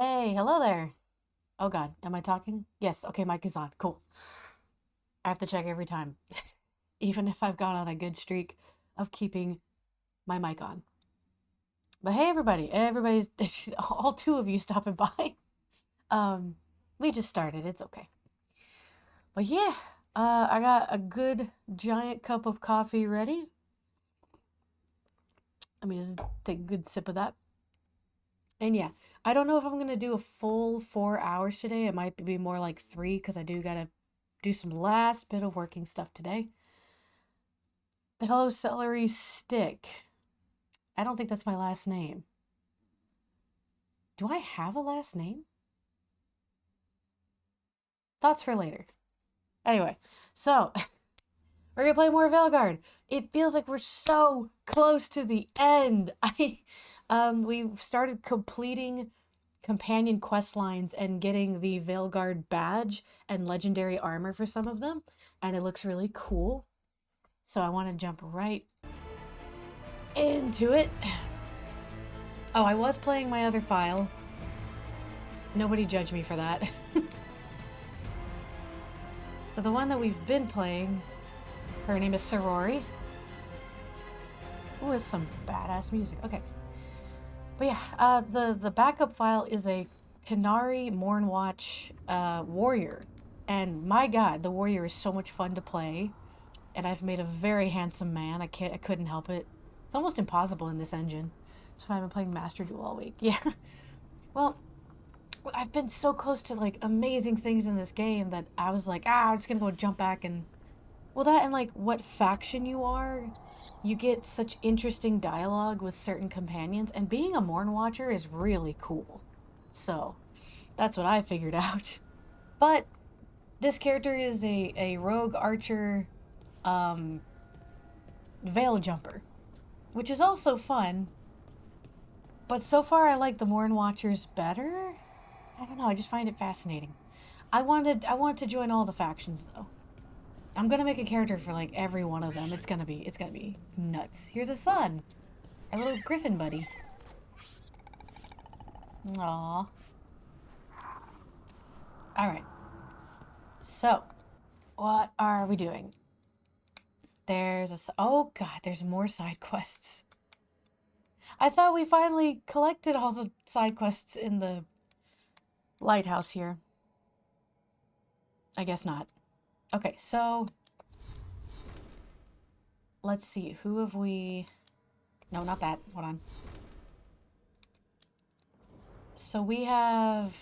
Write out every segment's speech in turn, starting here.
Hey, hello there. Oh God, am I talking? Yes, okay, mic is on. Cool. I have to check every time, even if I've gone on a good streak of keeping my mic on. But hey, everybody's all two of you stopping by. Um, we just started. It's okay. But yeah, I got a good giant cup of coffee ready. Let me just take a good sip of that. And yeah, I don't know if I'm gonna do a full 4 hours today. It might be more like three because I do gotta do some last bit of working stuff today. The Hello Celery Stick. I don't think that's my last name. Do I have a last name? Thoughts for later. Anyway, so we're gonna play more Veilguard. It feels like we're so close to the end. We've started completing companion quest lines and getting the Veilguard badge and legendary armor for some of them, and it looks really cool. So I want to jump right into it. Oh, I was playing my other file. Nobody judge me for that. So the one that we've been playing, her name is Sorori. Oh, it's some badass music. Okay. But yeah, the backup file is a Kanari Mornwatch warrior. And my god, the warrior is so much fun to play. And I've made a very handsome man. I couldn't help it. It's almost impossible in this engine. That's why I've been playing Master Duel all week. Yeah. Well, I've been so close to like amazing things in this game that I was like, I'm just gonna go jump back and well, that and like what faction you are, you get such interesting dialogue with certain companions, and being a Morn Watcher is really cool. So that's what I figured out. But this character is a rogue archer, um, veil jumper, which is also fun. But so far, I like the Morn Watchers better. I don't know. I just find it fascinating. I want to join all the factions though. I'm gonna make a character for like every one of them. It's gonna be nuts. Here's a sun, our little griffin buddy. Aww. All right. So, what are we doing? Oh god, there's more side quests. I thought we finally collected all the side quests in the lighthouse here. I guess not. Okay, so let's see. Who have we? No, not that. Hold on. So we have.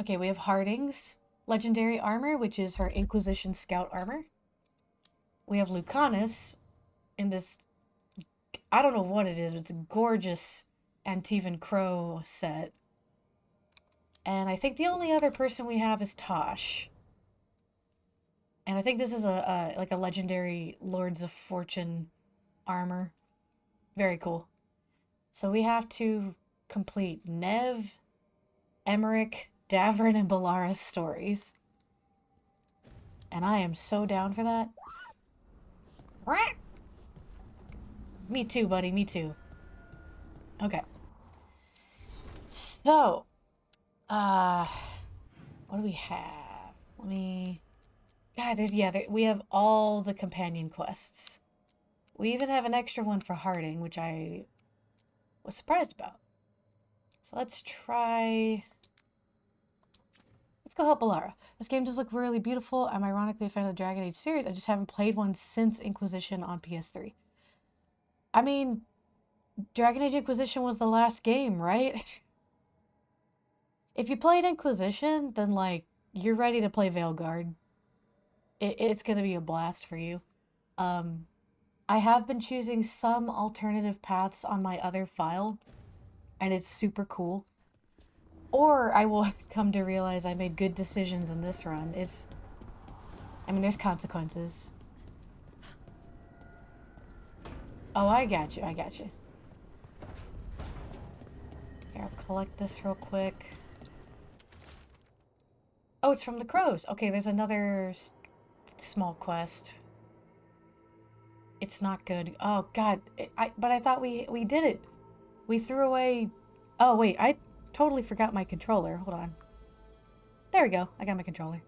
Okay, we have Harding's legendary armor, which is her Inquisition Scout armor. We have Lucanus in this. I don't know what it is, but it's a gorgeous Antivan Crow set. And I think the only other person we have is Tosh. And I think this is like a legendary Lords of Fortune armor. Very cool. So we have to complete Nev, Emmerich, Davern, and Balara's stories. And I am so down for that. Me too, buddy. Me too. Okay. So, uh, what do we have? Let me. God, we have all the companion quests. We even have an extra one for Harding, which I was surprised about. So let's try. Let's go help Balara. This game does look really beautiful. I'm ironically a fan of the Dragon Age series. I just haven't played one since Inquisition on PS3. I mean, Dragon Age Inquisition was the last game, right? If you played Inquisition, then like you're ready to play Veilguard. It's gonna be a blast for you. Um, I have been choosing some alternative paths on my other file, and it's super cool. Or I will come to realize I made good decisions in this run. I mean, there's consequences. Oh, I got you. I got you. Here, I'll collect this real quick. Oh, it's from the crows. Okay, there's another small quest. It's not good. Oh God! But I thought we did it. We threw away. Oh, wait, I totally forgot my controller. Hold on. There we go. I got my controller.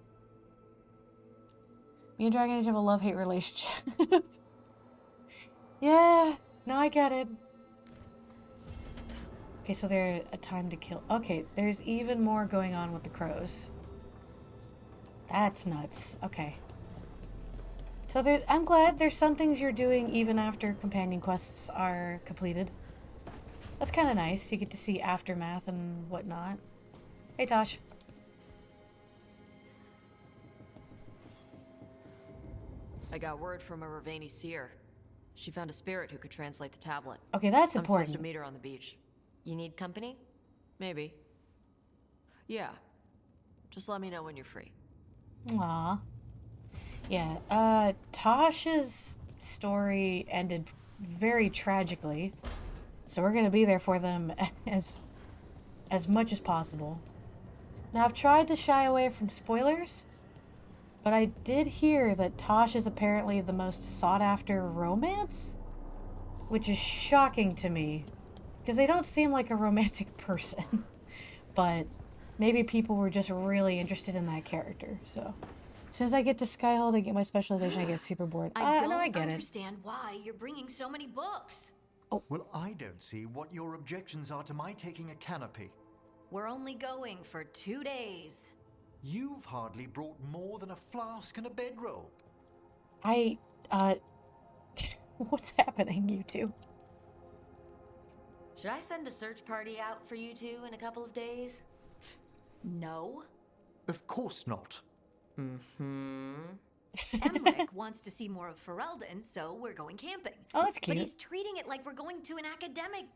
Me and Dragon Age have a love-hate relationship. Yeah. No, I get it. Okay, so they're a time to kill. Okay, there's even more going on with the crows. That's nuts. Okay. So I'm glad there's some things you're doing even after companion quests are completed. That's kind of nice. You get to see aftermath and whatnot. Hey, Tosh. I got word from a Ravani seer. She found a spirit who could translate the tablet. Okay, that's I'm important. supposed to meet her on the beach. You need company? Maybe. Yeah. Just let me know when you're free. Aw. Yeah, Tosh's story ended very tragically. So we're gonna be there for them as much as possible. Now, I've tried to shy away from spoilers, but I did hear that Tosh is apparently the most sought-after romance, which is shocking to me, because they don't seem like a romantic person. But maybe people were just really interested in that character, so... As soon as I get to Skyhold and get my specialization, I get super bored. I don't no, I get understand why you're bringing so many books. Oh. Well, I don't see what your objections are to my taking a canopy. We're only going for 2 days. You've hardly brought more than a flask and a bedroll. What's happening, you two? Should I send a search party out for you two in a couple of days? No. Of course not. Emmerich wants to see more of Ferelden, so we're going camping. Oh, that's cute. But he's treating it like we're going to an academic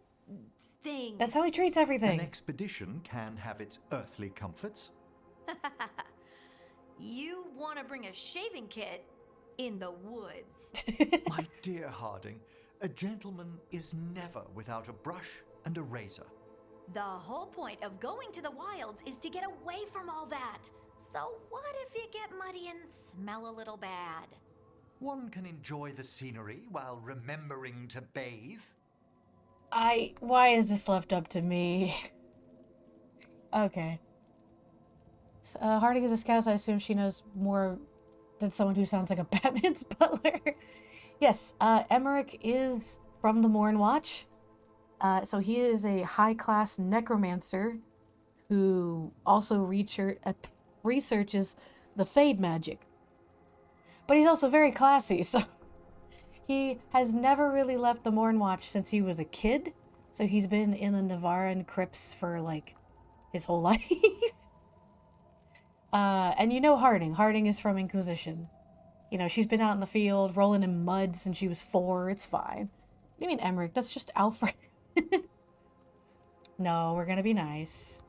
thing. That's how he treats everything. An expedition can have its earthly comforts. You want to bring a shaving kit in the woods. My dear Harding, a gentleman is never without a brush and a razor. The whole point of going to the wilds is to get away from all that. So what if you get muddy and smell a little bad? One can enjoy the scenery while remembering to bathe. Why is this left up to me? Okay. So, Harding is a scout, so I assume she knows more than someone who sounds like a Batman's butler. Yes, Emmerich is from the Morn Watch. So he is a high-class necromancer who also researches the Fade magic. But he's also very classy, so he has never really left the Morn Watch since he was a kid. So he's been in the Navaran crypts for, like, his whole life. And you know Harding. Harding is from Inquisition. You know, she's been out in the field rolling in mud since she was 4. It's fine. What do you mean, Emmerich? That's just Alfred. No, we're gonna be nice.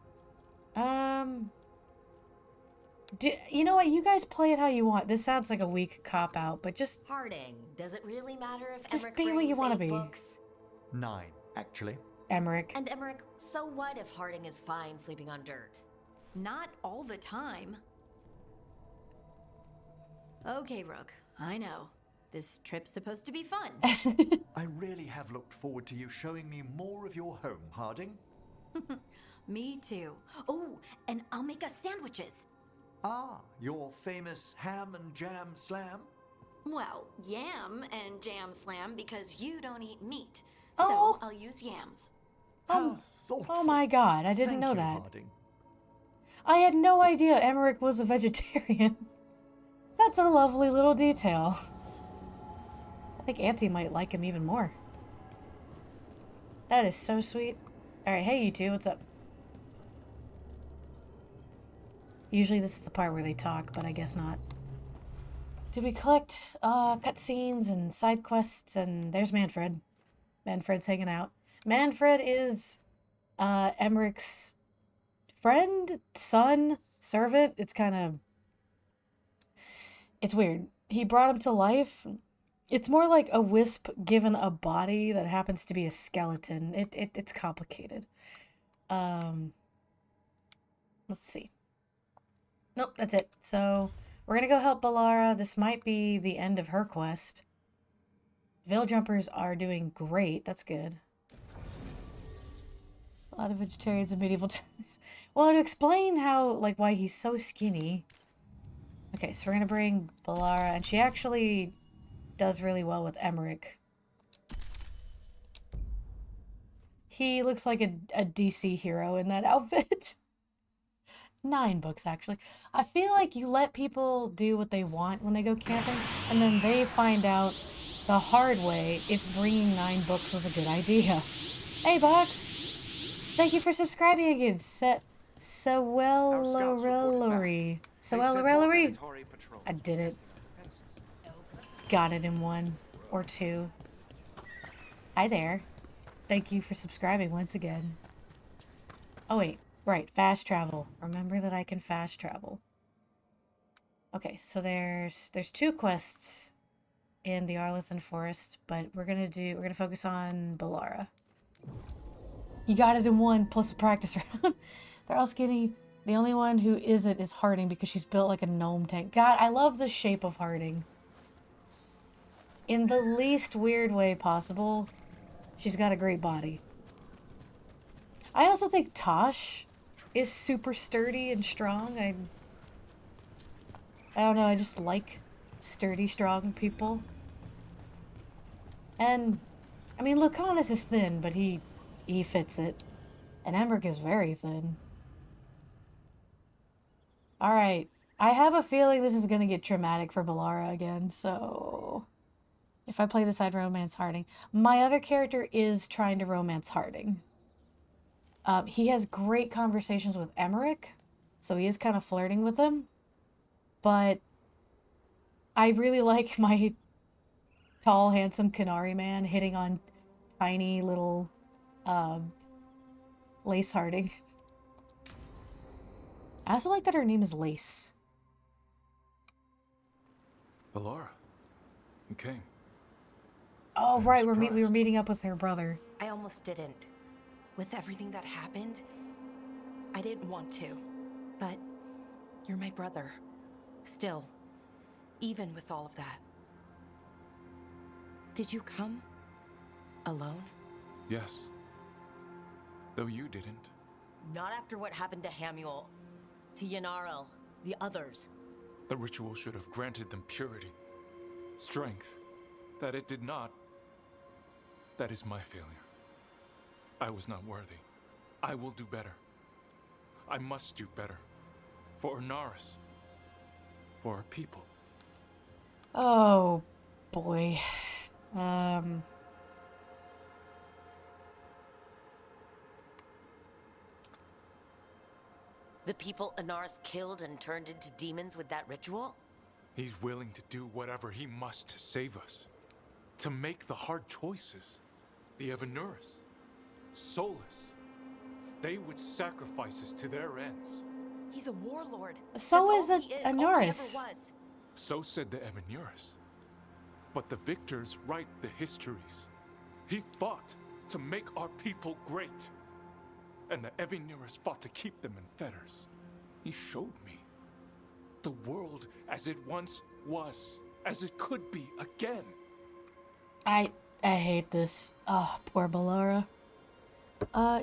You know what? You guys play it how you want. This sounds like a weak cop-out, but just... Harding, does it really matter if just Emmerich be what you want to brings be. 8 books? 9, actually. Emmerich. And Emmerich, so what if Harding is fine sleeping on dirt? Not all the time. Okay, Rook, I know. This trip's supposed to be fun. I really have looked forward to you showing me more of your home, Harding. Me too. Oh, and I'll make us sandwiches. Ah, your famous ham and jam slam? Well, yam and jam slam because you don't eat meat. Oh. So I'll use yams. How thoughtful. Oh my god, I didn't Thank know you, that. Harding. I had no idea Emmerich was a vegetarian. That's a lovely little detail. I think Auntie might like him even more. That is so sweet. Alright, hey you two, what's up? Usually this is the part where they talk, but I guess not. Did we collect cutscenes and side quests? And there's Manfred. Manfred's hanging out. Manfred is Emmerich's friend, son, servant. It's kind of... It's weird. He brought him to life. It's more like a wisp given a body that happens to be a skeleton. It's complicated. Let's see. Nope, that's it. So, we're gonna go help Balara. This might be the end of her quest. Veil Jumpers are doing great. That's good. A lot of vegetarians in medieval times. Well, to explain how, like, why he's so skinny. Okay, so we're gonna bring Balara, and she actually does really well with Emmerich. He looks like a DC hero in that outfit. 9 books, actually. I feel like you let people do what they want when they go camping, and then they find out the hard way if bringing 9 books was a good idea. Hey, Box! Thank you for subscribing again, Sewellery. Sewellery? I did it. Got it in 1 or 2. Hi there. Thank you for subscribing once again. Oh wait, right, fast travel. Remember that I can fast travel. Okay, so there's 2 quests in the Arlithan Forest, but we're gonna focus on Balara. You got it in 1 plus a practice round. They're all skinny. The only one who isn't is Harding because she's built like a gnome tank. God, I love the shape of Harding. In the least weird way possible, she's got a great body. I also think Tosh is super sturdy and strong. I don't know, I just like sturdy, strong people. And, I mean, Lucanus is thin, but he fits it. And Emmerich is very thin. Alright, I have a feeling this is gonna get traumatic for Balara again, so... If I play this, I'd romance Harding. My other character is trying to romance Harding. He has great conversations with Emmerich, so he is kind of flirting with him. But I really like my tall, handsome Canary man hitting on tiny little Lace Harding. I also like that her name is Lace. Balara, you came. Oh, right, we were meeting up with her brother. I almost didn't. With everything that happened, I didn't want to. But you're my brother. Still, even with all of that. Did you come alone? Yes. Though you didn't. Not after what happened to Hamuel, to Yanarel, the others. The ritual should have granted them purity, strength. That it did not. That is my failure. I was not worthy. I will do better. I must do better. For Ernaris. For our people. Oh, boy. The people Anaris killed and turned into demons with that ritual? He's willing to do whatever he must to save us. To make the hard choices. The Evanuris. Solus. They would sacrifice us to their ends. He's a warlord. So That's is all he is, all he Anaris. ever was. So said the Evanuris. But the victors write the histories. He fought to make our people great. And the Evanuris fought to keep them in fetters. He showed me the world as it once was, as it could be again. I hate this. Oh, poor Balara.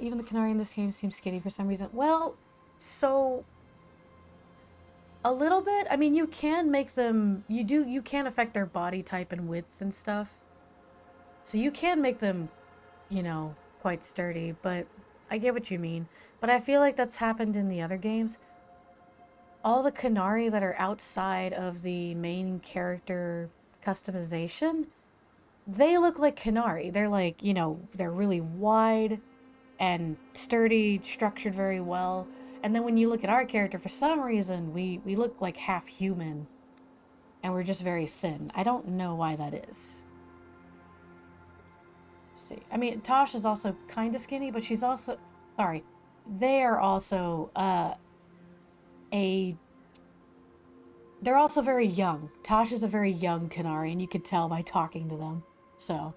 Even the Canary in this game seems skinny for some reason. Well, so... a little bit. I mean, you can make them... You can affect their body type and width and stuff. So you can make them, you know, quite sturdy, but I get what you mean. But I feel like that's happened in the other games. All the Canary that are outside of the main character customization, they look like Canary. They're like, you know, they're really wide and sturdy, structured very well. And then when you look at our character, for some reason, we look like half human. And we're just very thin. I don't know why that is. Let's see. I mean, Tosh is also kind of skinny, but she's also... Sorry. They are also, They're also very young. Tosh is a very young Canary, and you could tell by talking to them. So.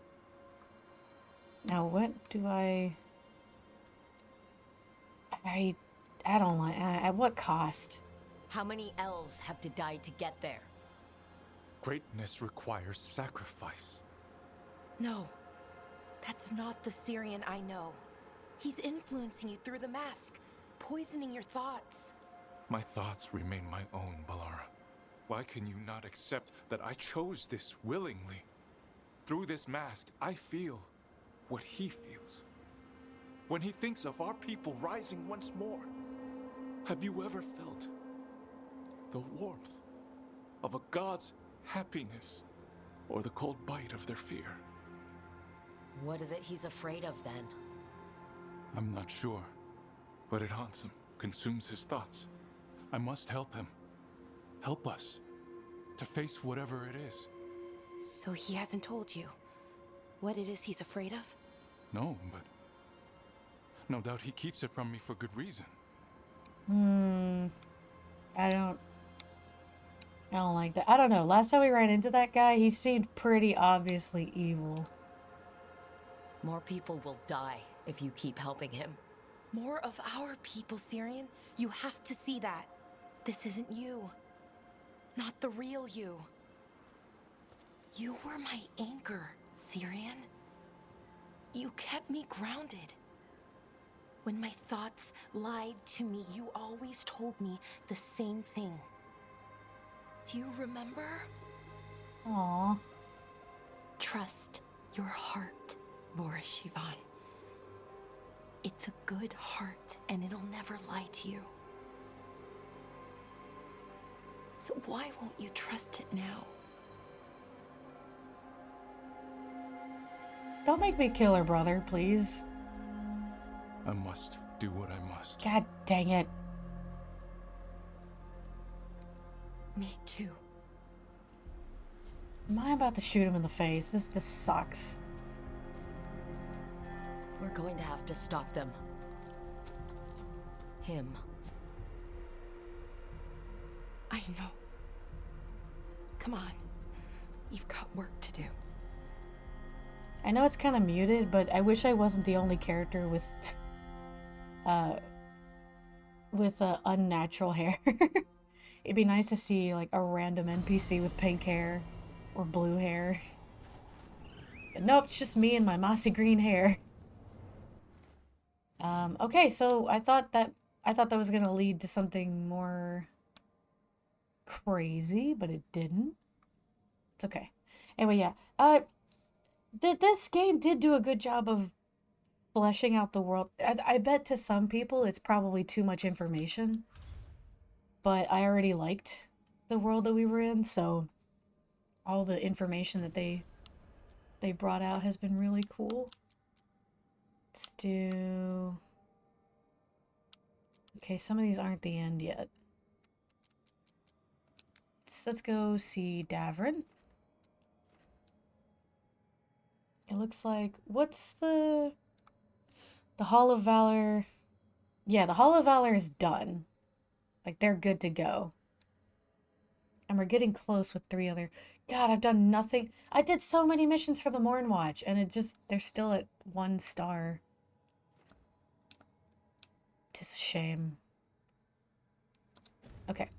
Now, what do I don't like... at what cost? How many elves have to die to get there? Greatness requires sacrifice. No, that's not the Syrian I know. He's influencing you through the mask, poisoning your thoughts. My thoughts remain my own, Balara. Why can you not accept that I chose this willingly? Through this mask, I feel what he feels. When he thinks of our people rising once more, have you ever felt the warmth of a god's happiness or the cold bite of their fear? What is it he's afraid of then? I'm not sure, but it haunts him, consumes his thoughts. I must help him. Help us to face whatever it is. So he hasn't told you what it is he's afraid of? No, but no doubt he keeps it from me for good reason. I don't like that. I don't know. Last time we ran into that guy, he seemed pretty obviously evil. More people will die if you keep helping him. More of our people, Syrian. You have to see that. This isn't you. Not the real you. You were my anchor, Syrian. You kept me grounded. When my thoughts lied to me, you always told me the same thing. Do you remember? Aww. Trust your heart, Boris Shivan. It's a good heart, and it'll never lie to you. So why won't you trust it now? Don't make me kill her brother, please. I must do what I must. God dang it. Me too. Am I about to shoot him in the face? This sucks. We're going to have to stop them. Him. I know. Come on. You've got work to do. I know it's kind of muted, but I wish I wasn't the only character with unnatural hair. It'd be nice to see like a random NPC with pink hair or blue hair. But nope, it's just me and my mossy green hair. Okay, so I thought that was gonna lead to something more crazy, but it didn't. It's okay. Anyway, yeah. This game did do a good job of fleshing out the world. I bet to some people it's probably too much information, but I already liked the world that we were in, so all the information that they brought out has been really cool. Let's do... Okay, some of these aren't the end yet. Let's go see Davrin. It looks like... What's the Hall of Valor? Yeah, the Hall of Valor is done. Like, they're good to go. And we're getting close with 3 other... God, I've done nothing. I did so many missions for the Morn Watch, and they're still at 1 star. Tis a shame. Okay.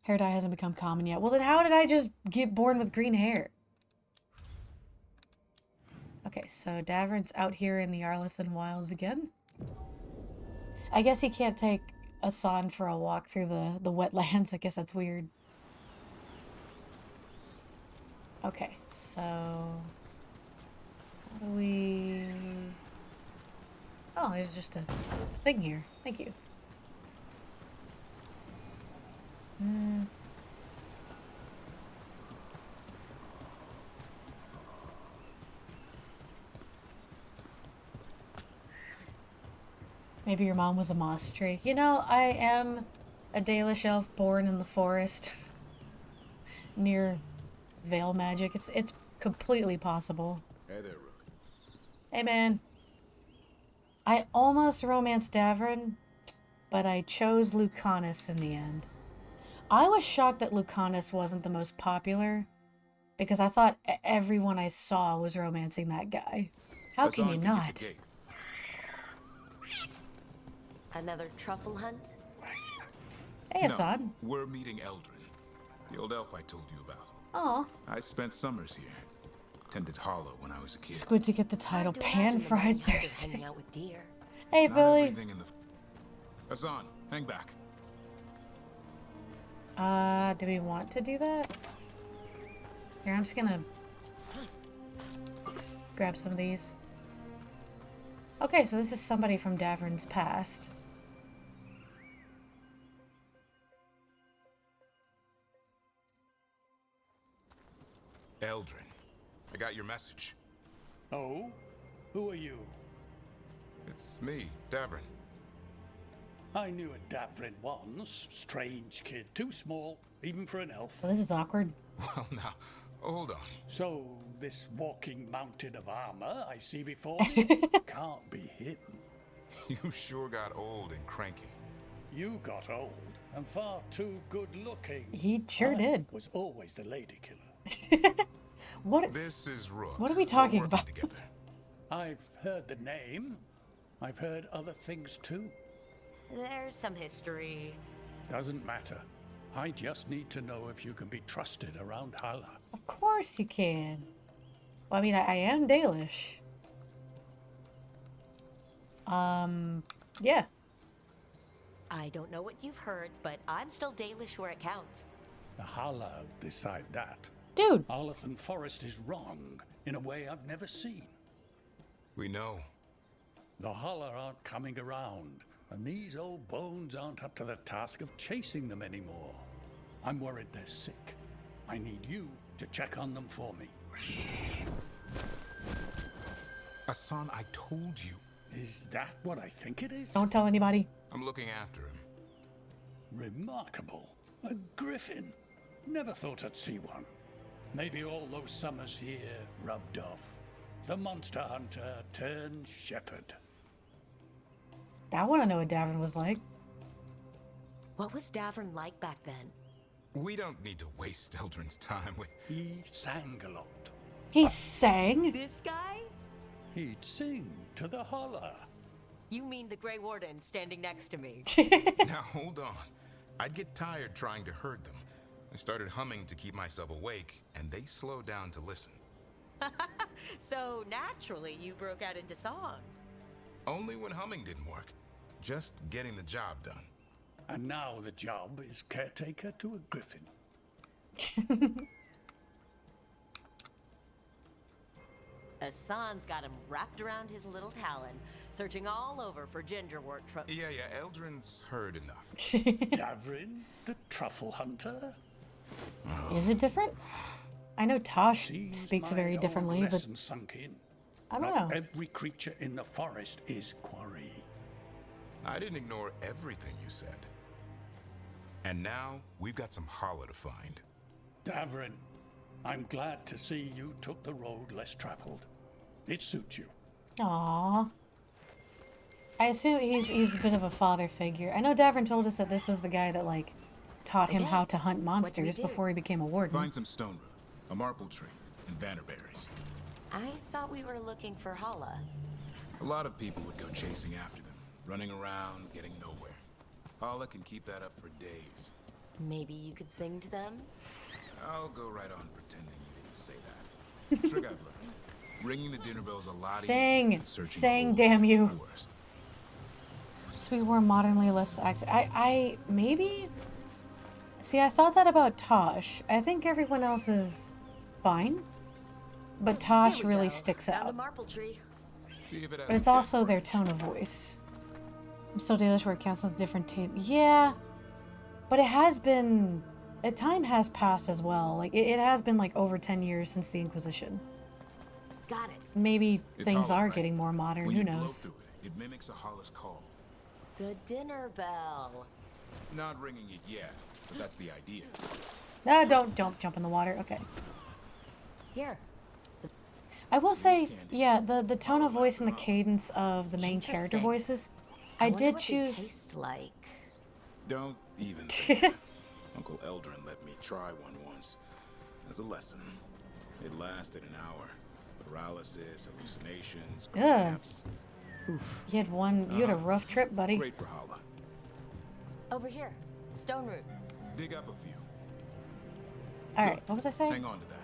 Hair dye hasn't become common yet. Well, then how did I just get born with green hair? Okay, so Davrin's out here in the Arlethan Wilds again. I guess he can't take Asan for a walk through the wetlands. I guess that's weird. Okay, so... How do we... Oh, there's just a thing here. Thank you. Maybe your mom was a moss tree. You know, I am a Dalish elf born in the forest near Veil Magic. It's completely possible. Hey there, Rook. Hey, man. I almost romanced Davrin, but I chose Lucanus in the end. I was shocked that Lucanus wasn't the most popular, because I thought everyone I saw was romancing that guy. How can you not? Another truffle hunt? Hey, Assad. No, we're meeting Eldrin, the old elf I told you about. Aw. I spent summers here. Tended Hollow when I was a kid. Squid to get the title Hard to imagine the money pan-fried hunters Thursday. hanging out with deer. Hey, Not Billy. everything in the... Hassan, hang back. Do we want to do that? Here, I'm just gonna grab some of these. Okay, so this is somebody from Davern's past. Eldrin, I got your message. Oh? Who are you? It's me, Davrin. I knew a Davrin once. Strange kid. Too small, even for an elf. Well, this is awkward. Well, now, hold on. So, this walking mountain of armor I see before me can't be him. You sure got old and cranky. You got old and far too good looking. He sure I did. was always the lady killer. What? This is Rook. What are we We're talking working about? together. I've heard the name. I've heard other things too. There's some history. Doesn't matter. I just need to know if you can be trusted around Hala. Of course you can. Well, I mean, I am Dalish. Yeah. I don't know what you've heard, but I'm still Dalish where it counts. The Hala decide that. Dude, Arlathan Forest is wrong in a way I've never seen. We know. The Hala aren't coming around, and these old bones aren't up to the task of chasing them anymore. I'm worried they're sick. I need you to check on them for me. Hassan, I told you. Is that what I think it is? don't tell anybody. I'm looking after him. Remarkable. A griffin. Never thought I'd see one. Maybe all those summers here rubbed off. The monster hunter turned shepherd. I want to know what Davern was like. What was Davern like back then? We don't need to waste Eldrin's time with... He sang a lot. He sang? This guy? He'd sing to the Hala. You mean the Grey Warden standing next to me? Now, hold on. I'd get tired trying to herd them. I started humming to keep myself awake, and they slowed down to listen. So naturally, you broke out into song. Only when humming didn't work. Just getting the job done. And now the job is caretaker to a griffin. Hassan's got him wrapped around his little talon, searching all over for gingerwort Yeah, Eldrin's heard enough. Davrin, the truffle hunter? Is it different? I know Tosh Seems speaks my very old differently, but lesson sunk in. I don't Not know. every creature in the forest is quarry. I didn't ignore everything you said. And now, we've got some Hala to find. Davrin, I'm glad to see you took the road less traveled. It suits you. Aww. I assume he's a bit of a father figure. I know Davern told us that this was the guy that, like, taught him how to hunt monsters do? before he became a warden. Find some stone root, a marble tree, and vanderberries. I thought we were looking for Hala. A lot of people would go chasing after them, running around, getting nowhere. Hala can keep that up for days. Maybe you could sing to them? I'll go right on pretending you didn't say that. Trick I've learned. Ringing the dinner bell's a lot Sing. easier than searching Sing, the whole damn you. forest. So we were modernly less active. I maybe? See, I thought that about Tosh. I think everyone else is fine. But Tosh Here we really go. sticks Found a out. marble tree. See if it has But it's a also dead their branch. tone of voice. I'm so Dalish where it counts as different Yeah. But it has been... time has passed as well. Like, it has been like over 10 years since the Inquisition. Got it. Maybe It's things hollow, are right? getting more modern. When Who you blow knows? through it mimics a Hala's call. The dinner bell. Not ringing it yet, but that's the idea. Don't jump in the water. Okay. Here. I will say, candy. yeah, the tone of voice and the Well, cadence of the main character Interesting. voices, I wonder did what they choose. taste like. Don't even think about it. Uncle Eldrin let me try one once. As a lesson. It lasted an hour. Paralysis, hallucinations, Ugh. cramps. You had a rough trip, buddy. Great for Hala. Over here. Stone root. Dig up a few. All right, what was I saying? Hang on to that.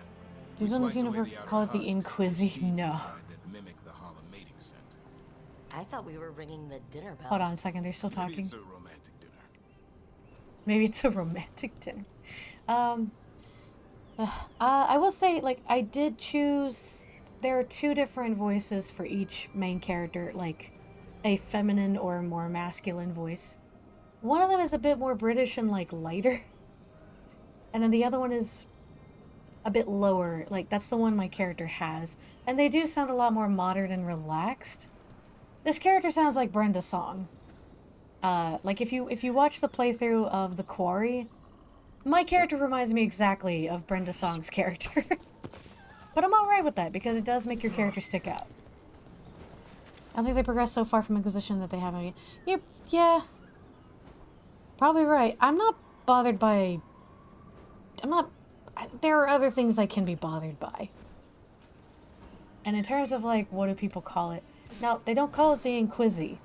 Do you know this universe call it the Inquisi? No. That mimic the hollow mating scent. I thought we were ringing the dinner bell. Hold on a second, they're still Maybe talking. it's a romantic dinner. Maybe it's a romantic dinner. I will say, like, I did choose... There are two different voices for each main character, like a feminine or more masculine voice. One of them is a bit more British and, like, lighter. And then the other one is a bit lower. Like, that's the one my character has. And they do sound a lot more modern and relaxed. This character sounds like Brenda Song. Like, if you watch the playthrough of The Quarry, my character reminds me exactly of Brenda Song's character. But I'm alright with that, because it does make your character stick out. I don't think they progressed so far from Inquisition that they haven't yet. Yeah. Probably right. I'm not bothered by... There are other things I can be bothered by. And in terms of, like, what do people call it? Now, they don't call it the Inquisi.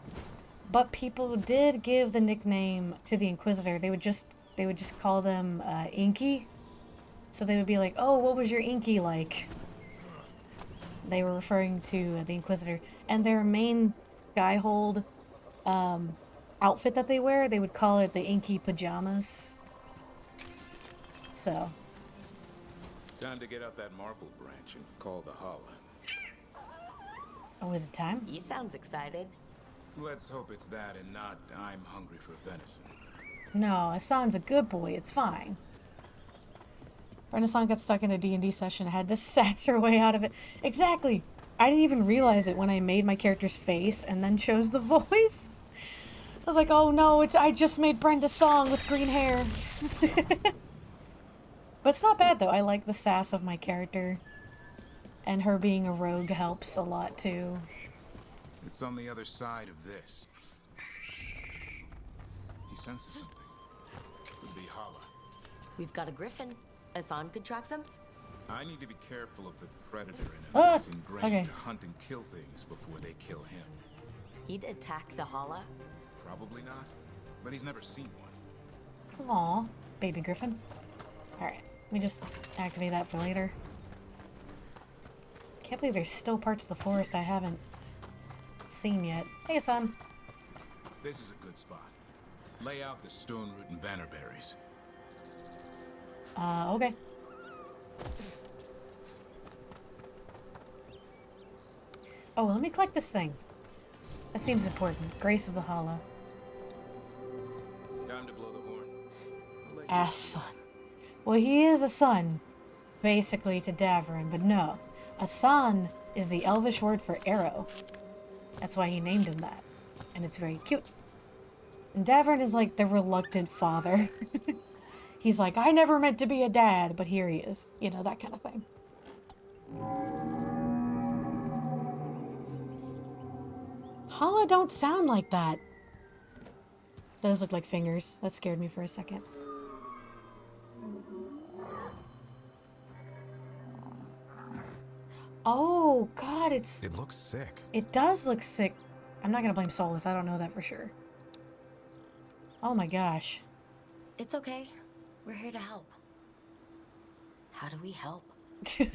But people did give the nickname to the Inquisitor. They would just call them Inky. So they would be like, oh, what was your Inky like? They were referring to the Inquisitor. And their main Skyhold outfit that they wear, they would call it the Inky Pajamas. So. Time to get out that marble branch and call the holla. Oh, is it time? He sounds excited. Let's hope it's that and not I'm hungry for venison. No, Hassan's a good boy. It's fine. Brenda Song got stuck in a D&D session. I had to sass her way out of it. Exactly. I didn't even realize it when I made my character's face and then chose the voice. I was like, oh no, I just made Brenda Song with green hair. But it's not bad though. I like the sass of my character. And her being a rogue helps a lot too. It's on the other side of this. He senses something. Could be holla. We've got a griffin. Hassan could track them. I need to be careful of the predator in him. It's ingrained okay. to hunt and kill things before they kill him. He'd attack the holla. Probably not, but he's never seen one. Aw, baby griffin. Alright, let me just activate that for later. Can't believe there's still parts of the forest I haven't seen yet. Hey, Hassan. This is a good spot. Lay out the stone root and bannerberries. Okay. Oh, let me collect this thing. That seems important. Grace of the Hollow. Time to blow the horn. Ass son. Well, he is a son, basically, to Davrin, but no. Hassan is the Elvish word for arrow. That's why he named him that. And it's very cute. And Davrin is like the reluctant father. He's like, I never meant to be a dad, but here he is. You know, that kind of thing. Holla don't sound like that. Those look like fingers. That scared me for a second. Oh, God, It looks sick. It does look sick. I'm not gonna blame Solus. I don't know that for sure. Oh my gosh. It's okay. We're here to help. How do we help?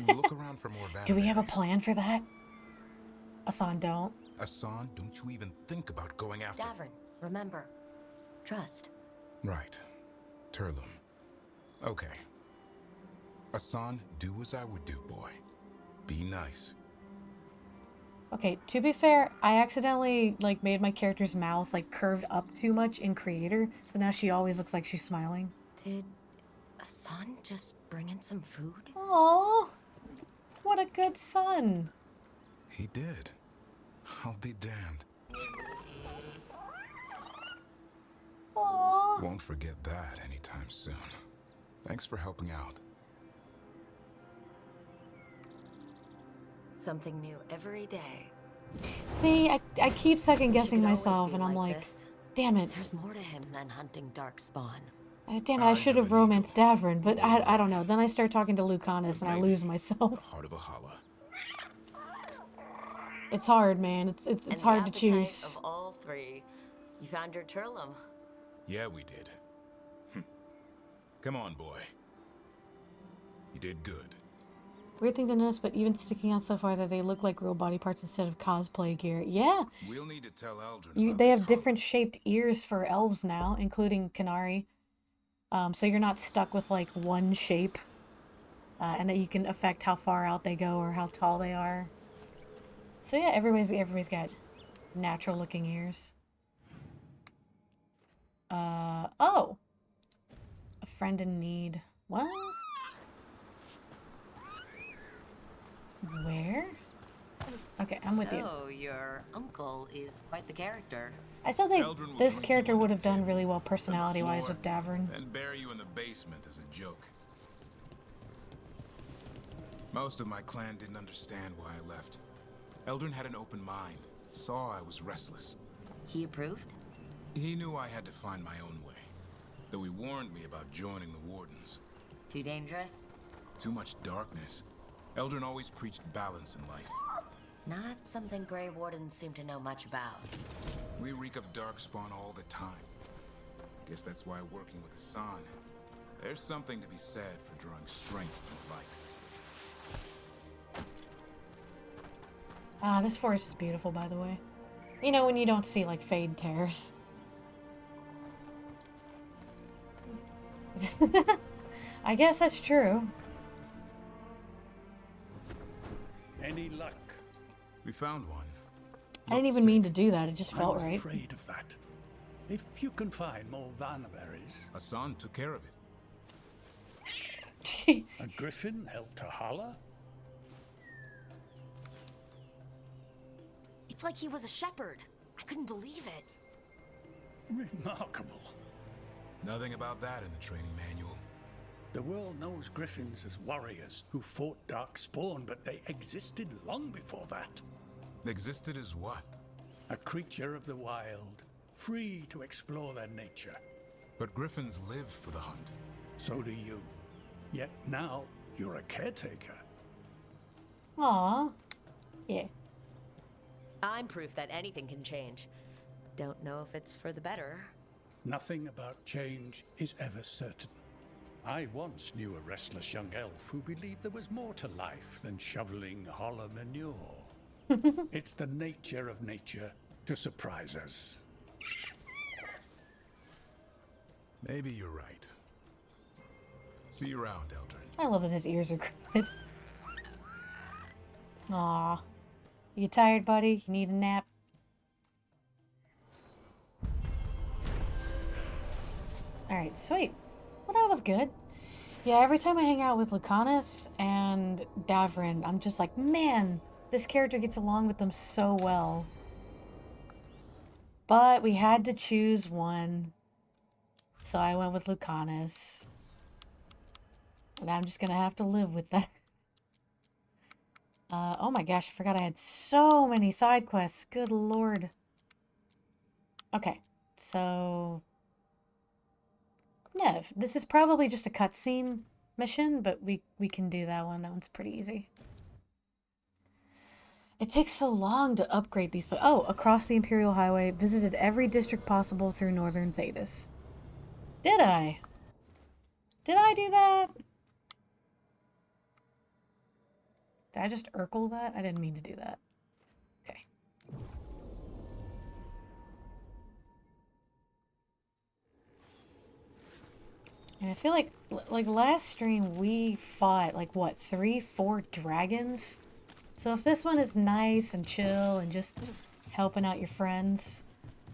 Look around for more bannerberries. Do we have a plan for that? Hassan, don't. Hassan, don't you even think about going after... Davrin, remember. Trust. Right. Turlum. Okay. Hassan, do as I would do, boy. Be nice. Okay, to be fair, I accidentally, like, made my character's mouth, like, curved up too much in Creator, so now she always looks like she's smiling. Did Hassan just bring in some food? Aww, what a good son. He did. I'll be damned. Aww. Won't forget that anytime soon. Thanks for helping out. Something new every day. See, I keep second guessing She could always myself, be and I'm like, this. damn it. There's more to him than hunting darkspawn. Damn it, I should have Eyes of an romanced eagle. Davrin, but I don't know. Then I start talking to Lucanus and I lose myself. Heart of a holla. It's hard, man. It's And the hard to appetite choose. Of all three, you found your Turlum. Yeah, we did. Come on, boy. You did good. Weird thing to notice, but even sticking out so far that they look like real body parts instead of cosplay gear. Yeah, We'll need to tell Eldrin about they this have different hollow. shaped ears for elves now, including Canary. So you're not stuck with like one shape, and that you can affect how far out they go or how tall they are. So yeah, everybody's got natural looking ears. Oh, a friend in need. What? Where? Okay, I'm with you. So, your uncle is quite the character. I still think Eldrin will this drink character you would under have the done table, really well then the personality-wise floor, with Davern. Then bury you in the basement as a joke. Most of my clan didn't understand why I left. Eldrin had an open mind, saw I was restless. He approved? He knew I had to find my own way, though he warned me about joining the Wardens. Too dangerous? Too much darkness. Eldrin always preached balance in life. Not something Grey Wardens seem to know much about. We reek of darkspawn all the time. Guess that's why working with Hassan, there's something to be said for drawing strength from light. Ah, this forest is beautiful, by the way. You know, when you don't see, like, fade tears. I guess that's true. Any luck? We found one. I didn't even mean to do that, it just I felt was right. afraid of that. If you can find more Vanaberries, Hassan took care of it. a griffin helped to holler? It's like he was a shepherd. I couldn't believe it. Remarkable. Nothing about that in the training manual. The world knows griffins as warriors who fought Darkspawn, but they existed long before that. Existed as what? A creature of the wild, free to explore their nature. But griffins live for the hunt. So do you. Yet now, you're a caretaker. Aw. Yeah. I'm proof that anything can change. Don't know if it's for the better. Nothing about change is ever certain. I once knew a restless young elf who believed there was more to life than shoveling hollow manure. It's the nature of nature to surprise us. Maybe you're right. See you around, Eldrin. I love that his ears are crooked. Aw. You tired, buddy? You need a nap? Alright, sweet. Well, that was good. Yeah, every time I hang out with Lucanus and Davrin, I'm just like, man, this character gets along with them so well. But we had to choose one. So I went with Lucanus. And I'm just gonna have to live with that. Oh my gosh, I forgot I had so many side quests. Good lord. Okay, so... yeah, this is probably just a cutscene mission, but we can do that one. That one's pretty easy. It takes so long to upgrade these, but oh, across the Imperial Highway, visited every district possible through Northern Thedas. Did I? Did I do that? Did I just Urkel that? I didn't mean to do that. Okay. And I feel like last stream we fought like what, 3-4 dragons? So if this one is nice and chill and just helping out your friends,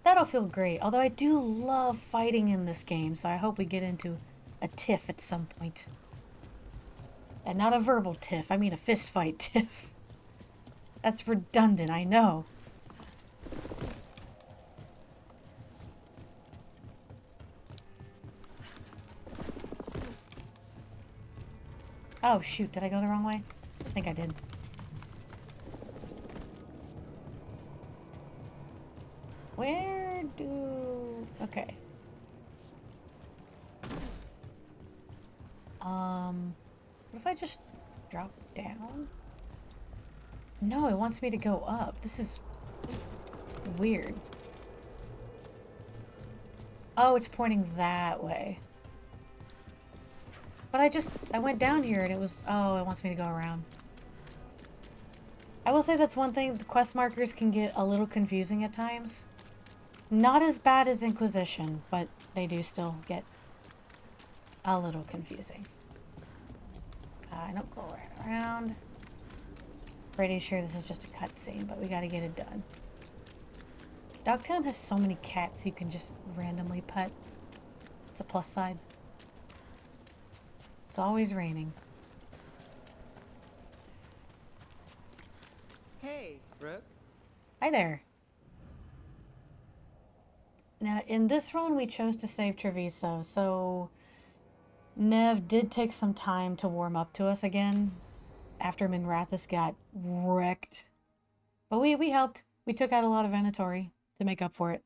that'll feel great. Although I do love fighting in this game, so I hope we get into a tiff at some point. And not a verbal tiff, I mean a fist fight tiff. That's redundant, I know. Oh shoot, did I go the wrong way? I think I did. Where do... okay. What if I just drop down? No, it wants me to go up. This is weird. Oh, it's pointing that way. But I went down here and it was, oh, it wants me to go around. I will say that's one thing, the quest markers can get a little confusing at times. Not as bad as Inquisition, but they do still get a little confusing. I don't go right around. Pretty sure this is just a cutscene, but we gotta get it done. Dogtown has so many cats you can just randomly pet. It's a plus side. It's always raining. Hey, Brooke. Hi there. Now, in this run, we chose to save Treviso, so Nev did take some time to warm up to us again after Minrathous got wrecked. But we helped. We took out a lot of Venatori to make up for it.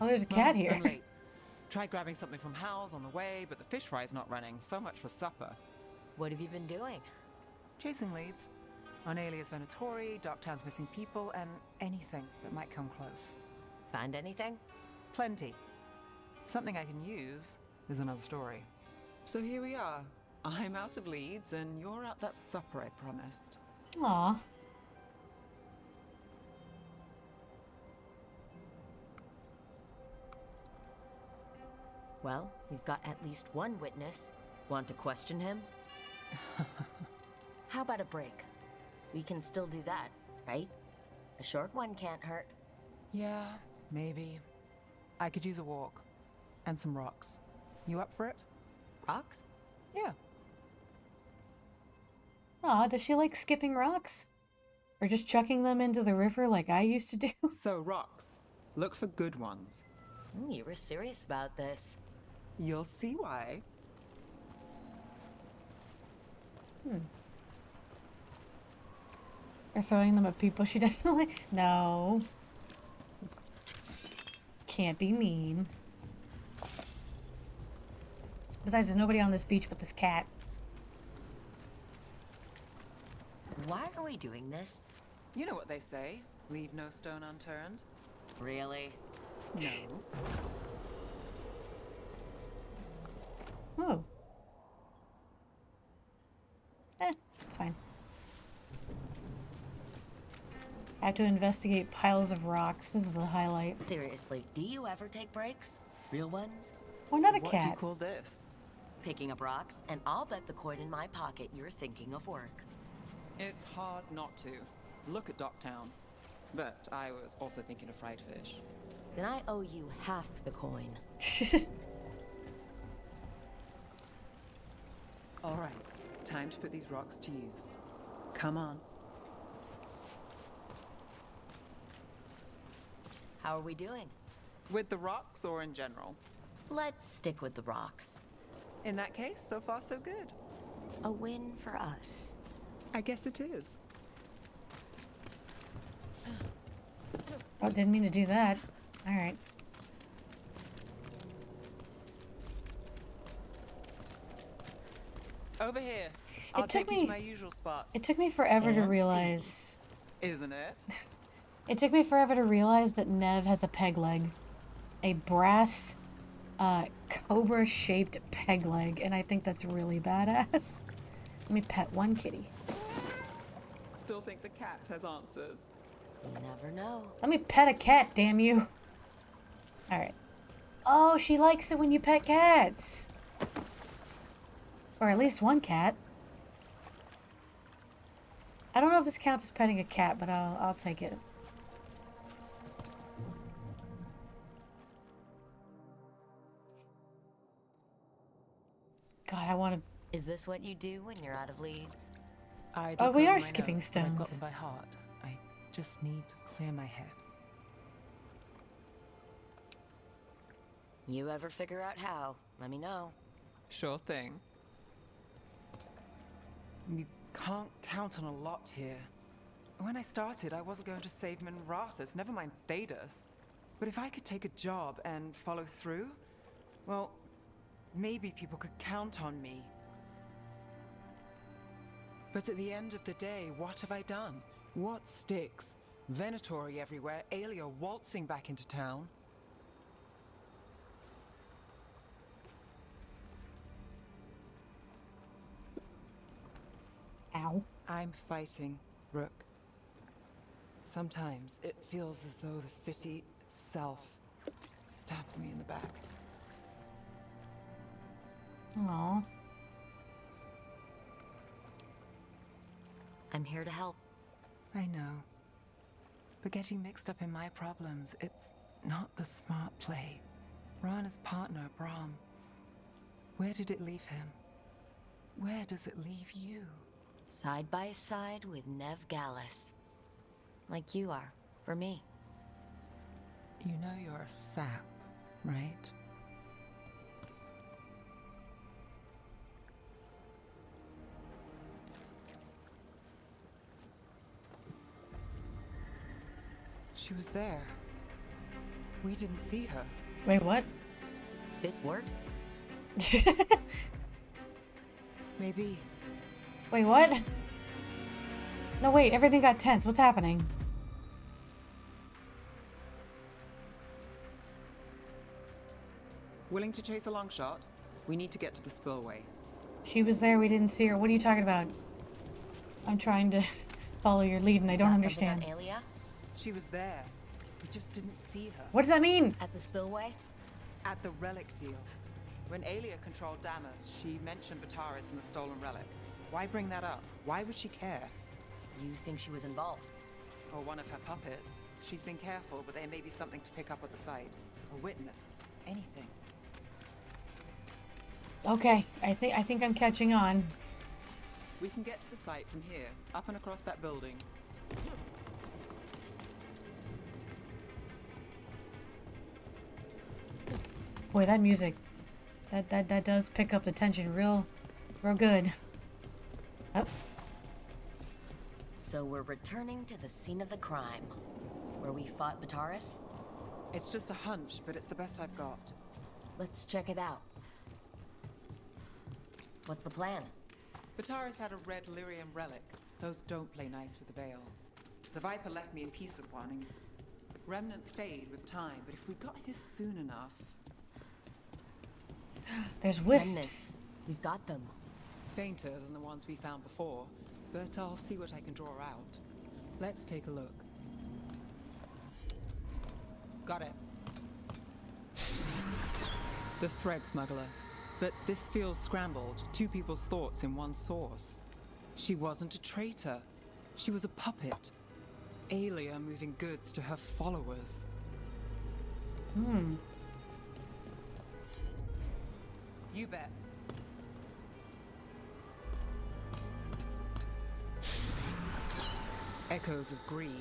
Oh, there's a cat here. I'm late. Tried grabbing something from Hal's on the way, but the fish fry's not running. So much for supper. What have you been doing? Chasing leads. On Alias Venatori, Dogtown's missing people, and anything that might come close. Find anything? Plenty. Something I can use is another story. So here we are. I'm out of leads, and you're out that supper I promised. Aw. Well, we've got at least one witness. Want to question him? How about a break? We can still do that, right? A short one can't hurt. Yeah, maybe. I could use a walk. And some rocks. You up for it? Rocks? Yeah. Aw, does she like skipping rocks? Or just chucking them into the river like I used to do? So, rocks. Look for good ones. You were serious about this. You'll see why. Or throwing them at people she doesn't like? No. Can't be mean. Besides, there's nobody on this beach but this cat. Why are we doing this? You know what they say. Leave no stone unturned. Really? No. Oh. It's fine. I have to investigate piles of rocks. This is the highlight. Seriously, do you ever take breaks? Real ones? Oh, another What do you cat. call this? Picking up rocks, and I'll bet the coin in my pocket you're thinking of work. It's hard not to. Look at Dogtown. But I was also thinking of fried fish. Then I owe you half the coin. All right, time to put these rocks to use. Come on. How are we doing? With the rocks or in general? Let's stick with the rocks. In that case, so far so good. A win for us. I guess it is. Oh, didn't mean to do that. Alright. Over here. I'll took take you me- to my usual spot. It took me forever to Fancy. realize... Isn't it? It took me forever to realize that Nev has a peg leg. A brass, cobra-shaped peg leg, and I think that's really badass. Let me pet one kitty. Still think the cat has answers. You never know. Let me pet a cat, damn you. Alright. Oh, she likes it when you pet cats. Or at least one cat. I don't know if this counts as petting a cat, but I'll take it. God, I want to... Is this what you do when you're out of leads? I Oh, look we over are my skipping notes, but I've got stones. them by heart. I just need to clear my head. You ever figure out how, let me know. Sure thing. You can't count on a lot here. When I started, I wasn't going to save Minrathous, never mind Thaddeus. But if I could take a job and follow through, well, maybe people could count on me. But at the end of the day, what have I done? What sticks? Venatori everywhere, Aelia waltzing back into town. Ow. I'm fighting, Rook. Sometimes it feels as though the city itself stabbed me in the back. Aw. I'm here to help. I know. But getting mixed up in my problems, it's not the smart play. Rana's partner, Brahm. Where did it leave him? Where does it leave you? Side by side with Nev Gallus. Like you are, for me. You know you're a sap, right? She was there. We didn't see her. Wait, what? This word? Maybe. Wait, what? No, wait, everything got tense. What's happening? Willing to chase a long shot? We need to get to the spillway. She was there, we didn't see her. What are you talking about? I'm trying to follow your lead and I don't Got understand. something on Aelia? She was there. We just didn't see her. What does that mean? At the spillway? At the relic deal. When Aelia controlled Damas, she mentioned Bataris and the stolen relic. Why bring that up? Why would she care? You think she was involved? Or one of her puppets. She's been careful, but there may be something to pick up at the site. A witness. Anything. Okay, I think I'm catching on. We can get to the site from here, up and across that building. Boy, that music, that does pick up the tension real good. Oh. So we're returning to the scene of the crime, where we fought Bataris? It's just a hunch, but it's the best I've got. Let's check it out. What's the plan? Bataris had a red lyrium relic. Those don't play nice with the Veil. The Viper left me a piece of one, and remnants fade with time, but if we got here soon enough... There's wisps. Remnants. We've got them. Fainter than the ones we found before, but I'll see what I can draw out. Let's take a look. Got it. The thread smuggler. But this feels scrambled. Two people's thoughts in one source. She wasn't a traitor. She was a puppet. Aelia moving goods to her followers. You bet. Echoes of greed,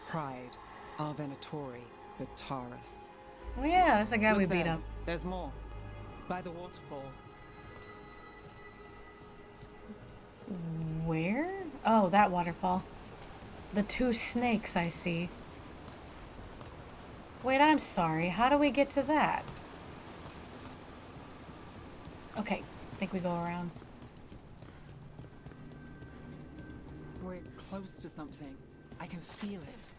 pride, our Venatori, Bataris. Oh yeah, that's the guy we Look beat there. up. There's more. By the waterfall. Where? Oh, that waterfall. The two snakes I see. Wait, I'm sorry. How do we get to that? Okay, I think we go around. We're close to something. I can feel it.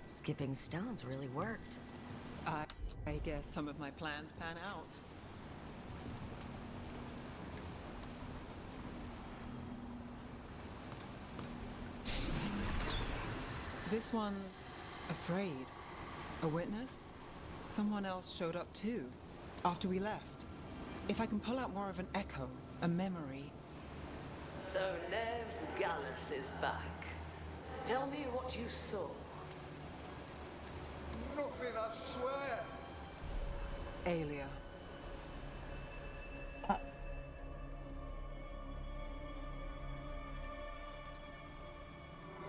Skipping stones really worked. I guess some of my plans pan out. This one's afraid. A witness? Someone else showed up too, after we left. If I can pull out more of an echo, a memory. So Nev Gallus is back. Tell me what you saw. Nothing, I swear. Aelia.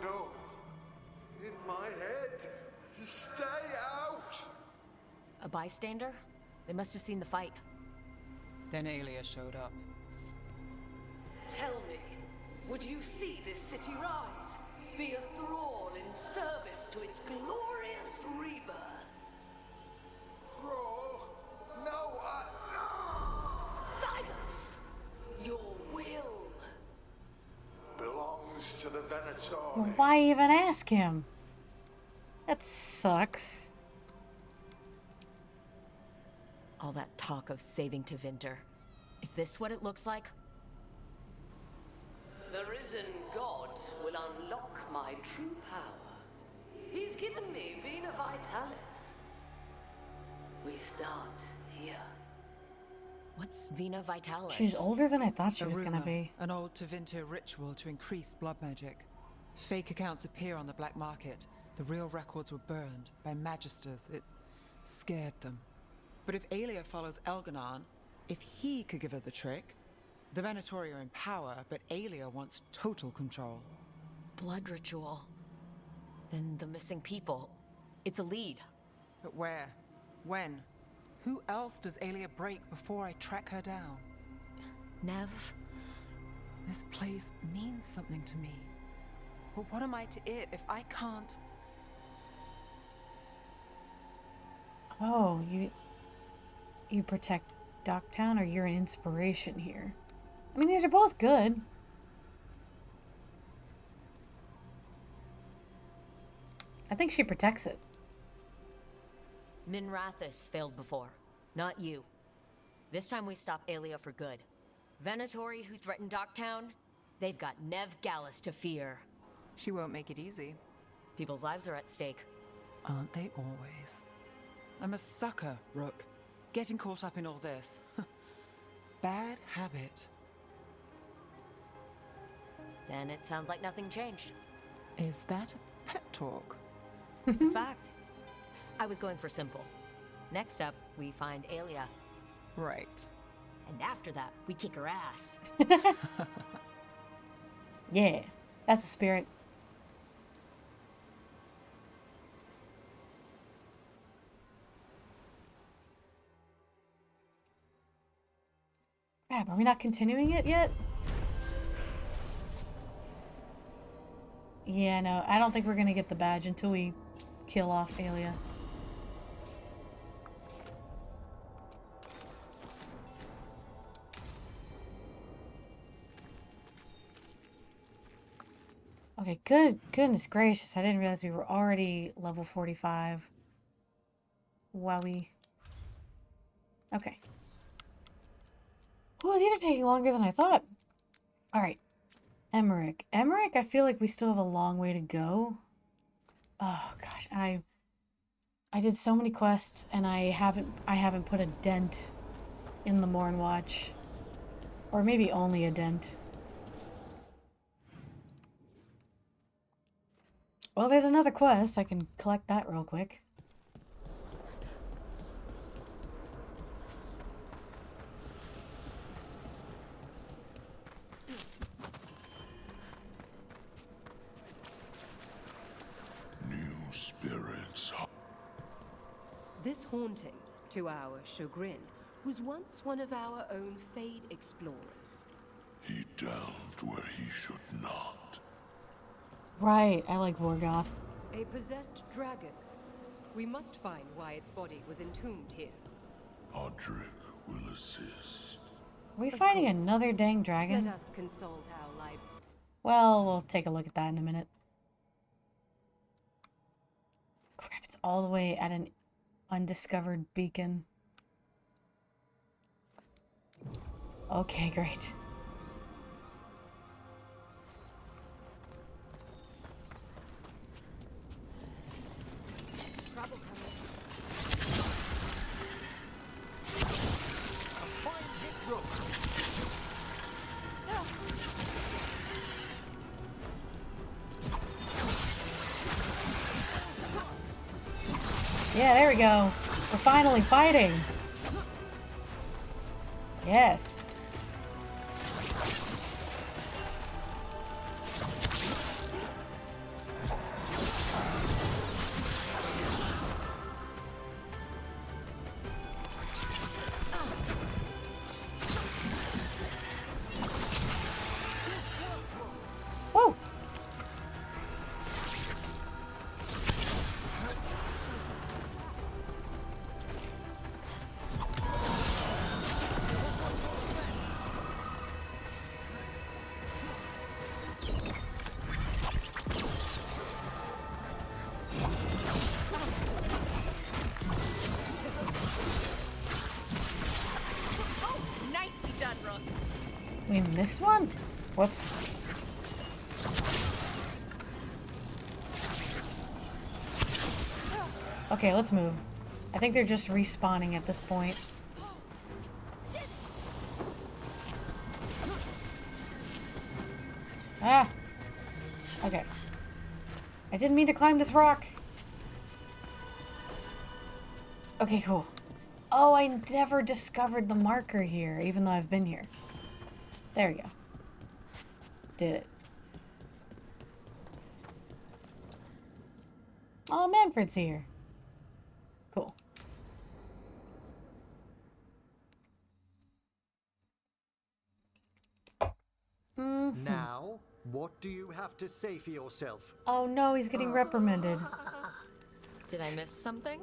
No. In my head. Stay out. A bystander? They must have seen the fight. Then Aelia showed up. Tell me, would you see this city rise? Be a thrall in service to its glorious rebirth? Why even ask him? That sucks. All that talk of saving to Winter. Is this what it looks like? The risen god will unlock my true power. He's given me Vena Vitalis. We start here. What's Vena Vitalis? She's older than I thought she was Aruna, gonna be. An old Tevinter ritual to increase blood magic. Fake accounts appear on the black market. The real records were burned by magisters. It scared them. But if Aelia follows Elganon, if he could give her the trick, the Venatori are in power, but Aelia wants total control. Blood ritual. Then the missing people. It's a lead. But where? When? Who else does Aelia break before I track her down? Nev? This place means something to me. But what am I to it if I can't? Oh, you protect Docktown, or you're an inspiration here? I mean, these are both good. I think she protects it. Minrathis failed before. Not you. This time we stop Aelia for good. Venatori, who threatened Docktown, they've got Nev Gallus to fear. She won't make it easy. People's lives are at stake. Aren't they always? I'm a sucker, Rook. Getting caught up in all this. Bad habit. Then it sounds like nothing changed. Is that a pep talk? It's a fact. I was going for simple. Next up, we find Aelia. Right. And after that, we kick her ass. Yeah, that's the spirit. Crap, are we not continuing it yet? Yeah, no, I don't think we're gonna get the badge until we kill off Aelia. Okay, goodness gracious, I didn't realize we were already level 45. Wowie. Okay. Well, these are taking longer than I thought. Alright. Emmerich. Emmerich, I feel like we still have a long way to go. Oh gosh, I did so many quests and I haven't put a dent in the Morn Watch. Or maybe only a dent. Well, there's another quest. I can collect that real quick. This haunting, to our chagrin, was once one of our own Fade explorers. He delved where he should not. Right, I like Vorgoth. A possessed dragon. We must find why its body was entombed here. Audric will assist. Are we fighting another dang dragon? Let us consult our library. Well, we'll take a look at that in a minute. Crap, it's all the way at an undiscovered beacon. Okay, great. Yeah, there we go. We're finally fighting. Yes. Whoa. We missed one? Whoops. Okay, let's move. I think they're just respawning at this point. Ah! Okay. I didn't mean to climb this rock. Okay, cool. Oh, I never discovered the marker here, even though I've been here. There we go. Did it. Oh, Manfred's here. Cool. Now, what do you have to say for yourself? Oh no, he's getting reprimanded. Did I miss something?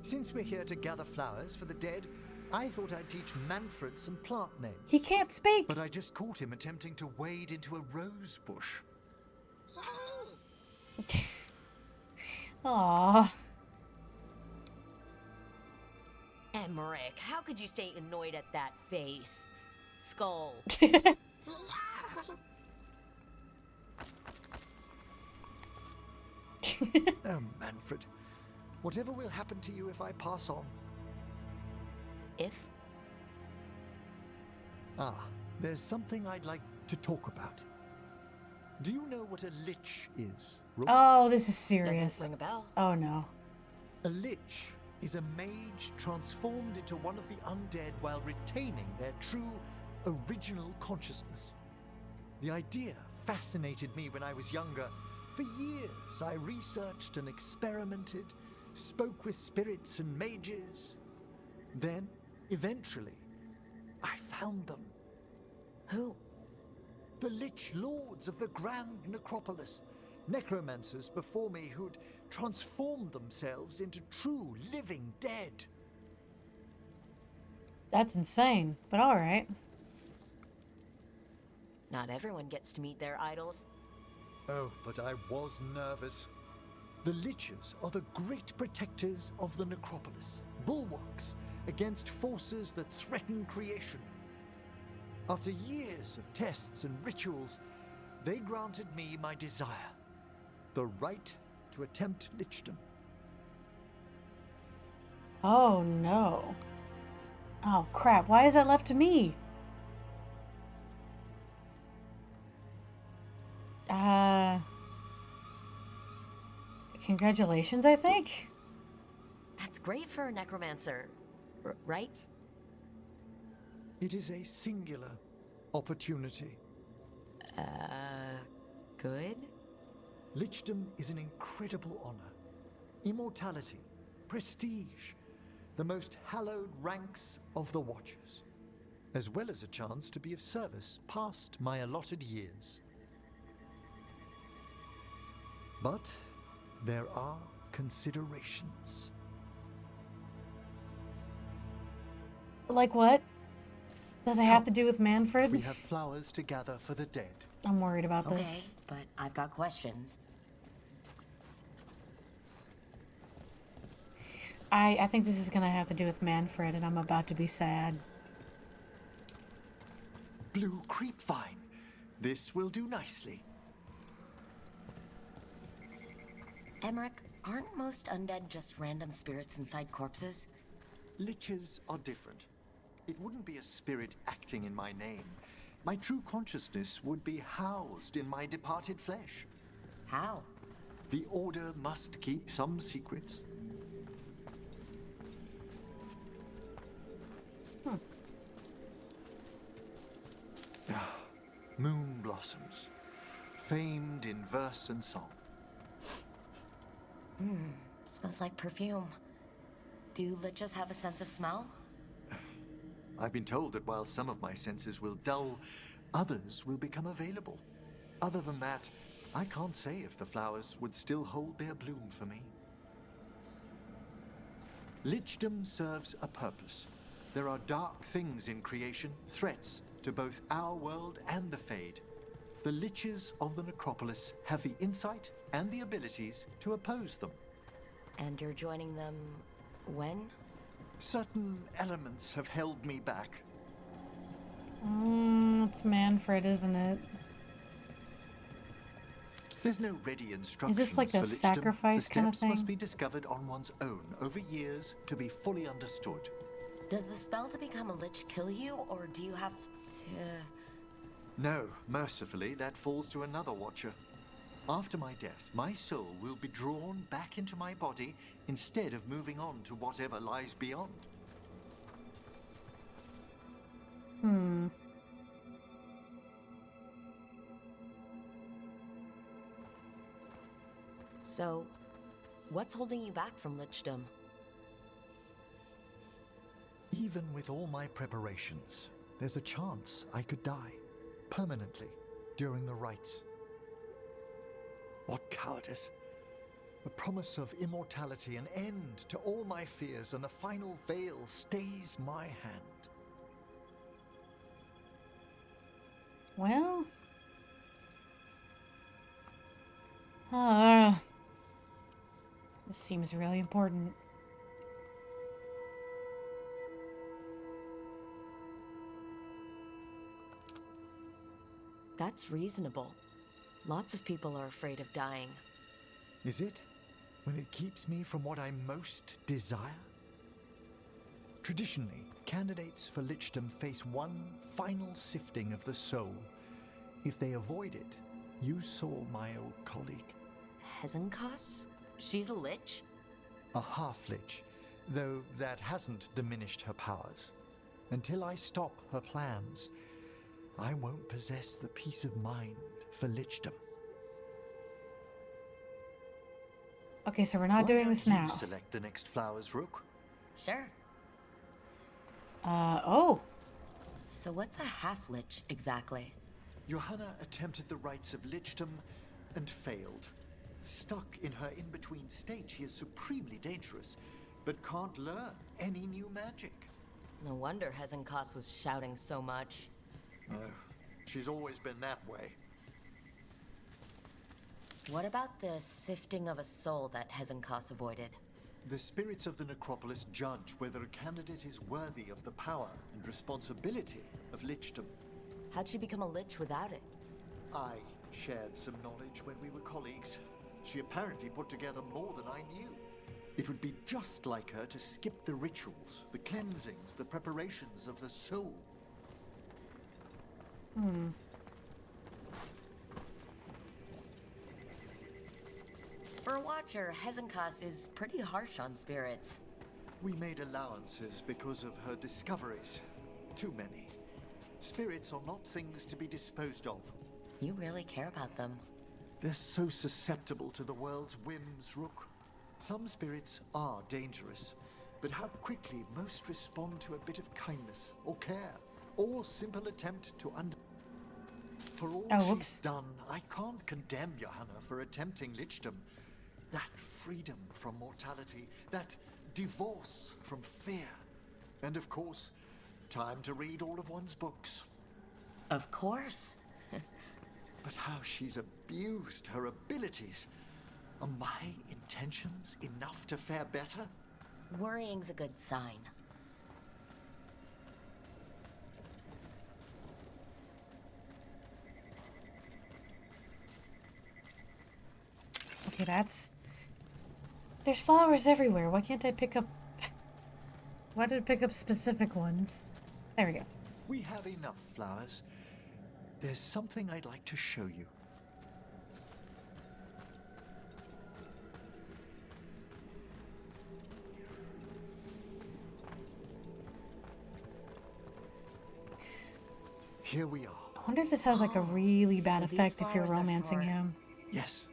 Since we're here to gather flowers for the dead, I thought I'd teach Manfred some plant names. He can't speak. But I just caught him attempting to wade into a rose bush. Aww. Emmerich, how could you stay annoyed at that face? Skull. Oh, Manfred. Whatever will happen to you if I pass on? If? There's something I'd like to talk about. Do you know what a lich is, Rook? Oh, this is serious. Doesn't ring a bell. Oh no. A lich is a mage transformed into one of the undead while retaining their true, original consciousness. The idea fascinated me when I was younger. For years, I researched and experimented, spoke with spirits and mages. Then, eventually, I found them. Who? The Lich Lords of the Grand Necropolis. Necromancers before me who'd transformed themselves into true living dead. That's insane, but alright. Not everyone gets to meet their idols. Oh, but I was nervous. The Liches are the great protectors of the Necropolis, bulwarks against forces that threaten creation. After years of tests and rituals, they granted me my desire, the right to attempt lichdom. Oh no. Oh crap, why is that left to me? Congratulations, I think? That's great for a necromancer, right? It is a singular opportunity. Good? Lichdom is an incredible honor. Immortality, prestige, the most hallowed ranks of the Watchers, as well as a chance to be of service past my allotted years. But there are considerations. Like what? Does it have to do with Manfred? We have flowers to gather for the dead. I'm worried about this. Okay, but I've got questions. I think this is gonna have to do with Manfred, and I'm about to be sad. Blue creepvine. This will do nicely. Emmerich, aren't most undead just random spirits inside corpses? Liches are different. It wouldn't be a spirit acting in my name. My true consciousness would be housed in my departed flesh. How? The Order must keep some secrets. Moon blossoms, famed in verse and song. Smells like perfume. Do liches have a sense of smell? I've been told that while some of my senses will dull, others will become available. Other than that, I can't say if the flowers would still hold their bloom for me. Lichdom serves a purpose. There are dark things in creation, threats to both our world and the Fade. The Liches of the Necropolis have the insight and the abilities to oppose them. And you're joining them when? Certain elements have held me back. It's Manfred, isn't it? There's no ready instructions Is this like a for Lichdom. sacrifice The kind of steps must thing? be discovered on one's own over years to be fully understood. Does the spell to become a lich kill you, or do you have to... No, mercifully, that falls to another watcher. After my death, my soul will be drawn back into my body instead of moving on to whatever lies beyond. So, what's holding you back from lichdom? Even with all my preparations, there's a chance I could die permanently during the rites. What cowardice! A promise of immortality, an end to all my fears, and the final veil stays my hand. Well... this seems really important. That's reasonable. Lots of people are afraid of dying. Is it? When it keeps me from what I most desire? Traditionally, candidates for lichdom face one final sifting of the soul. If they avoid it, you saw my old colleague. Hezenkos? She's a lich? A half-lich, though that hasn't diminished her powers. Until I stop her plans, I won't possess the peace of mind for lichdom. Okay, so we're not doing this now. You select the next flowers, Rook. Sure. Oh. So what's a half-lich, exactly? Johanna attempted the rites of lichdom and failed. Stuck in her in-between state, she is supremely dangerous, but can't learn any new magic. No wonder Hezenkos was shouting so much. Oh, she's always been that way. What about the sifting of a soul that Hezenkos avoided? The spirits of the necropolis judge whether a candidate is worthy of the power and responsibility of lichdom. How'd she become a lich without it? I shared some knowledge when we were colleagues. She apparently put together more than I knew. It would be just like her to skip the rituals, the cleansings, the preparations of the soul. For a watcher, Hezenkos is pretty harsh on spirits. We made allowances because of her discoveries. Too many. Spirits are not things to be disposed of. You really care about them. They're so susceptible to the world's whims, Rook. Some spirits are dangerous, but how quickly most respond to a bit of kindness or care, or simple attempt to For all she's done, I can't condemn Johanna for attempting lichdom. That freedom from mortality, that divorce from fear, and of course, time to read all of one's books. Of course. But how she's abused her abilities. Are my intentions enough to fare better? Worrying's a good sign. Okay, that's... There's flowers everywhere. Why can't I pick up... Why did I pick up specific ones? There we go. We have enough flowers. There's something I'd like to show you. Here we are. I wonder if this has like a really bad so these effect if you're flowers are romancing for- him. Yes.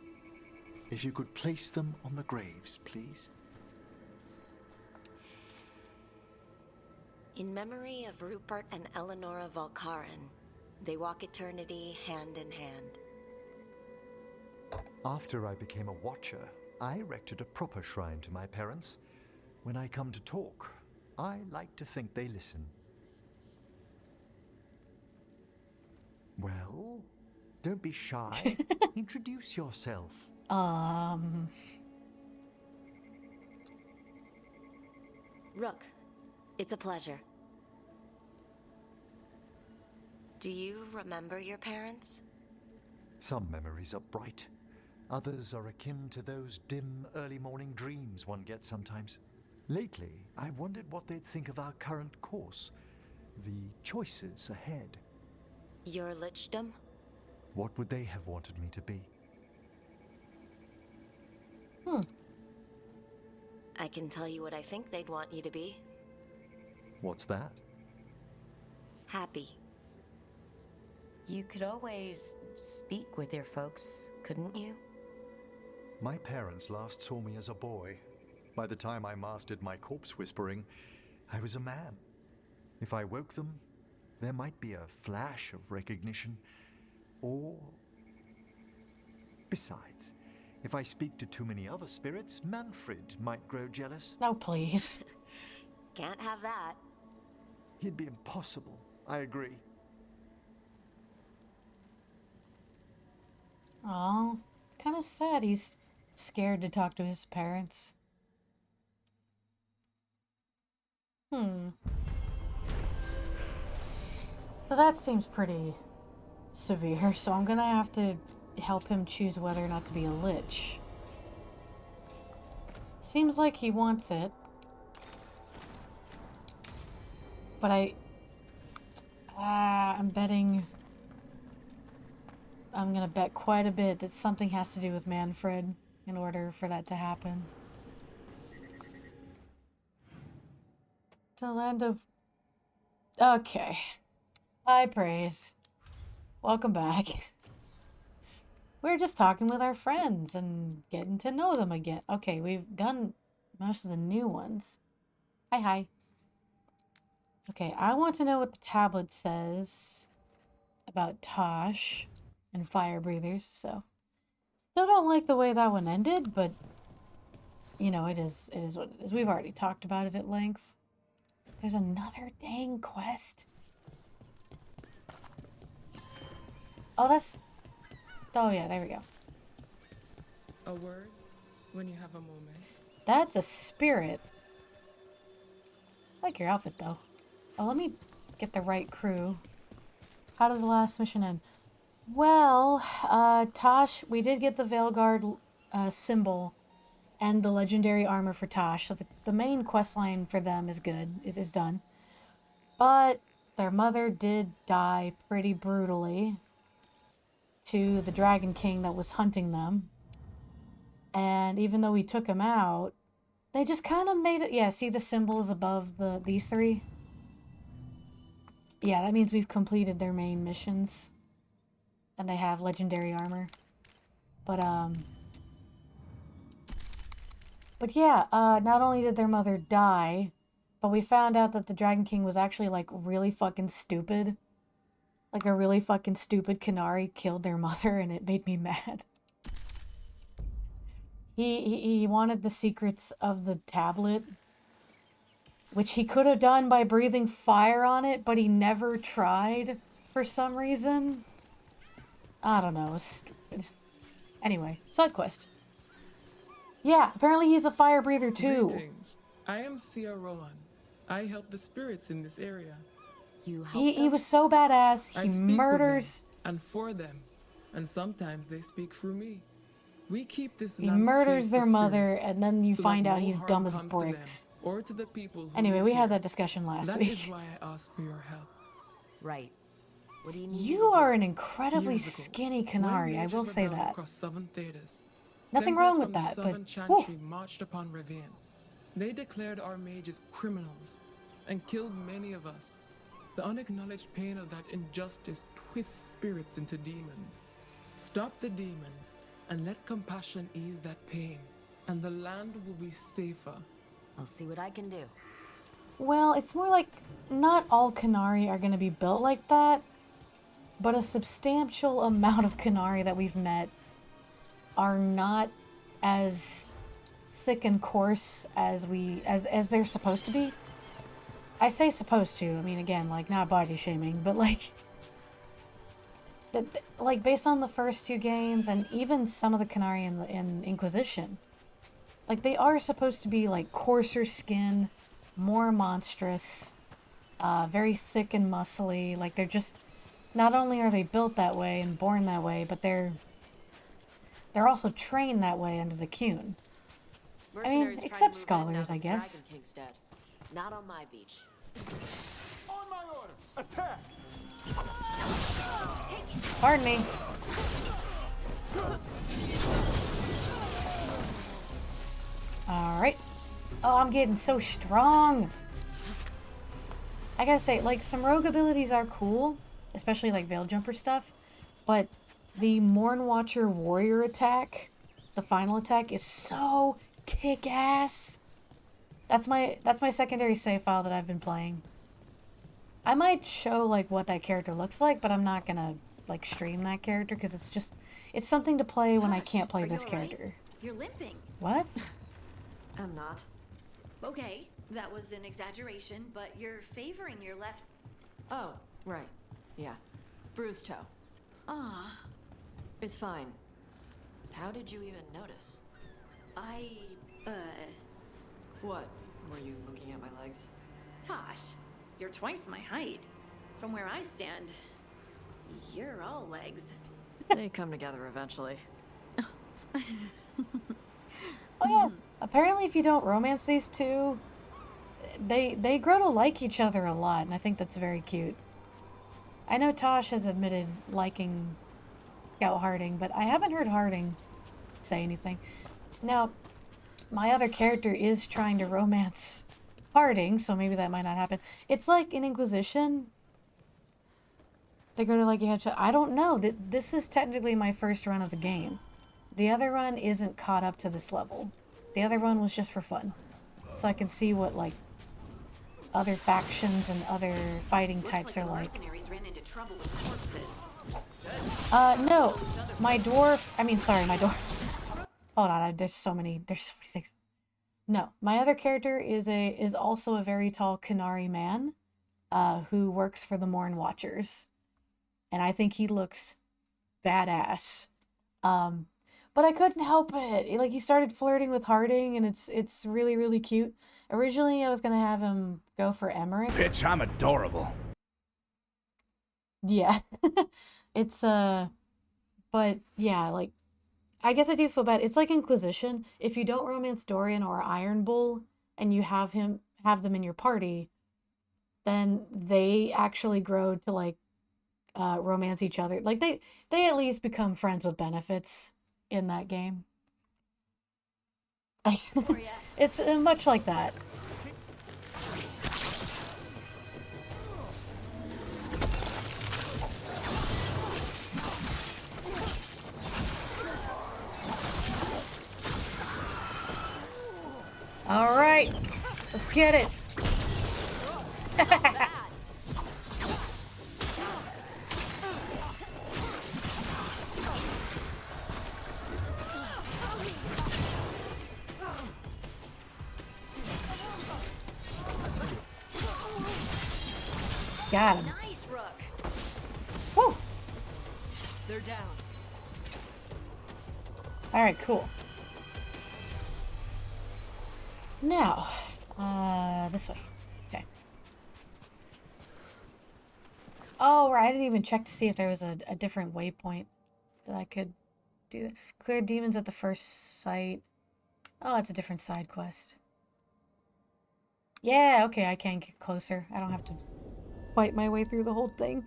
If you could place them on the graves, please. In memory of Rupert and Eleonora Volkaren, they walk eternity hand in hand. After I became a watcher, I erected a proper shrine to my parents. When I come to talk, I like to think they listen. Well, don't be shy. Introduce yourself. Rook, it's a pleasure. Do you remember your parents? Some memories are bright. Others are akin to those dim early morning dreams one gets sometimes. Lately, I wondered what they'd think of our current course, the choices ahead. Your lichdom? What would they have wanted me to be? I can tell you what I think they'd want you to be. What's that? Happy. You could always speak with your folks, couldn't you? My parents last saw me as a boy. By the time I mastered my corpse whispering, I was a man. If I woke them, there might be a flash of recognition, or... Besides, if I speak to too many other spirits, Manfred might grow jealous. No, please. Can't have that. He'd be impossible, I agree. Aw, kind of sad he's scared to talk to his parents. So that seems pretty severe, so I'm gonna have to help him choose whether or not to be a lich. Seems like he wants it. But I'm betting... I'm gonna bet quite a bit that something has to do with Manfred in order for that to happen. The land of... Okay. High praise. Welcome back. We're just talking with our friends and getting to know them again. Okay, we've done most of the new ones. Hi. Okay, I want to know what the tablet says about Tosh and fire breathers, so... Still don't like the way that one ended, but... You know, it is what it is. We've already talked about it at length. There's another dang quest. Oh, that's... Oh, yeah, there we go. A word when you have a moment. That's a spirit. I like your outfit, though. Oh, let me get the right crew. How did the last mission end? Well, Tosh, we did get the Veilguard symbol and the legendary armor for Tosh, so the main quest line for them is good. It is done. But their mother did die pretty brutally to the Dragon King that was hunting them. And even though we took him out, they just kind of made it... Yeah, see the symbols above these three? Yeah, that means we've completed their main missions. And they have legendary armor. But yeah, not only did their mother die, but we found out that the Dragon King was actually, like, really fucking stupid. Like, a really fucking stupid Qunari killed their mother, and it made me mad. He wanted the secrets of the tablet, which he could have done by breathing fire on it, but he never tried for some reason. I don't know, it's stupid. Anyway, side quest. Yeah, apparently he's a fire breather too. Greetings. I am Sia Rowan. I help the spirits in this area. You help He was so badass. He murders. And for them. And sometimes they speak through me. We keep this He land murders safe their for mother, spirits, and then you so find that out no he's harm dumb as comes to them bricks. or to the people who Anyway, live we had here. that discussion last That week. is why I asked for your help. Right. What do you need? You are an incredibly Years ago, skinny when Qunari, I mages will were say bound that. across southern theaters, Nothing Templars wrong with from the that, southern but... Chantry marched upon Ravine. They declared our mages criminals and killed many of us. The unacknowledged pain of that injustice twists spirits into demons. Stop the demons and let compassion ease that pain, and the land will be safer. I'll see what I can do. Well, it's more like not all Qunari are going to be built like that, but a substantial amount of Qunari that we've met are not as thick and coarse as they're supposed to be. I say supposed to, I mean, again, like, not body shaming, but like based on the first two games and even some of the Qunari in Inquisition, like, they are supposed to be like coarser skin, more monstrous, very thick and muscly. Like, not only are they built that way and born that way, but they're also trained that way under the Qun. I mean, except scholars, I guess. Dragon King's dead. Not on my beach. On my order, attack! Pardon me. Alright. Oh, I'm getting so strong. I gotta say, like, some rogue abilities are cool, especially like Veil Jumper stuff, but the Mornwatcher Warrior attack, the final attack, is so kick-ass. That's my secondary save file that I've been playing. I might show like what that character looks like, but I'm not gonna like stream that character because it's something to play when I can't play this character. You're limping. What? I'm not. Okay, that was an exaggeration, but you're favoring your left. Oh, right. Yeah. Bruised toe. Ah. It's fine. How did you even notice? What? Were you looking at my legs? Tosh, you're twice my height. From where I stand, you're all legs. They come together eventually. Oh yeah. Apparently if you don't romance these two, they grow to like each other a lot, and I think that's very cute. I know Tosh has admitted liking Scout Harding, but I haven't heard Harding say anything. Now, my other character is trying to romance Harding, so maybe that might not happen. It's like in Inquisition. They go to like I don't know. This is technically my first run of the game. The other run isn't caught up to this level. The other run was just for fun. So I can see what like other factions and other fighting types are like. No. My dwarf, my dwarf. Hold on, there's so many things. No, my other character is also a very tall Qunari man, who works for the Morn Watchers. And I think he looks badass. But I couldn't help it. Like, he started flirting with Harding, and it's really, really cute. Originally, I was gonna have him go for Emmerich. Bitch, I'm adorable. Yeah. It's, but yeah, like, I guess I do feel bad. It's like Inquisition. If you don't romance Dorian or Iron Bull, and you have them in your party, then they actually grow to, like, romance each other. Like, they at least become friends with benefits in that game. It's much like that. All right, let's get it. Got him. Nice, Rook. Woo! They're down. All right, cool. Now, this way. Okay. Oh, right. I didn't even check to see if there was a different waypoint that I could do. Clear demons at the first site. Oh, it's a different side quest. Yeah, okay, I can get closer. I don't have to fight my way through the whole thing.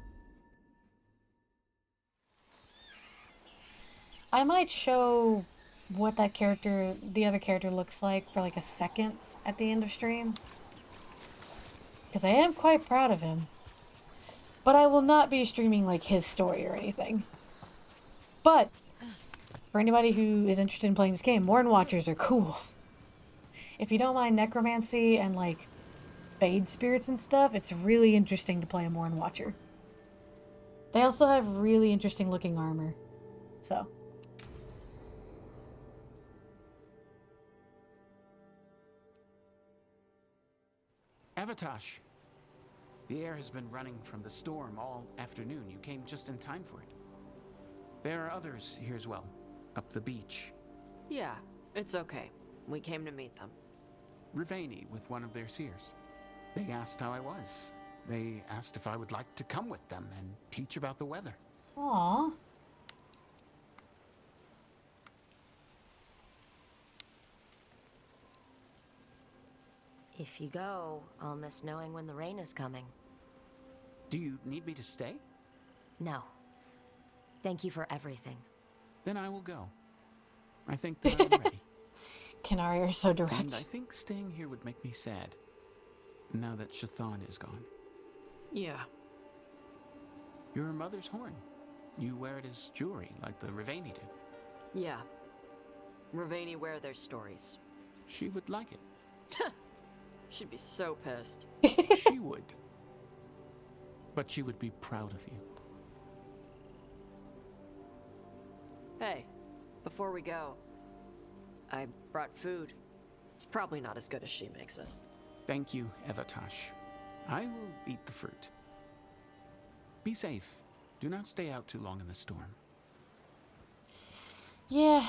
I might show what that character, the other character, looks like for like a second at the end of stream. Because I am quite proud of him. But I will not be streaming like his story or anything. But for anybody who is interested in playing this game, Morn Watchers are cool. If you don't mind necromancy and like fade spirits and stuff, it's really interesting to play a Morn Watcher. They also have really interesting looking armor. So. Avatosh, the air has been running from the storm all afternoon. You came just in time for it. There are others here as well, up the beach. Yeah, it's okay. We came to meet them. Rivani with one of their seers. They asked how I was. They asked if I would like to come with them and teach about the weather. Aww. If you go, I'll miss knowing when the rain is coming. Do you need me to stay? No. Thank you for everything. Then I will go. I think that I'm ready. Kenari are so And direct. I think staying here would make me sad, now that Shathan is gone. Yeah. Your mother's horn. You wear it as jewelry, like the Ravani do. Yeah. Ravani wear their stories. She would like it. She'd be so pissed. She would. But she would be proud of you. Hey, before we go, I brought food. It's probably not as good as she makes it. Thank you, Evatash. I will eat the fruit. Be safe. Do not stay out too long in the storm. Yeah.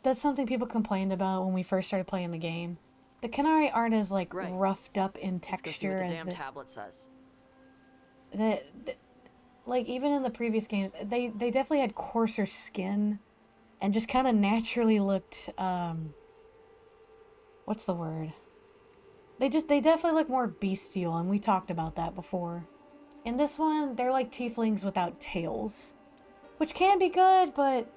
That's something people complained about when we first started playing the game. The Kenari aren't as, like, Right. roughed up in Let's go see texture what the as damn tablet says. like, even in the previous games, they definitely had coarser skin and just kind of naturally looked, what's the word? They definitely look more bestial, and we talked about that before. In this one, they're like tieflings without tails, which can be good, but,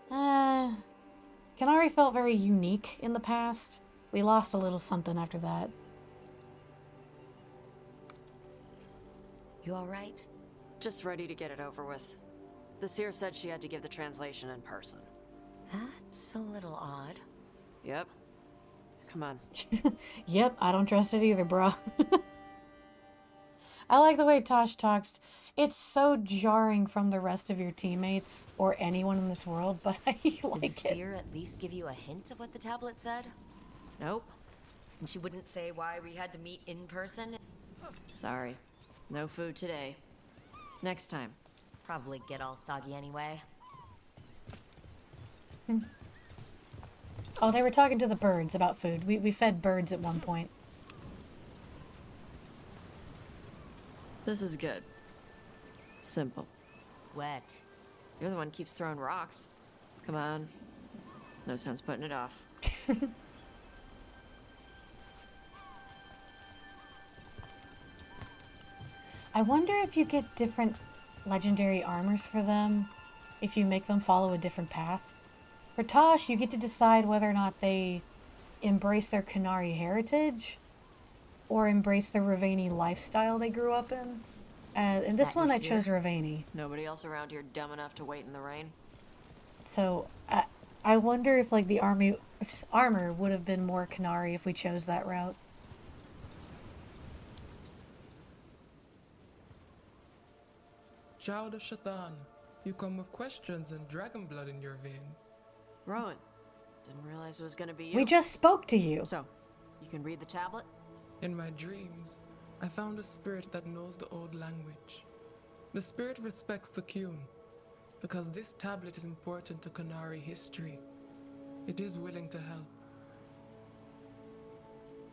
Kenari felt very unique in the past. We lost a little something after that. You alright? Just ready to get it over with. The seer said she had to give the translation in person. That's a little odd. Yep. Come on. Yep, I don't trust it either, bro. I like the way Tosh talks. It's so jarring from the rest of your teammates or anyone in this world, but I like Did the it. seer at least give you a hint of what the tablet said? Nope. And she wouldn't say why we had to meet in person? Sorry. No food today. Next time. Probably get all soggy anyway. Oh, they were talking to the birds about food. We fed birds at one point. This is good. Simple. Wet. You're the one who keeps throwing rocks. Come on. No sense putting it off. I wonder if you get different legendary armors for them if you make them follow a different path. For Tosh, you get to decide whether or not they embrace their Kenari heritage or embrace the Ravani lifestyle they grew up in. In this one, I chose Ravani. Nobody else around here dumb enough to wait in the rain? So, I wonder if, like, the armor would have been more Kenari if we chose that route. Child of Shathan, you come with questions and dragon blood in your veins. Rowan, didn't realize it was gonna be you. We just spoke to you. So, you can read the tablet? In my dreams, I found a spirit that knows the old language. The spirit respects the Kyun, because this tablet is important to Kenari history. It is willing to help.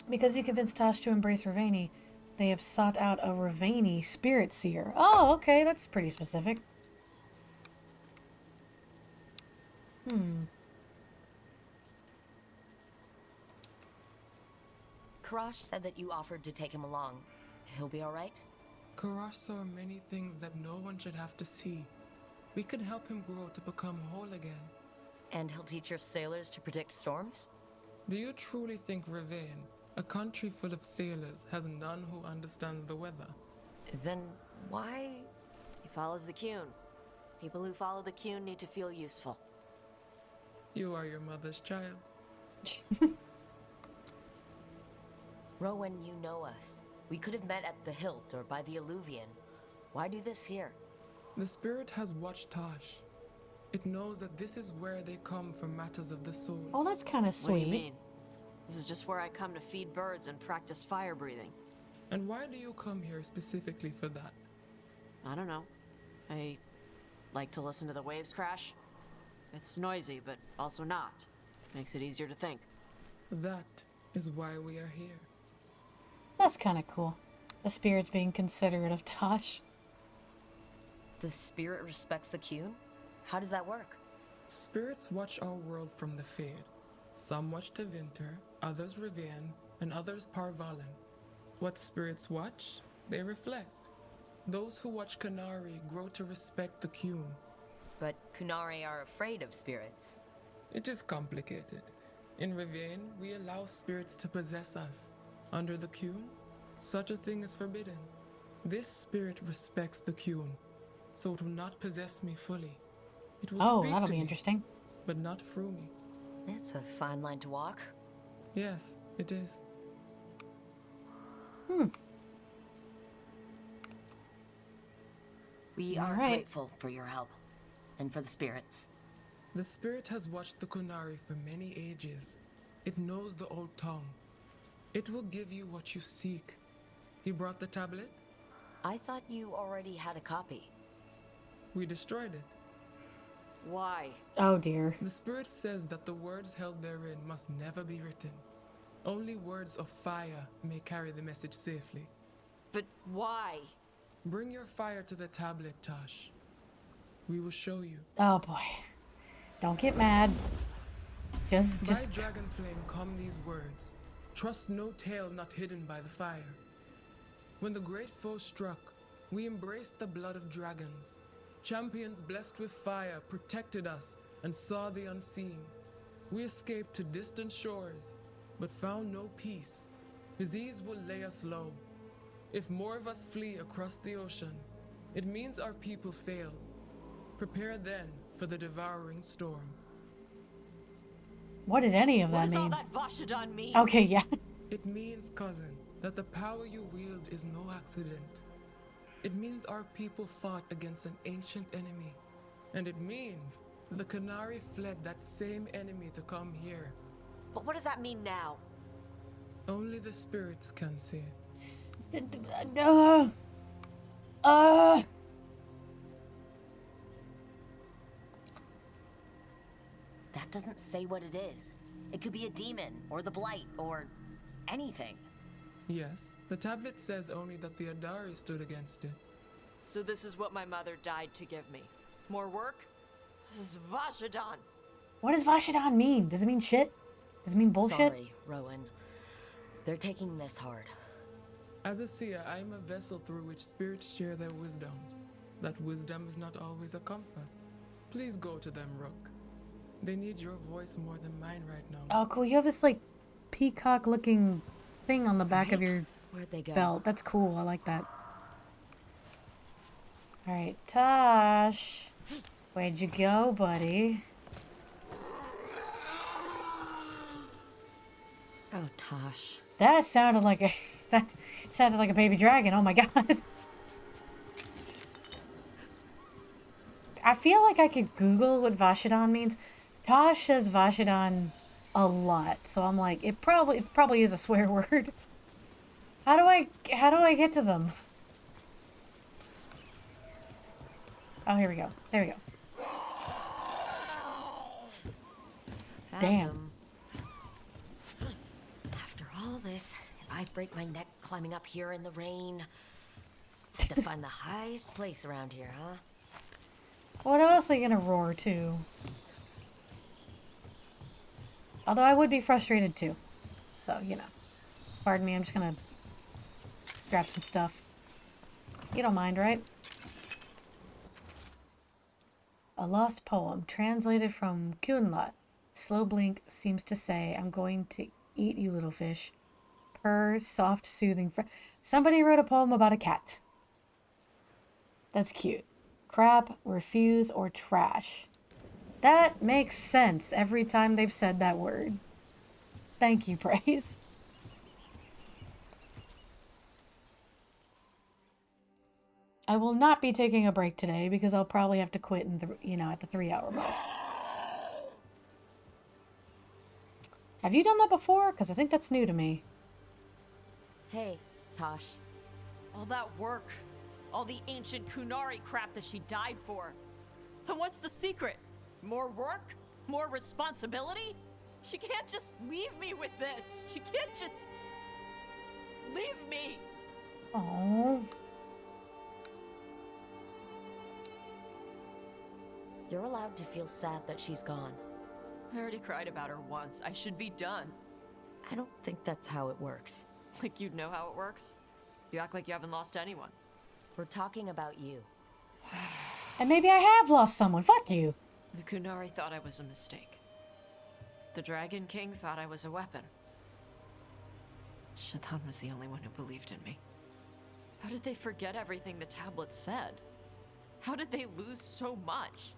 Because you convinced Tosh to embrace Ravani, they have sought out a Ravani spirit seer. Oh, okay, that's pretty specific. Karash said that you offered to take him along. He'll be alright? Karash saw many things that no one should have to see. We could help him grow to become whole again. And he'll teach your sailors to predict storms? Do you truly think Ravane, a country full of sailors, has none who understands the weather? Then why? He follows the Kyun. People who follow the Kyun need to feel useful. You are your mother's child. Rowan, you know us. We could have met at the hilt or by the alluvion. Why do this here? The spirit has watched Tosh. It knows that this is where they come for matters of the soul. Oh, that's kind of sweet. What do you mean? This is just where I come to feed birds and practice fire breathing. And why do you come here specifically for that? I don't know. I like to listen to the waves crash. It's noisy, but also not. Makes it easier to think. That is why we are here. That's kind of cool. The spirit's being considerate of Tosh. The spirit respects the Qun? How does that work? Spirits watch our world from the Fade. Some watch Tevinter, others Rivian, and others Parvalen. What spirits watch, they reflect. Those who watch Qunari grow to respect the Qun. But Qunari are afraid of spirits. It is complicated. In Rivian, we allow spirits to possess us. Under the Qun, such a thing is forbidden. This spirit respects the Qun, so it will not possess me fully. It will speak that'll to be me, interesting. but not through me. It's a fine line to walk. Yes, it is. We are Alright. grateful for your help. And for the spirits. The spirit has watched the Qunari for many ages. It knows the old tongue. It will give you what you seek. You brought the tablet? I thought you already had a copy. We destroyed it. Why? Oh dear. The spirit says that the words held therein must never be written. Only words of fire may carry the message safely. But why? Bring your fire to the tablet, Tosh. We will show you. Oh boy. Don't get mad. By Just. dragon flame come these words. Trust no tale not hidden by the fire. When the great foe struck, we embraced the blood of dragons. Champions blessed with fire protected us and saw the unseen. We escaped to distant shores, but found no peace. Disease will lay us low. If more of us flee across the ocean, it means our people failed. Prepare then for the devouring storm. What did any of What that does all mean? that Vashadan mean? Okay, yeah. It means, cousin, that the power you wield is no accident. It means our people fought against an ancient enemy. And it means the Qunari fled that same enemy to come here. But what does that mean now? Only the spirits can say. That doesn't say what it is. It could be a demon, or the Blight, or anything. Yes, the tablet says only that the Adari stood against it. So this is what my mother died to give me. More work? This is Vashadan. What does Vashadan mean? Does it mean shit? Does it mean bullshit? Sorry, Rowan. They're taking this hard. As a seer, I am a vessel through which spirits share their wisdom. That wisdom is not always a comfort. Please go to them, Rook. They need your voice more than mine right now. Oh, cool. You have this, like, peacock-looking thing on the back of your Where'd they go? belt. That's cool. I like that. Alright, Tosh. Where'd you go, buddy? Oh, Tosh. That sounded like a... That sounded like a baby dragon. Oh my god. I feel like I could Google what Vashadan means. Tosh says Vashadan a lot, so I'm like, it probably is a swear word. How do I get to them? Oh, here we go. There we go. Found Damn. them. After all this, if I break my neck climbing up here in the rain, to find the highest place around here, huh? What else are you gonna roar to? Although I would be frustrated too. So, you know. Pardon me, I'm just gonna grab some stuff. You don't mind, right? A lost poem, translated from Kunlat. Slow blink seems to say, I'm going to eat you, little fish. Purr, soft, soothing. Somebody wrote a poem about a cat. That's cute. Crap, refuse, or trash. That makes sense every time they've said that word. Thank you, Praise. I will not be taking a break today because I'll probably have to quit in the, at the 3-hour mark. Have you done that before? Because I think that's new to me. Hey, Tosh. All that work. All the ancient Qunari crap that she died for. And what's the secret? More work? More responsibility? She can't just leave me with this. She can't just leave me. Oh. You're allowed to feel sad that she's gone. I already cried about her once. I should be done. I don't think that's how it works. Like you'd know how it works? You act like you haven't lost anyone. We're talking about you. And maybe I have lost someone. Fuck you. The Kunari thought I was a mistake. The Dragon King thought I was a weapon. Shaitan was the only one who believed in me. How did they forget everything the tablet said? How did they lose so much?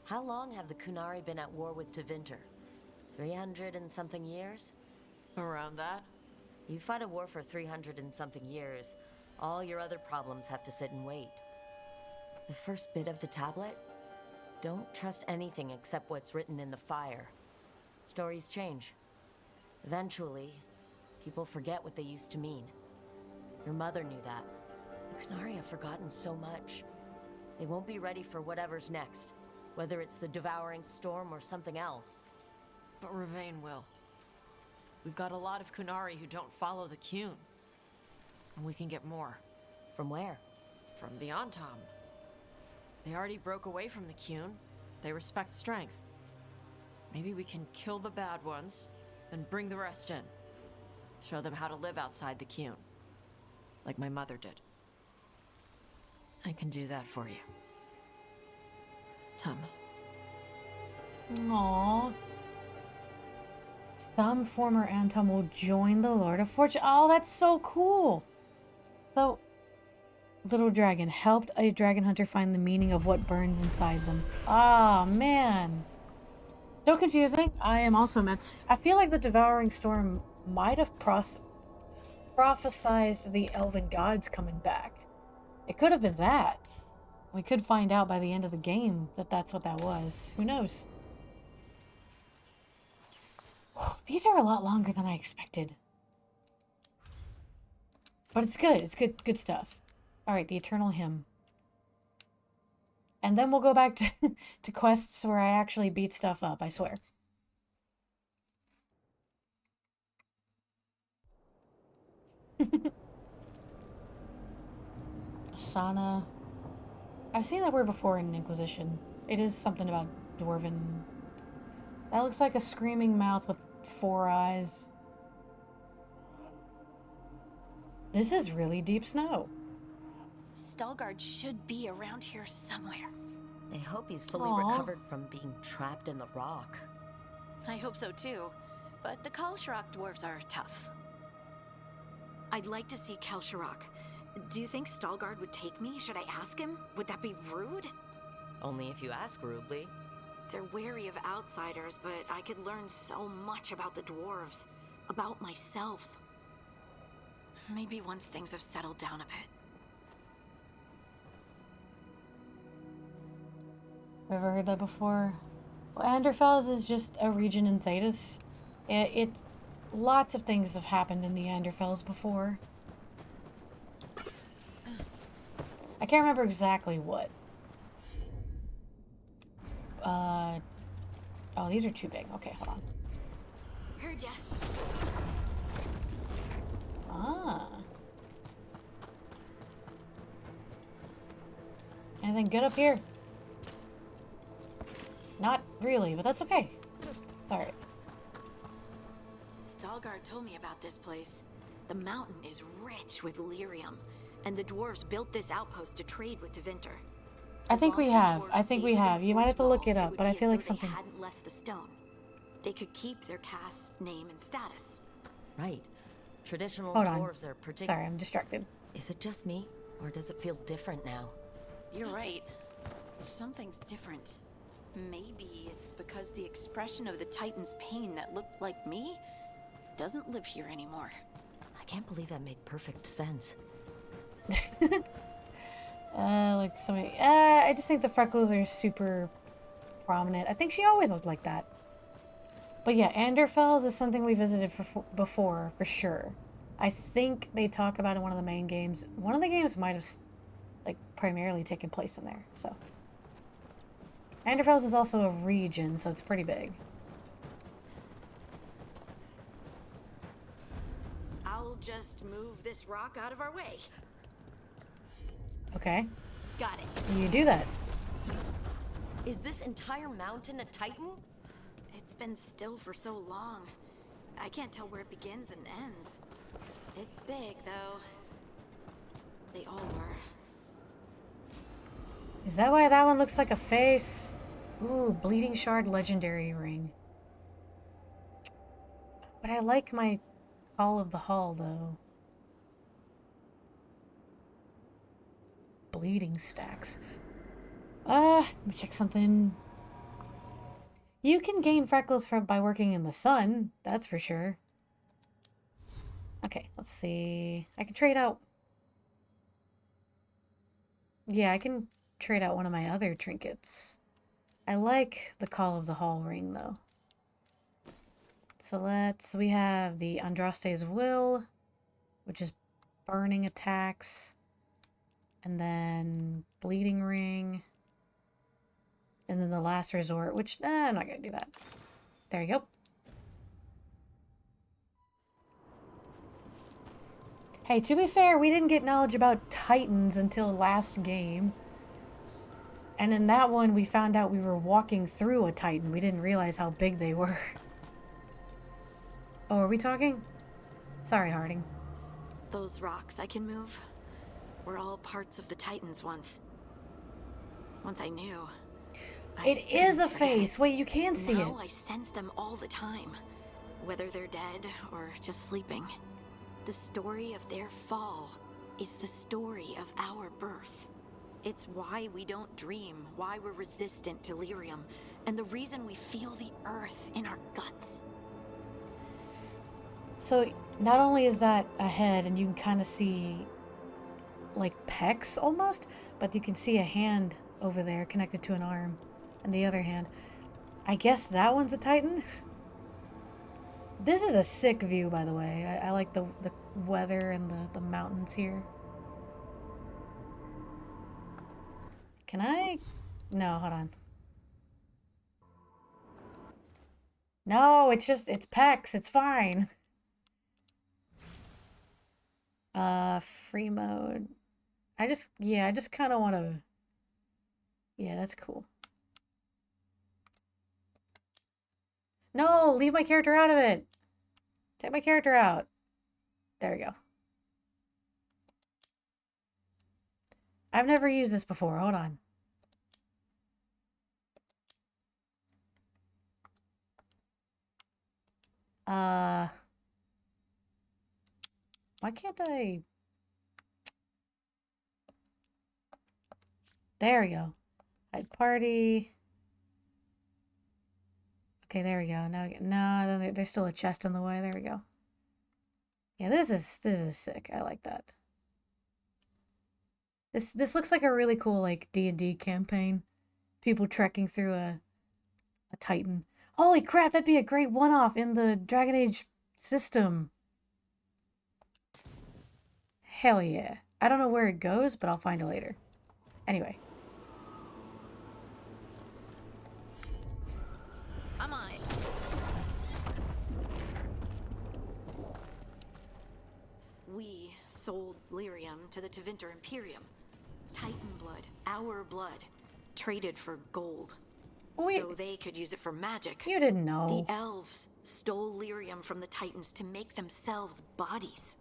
How long have the Kunari been at war with Tevinter? 300 and something years? Around that? You fight a war for 300 and something years. All your other problems have to sit and wait. The first bit of the tablet? Don't trust anything except what's written in the fire. Stories change. Eventually, people forget what they used to mean. Your mother knew that. The Kunari have forgotten so much. They won't be ready for whatever's next. Whether it's the devouring storm or something else. But Ravain will. We've got a lot of Kunari who don't follow the Qun. And we can get more. From where? From the Antam. They already broke away from the Qun. They respect strength. Maybe we can kill the bad ones, and bring the rest in. Show them how to live outside the Qun. Like my mother did. I can do that for you. Tom. Aww. Some former Antom will join the Lord of Fortune. Oh, that's so cool. So, Little Dragon helped a dragon hunter find the meaning of what burns inside them. Ah, man. Still confusing. I am also mad. I feel like the Devouring Storm might have prophesized the elven gods coming back. It could have been that. We could find out by the end of the game that that's what that was. Who knows? These are a lot longer than I expected. But it's good. It's good stuff. Alright, the Eternal Hymn. And then we'll go back to quests where I actually beat stuff up, I swear. Asana. I've seen that word before in Inquisition. It is something about Dwarven. That looks like a screaming mouth with 4 eyes. This is really deep snow. Stalgard should be around here somewhere. I hope he's fully recovered from being trapped in the rock. I hope so too, but the Kalsharok dwarves are tough. I'd like to see Kalsharok. Do you think Stalgard would take me? Should I ask him? Would that be rude? Only if you ask rudely. They're wary of outsiders, but I could learn so much about the dwarves. About myself. Maybe once things have settled down a bit. Ever heard that before? Well, Anderfels is just a region in Thedas. Lots of things have happened in the Anderfels before. I can't remember exactly what. Oh, these are too big. Okay, hold on. Heard ya. Ah. Anything good up here? Not really, but that's okay. It's alright. Stalgard told me about this place. The mountain is rich with lyrium, and the dwarves built this outpost to trade with Tevinter. I think we have. You might have to look it up, but I feel like something. They hadn't left the stone. They could keep their caste name and status. Right. Traditional Hold on. dwarves are particular. Sorry, I'm distracted. Is it just me, or does it feel different now? You're right. Something's different. Maybe it's because the expression of the Titan's pain that looked like me doesn't live here anymore. I can't believe that made perfect sense. Like so many. I just think the freckles are super prominent. I think she always looked like that. But yeah, Anderfels is something we visited before, for sure. I think they talk about it in one of the main games. One of the games might have, like, primarily taken place in there, so. Anderfels is also a region, so it's pretty big. just move this rock out of our way. Okay. Got it. You do that. Is this entire mountain a titan? It's been still for so long. I can't tell where it begins and ends. It's big, though. They all were. Is that why that one looks like a face? Ooh, Bleeding Shard Legendary Ring. But I like my Call of the Hall, though. Bleeding stacks. Let me check something. You can gain freckles by working in the sun, that's for sure. Okay, let's see. I can trade out... Yeah, I can trade out one of my other trinkets. I like the Call of the Hall ring, though. So we have the Andraste's Will, which is burning attacks. And then Bleeding Ring. And then the Last Resort, which, I'm not going to do that. There you go. Hey, to be fair, we didn't get knowledge about Titans until last game. And in that one, we found out we were walking through a Titan. We didn't realize how big they were. Oh, are we talking? Sorry, Harding. Those rocks I can move were all parts of the Titans once. Once I knew. It is a face. Wait, you can see it. Now I sense them all the time. Whether they're dead or just sleeping. The story of their fall is the story of our birth. It's why we don't dream, why we're resistant to lyrium, and the reason we feel the earth in our guts. So, not only is that a head, and you can kind of see, like, pecs almost, but you can see a hand over there connected to an arm, and the other hand. I guess that one's a Titan? This is a sick view, by the way. I like the weather and the mountains here. Can I? No, hold on. No, it's pecs. It's fine. Free mode. I just kind of want to... Yeah, that's cool. No, leave my character out of it. Take my character out. There we go. I've never used this before. Hold on. Why can't I... There we go. Hide party. Okay, there we go. No, there's still a chest in the way. There we go. Yeah, this is sick. I like that. This looks like a really cool like D&D campaign. People trekking through a Titan. Holy crap, that'd be a great one-off in the Dragon Age system. Hell yeah. I don't know where it goes, but I'll find it later. Anyway. I'm on it. We sold lyrium to the Tevinter Imperium. Titan blood, our blood, traded for gold. Wait. So they could use it for magic. You didn't know. The elves stole lyrium from the Titans to make themselves bodies.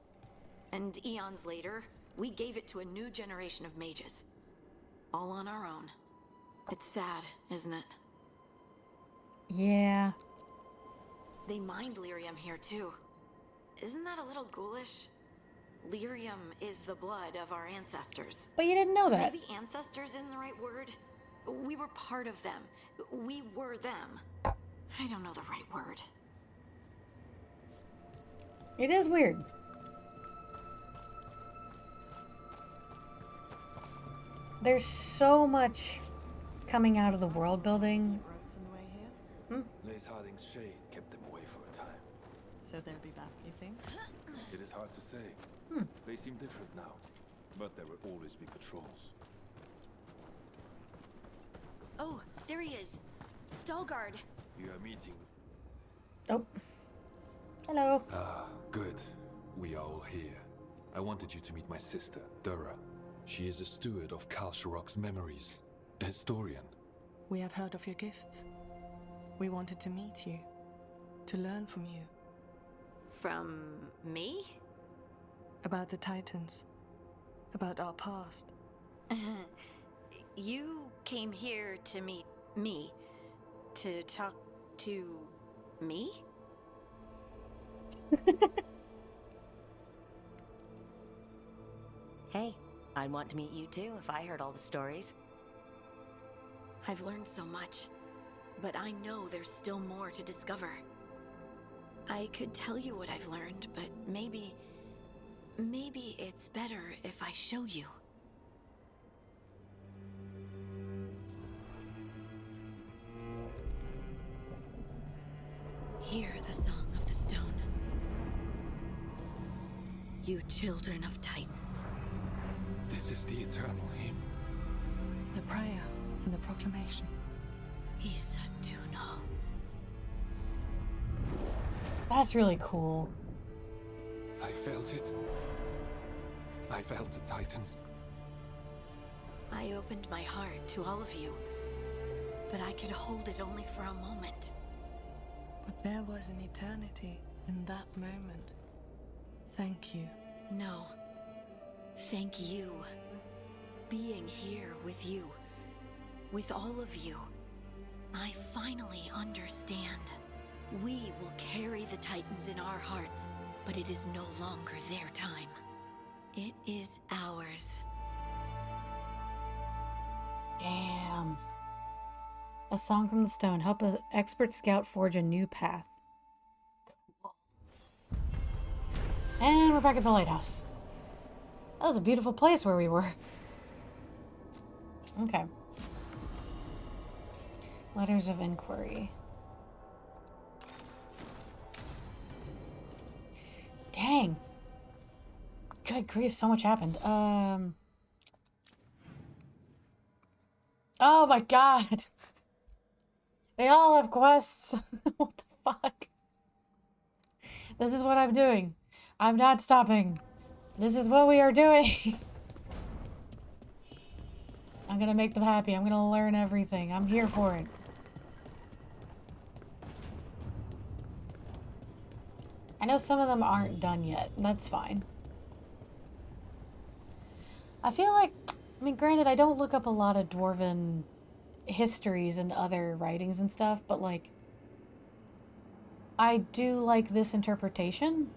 And eons later, we gave it to a new generation of mages. All on our own. It's sad, isn't it? Yeah. They mined lyrium here too. Isn't that a little ghoulish? Lyrium is the blood of our ancestors. But you didn't know that. Maybe ancestors isn't the right word. We were part of them. We were them. I don't know the right word. It is weird. There's so much coming out of the world building. Lace Harding's shade kept them away for a time. So they'll be back, you think? It is hard to say. They seem different now, but there will always be patrols. Oh, there he is. Stalgard. You are meeting. Oh. Hello. Ah, good. We are all here. I wanted you to meet my sister, Dura. She is a steward of Kalsharok's memories, a historian. We have heard of your gifts. We wanted to meet you, to learn from you. From me? About the Titans, about our past. You came here to meet me, to talk to me? Hey, I'd want to meet you too if I heard all the stories. I've learned so much, but I know there's still more to discover. I could tell you what I've learned, but maybe it's better if I show you. Hear the song of the stone. You children of Titans. This is the eternal hymn. The prayer and the proclamation. Isa Tunal. That's really cool. I felt it. I felt the Titans. I opened my heart to all of you, but I could hold it only for a moment. But there was an eternity in that moment. Thank you. No. Thank you. Being here with you, with all of you, I finally understand. We will carry the Titans in our hearts, but it is no longer their time. It is ours. Damn. A song from the stone. Help an expert scout forge a new path. Cool. And we're back at the lighthouse. That was a beautiful place where we were. Okay. Letters of inquiry. Dang. Good grief, so much happened. Oh my god. They all have quests. What the fuck? This is what I'm doing. I'm not stopping. This is what we are doing. I'm gonna make them happy. I'm gonna learn everything. I'm here for it. I know some of them aren't done yet. That's fine. I feel like, I mean, granted, I don't look up a lot of Dwarven histories and other writings and stuff, but like, I do like this interpretation.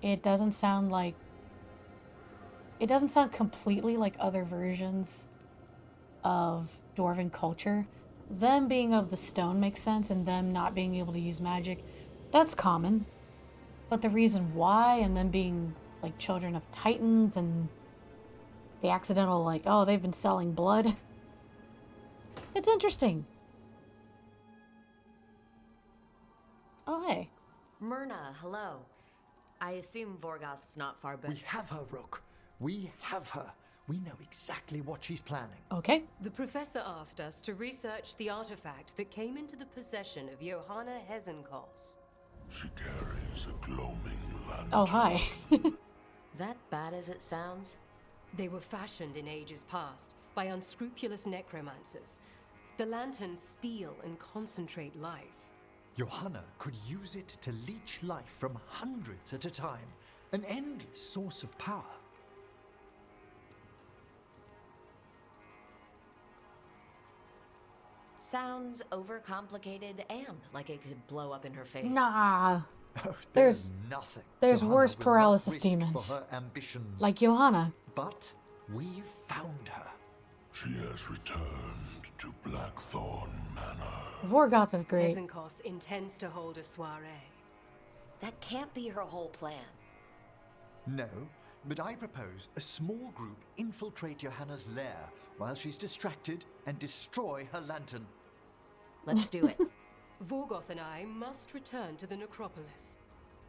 It doesn't sound like, it doesn't sound completely like other versions of Dwarven culture. Them being of the stone makes sense, and them not being able to use magic, that's common. But the reason why, and them being like children of Titans, and the accidental like, oh, they've been selling blood. It's interesting. Oh, hey. Myrna, hello. I assume Vorgoth's not far back. We have her, Rook. We have her. We know exactly what she's planning. Okay. The professor asked us to research the artifact that came into the possession of Johanna Hezenkos. She carries a gloaming lantern. Oh, hi. That bad as it sounds? They were fashioned in ages past by unscrupulous necromancers. The lanterns steal and concentrate life. Johanna could use it to leech life from hundreds at a time. An endless source of power. Sounds overcomplicated and like it could blow up in her face. Nah. Oh, There's nothing. There's Johanna worse will not paralysis risk demons. for her ambitions. Like Johanna. But we've found her. She has returned to Blackthorn Manor. Vorgoth is great. Hezenkos intends to hold a soiree. That can't be her whole plan. No, but I propose a small group infiltrate Johanna's lair while she's distracted and destroy her lantern. Let's do it. Vorgoth and I must return to the necropolis.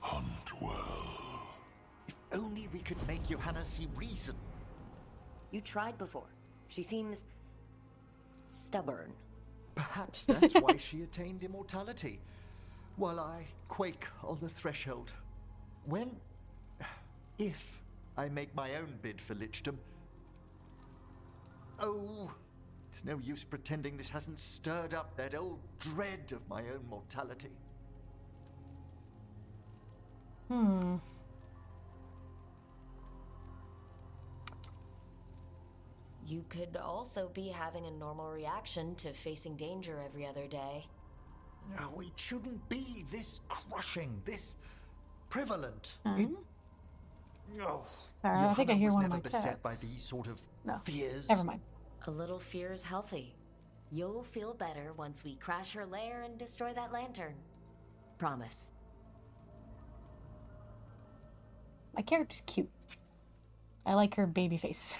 Hunt well. If only we could make Johanna see reason. You tried before. She seems stubborn. Perhaps that's why she attained immortality, while I quake on the threshold. When if I make my own bid for lichdom. Oh, it's no use pretending this hasn't stirred up that old dread of my own mortality. You could also be having a normal reaction to facing danger every other day. No, it shouldn't be this crushing, this prevalent. No. Sorry, I think I hear one of my beset by cats. these sort of No, fears. never mind. A little fear is healthy. You'll feel better once we crash her lair and destroy that lantern. Promise. My character's cute. I like her baby face.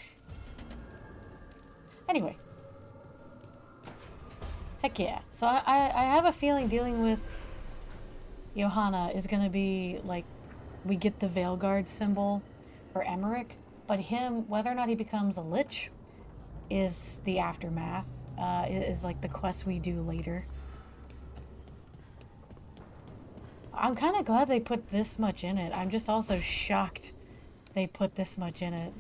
Anyway. Heck yeah. So I have a feeling dealing with Johanna is going to be like, we get the Veilguard symbol for Emmerich, but him, whether or not he becomes a lich, is the aftermath. Is like the quest we do later. I'm kind of glad they put this much in it. I'm just also shocked they put this much in it.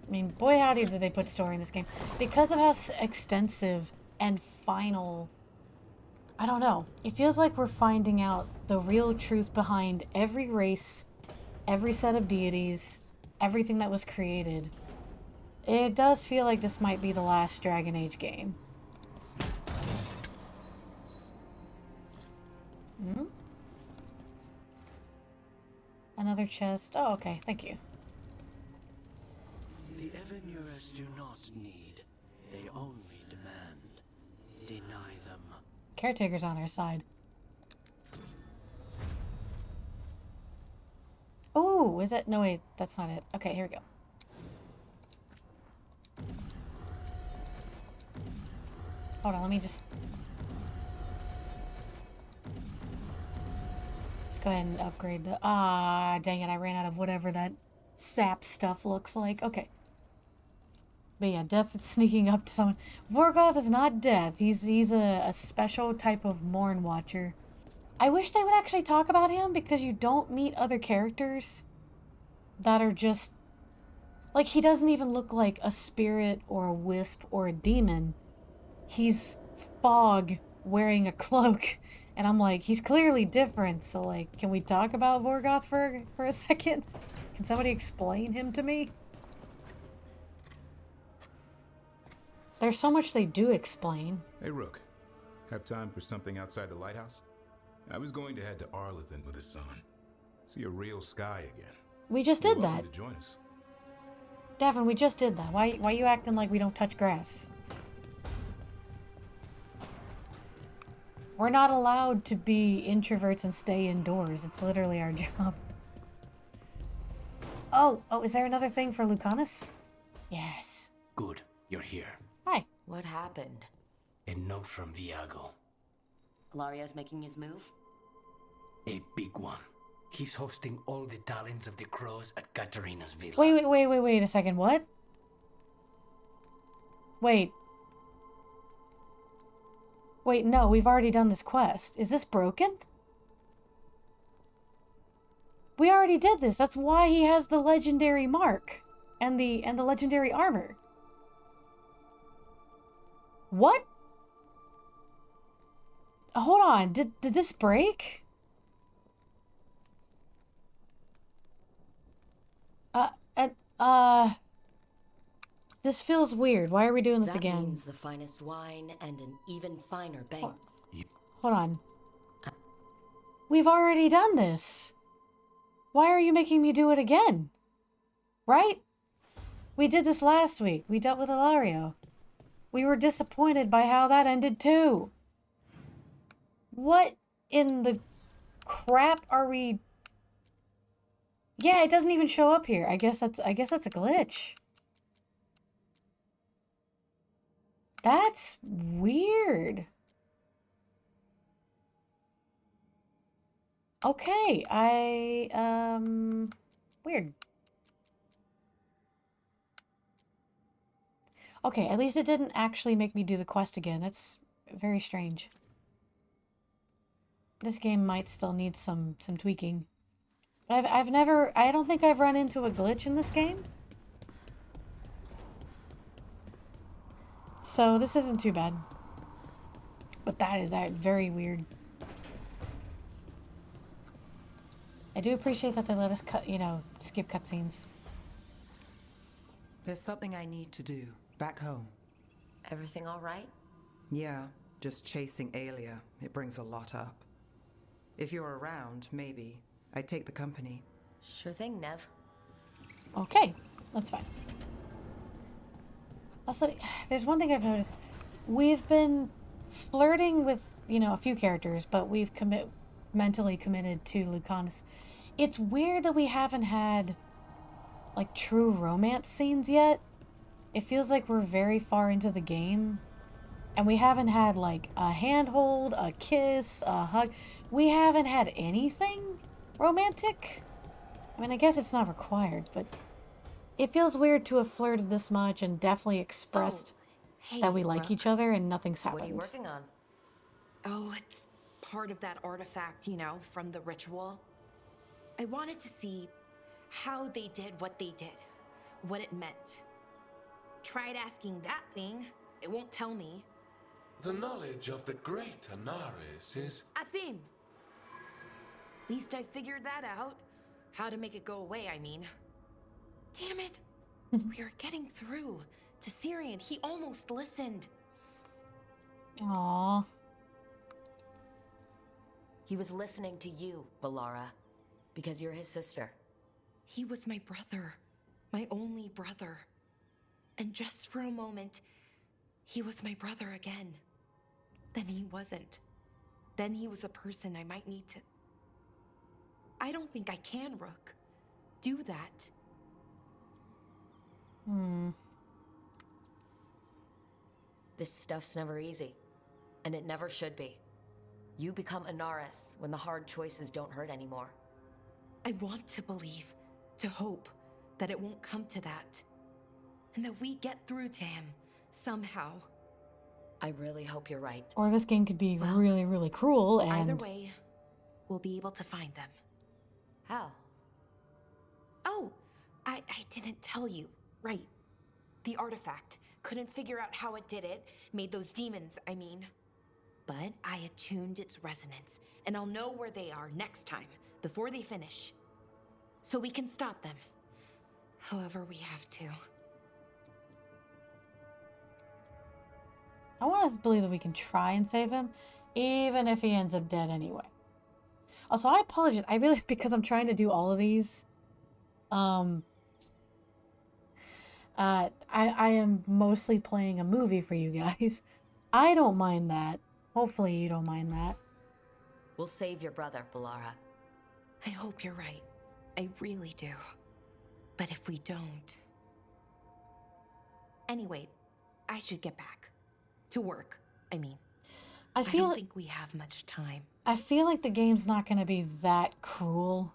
I mean, boy howdy did they put story in this game. Because of how extensive and final... I don't know. It feels like we're finding out the real truth behind every race, every set of deities, everything that was created. It does feel like this might be the last Dragon Age game. Another chest. Oh, okay. Thank you. The Evanurus do not need. They only demand. Deny them. Caretaker's on our side. Oh, is it? No, wait. That's not it. Okay, here we go. Hold on, let me just go ahead and upgrade the... Ah, dang it, I ran out of whatever that sap stuff looks like. Okay. But yeah, Death is sneaking up to someone. Vorgoth is not Death. He's a special type of Morn Watcher. I wish they would actually talk about him, because you don't meet other characters that are just... Like, he doesn't even look like a spirit or a wisp or a demon. He's fog wearing a cloak. And I'm like, he's clearly different. So, like, can we talk about Vorgoth for a second? Can somebody explain him to me? There's so much they do explain. Hey, Rook. Have time for something outside the lighthouse? I was going to head to Arlington with the sun. See a real sky again. We just did that. To join us. Davin, we just did that. Why you acting like we don't touch grass? We're not allowed to be introverts and stay indoors. It's literally our job. Oh, is there another thing for Lucanus? Yes. Good, you're here. Hi. What happened? A note from Viago. Laria's making his move? A big one. He's hosting all the talents of the crows at Katarina's villa. Wait a second. What? Wait, no, we've already done this quest. Is this broken? We already did this. That's why he has the legendary mark and the legendary armor. What? Hold on. Did this break? This feels weird. Why are we doing this again? That means the finest wine and an even finer bank. Hold on. We've already done this. Why are you making me do it again? Right? We did this last week. We dealt with Ilario. We were disappointed by how that ended too. What in the crap are we... Yeah, it doesn't even show up here. I guess that's a glitch. That's weird. Okay, weird. Okay, at least it didn't actually make me do the quest again. That's very strange. This game might still need some tweaking. I don't think I've run into a glitch in this game. So this isn't too bad. But that is very weird. I do appreciate that they let us skip cutscenes. There's something I need to do back home. Everything all right? Yeah, just chasing Aelia. It brings a lot up. If you're around, maybe. I'd take the company. Sure thing, Nev. Okay, that's fine. Also, there's one thing I've noticed. We've been flirting with, a few characters, but we've mentally committed to Lucanus. It's weird that we haven't had, like, true romance scenes yet. It feels like we're very far into the game. And we haven't had, like, a handhold, a kiss, a hug. We haven't had anything romantic. I mean, I guess it's not required, but it feels weird to have flirted this much and definitely expressed that we like each other and nothing's happened. What are you working on? Oh, it's part of that artifact, from the ritual. I wanted to see how they did what they did, what it meant. Tried asking that thing. It won't tell me. The knowledge of the great Anaris is... A theme. At least I figured that out. How to make it go away, I mean. Damn it. We are getting through to Syrian. He almost listened. Aww. He was listening to you, Balara, because you're his sister. He was my brother. My only brother. And just for a moment, he was my brother again. Then he wasn't. Then he was a person I might need to... I don't think I can, Rook. Do that. This stuff's never easy. And it never should be. You become Anaris when the hard choices don't hurt anymore. I want to believe, to hope, that it won't come to that. And that we get through to him, somehow. I really hope you're right. Or this game could be really, really cruel and... Either way, we'll be able to find them. How? Oh, I didn't tell you. Right. The artifact. Couldn't figure out how it did it. Made those demons, I mean. But I attuned its resonance, and I'll know where they are next time, before they finish. So we can stop them. However we have to. I want to believe that we can try and save him, even if he ends up dead anyway. Also, I apologize. I really, because I'm trying to do all of these, I am mostly playing a movie for you guys. I don't mind that. Hopefully you don't mind that. We'll save your brother, Balara. I hope you're right. I really do. But if we don't... Anyway, I should get back. To work, I mean. I don't think we have much time. I feel like the game's not going to be that cruel.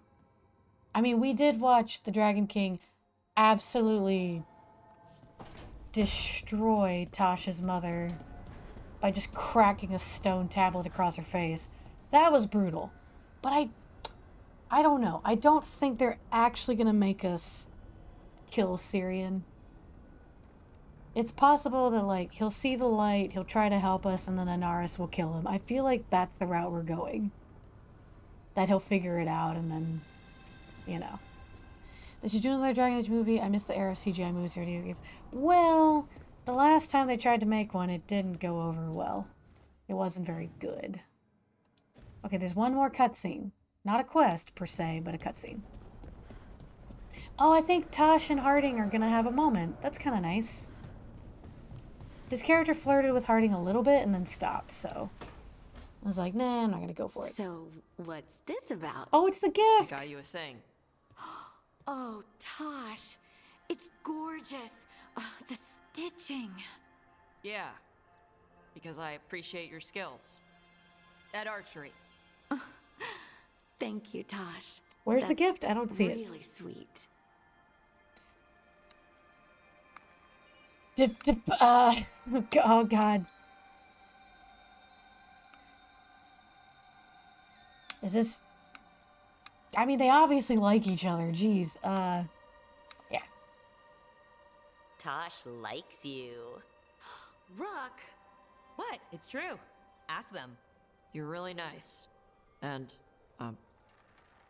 I mean, we did watch the Dragon King absolutely destroy Tasha's mother by just cracking a stone tablet across her face. That was brutal. But I don't know. I don't think they're actually going to make us kill Syrian. It's possible that, like, he'll see the light, he'll try to help us, and then Anaris will kill him. I feel like that's the route we're going. That he'll figure it out, and then, They should do another Dragon Age movie. I miss the era of CGI movies in video games. Well, the last time they tried to make one, it didn't go over well. It wasn't very good. Okay, there's one more cutscene. Not a quest, per se, but a cutscene. Oh, I think Tosh and Harding are gonna have a moment. That's kind of nice. This character flirted with Harding a little bit and then stopped, so... I was like, nah, I'm not gonna go for it. So, what's this about? Oh, it's the gift! I got you a thing. Oh, Tosh. It's gorgeous. Oh, the stitching. Yeah. Because I appreciate your skills. At archery. Thank you, Tosh. Where's the gift? I don't see it. Really sweet. Oh god. Is this... I mean, they obviously like each other. Jeez. Yeah. Tosh likes you. Rook! What? It's true. Ask them. You're really nice. And,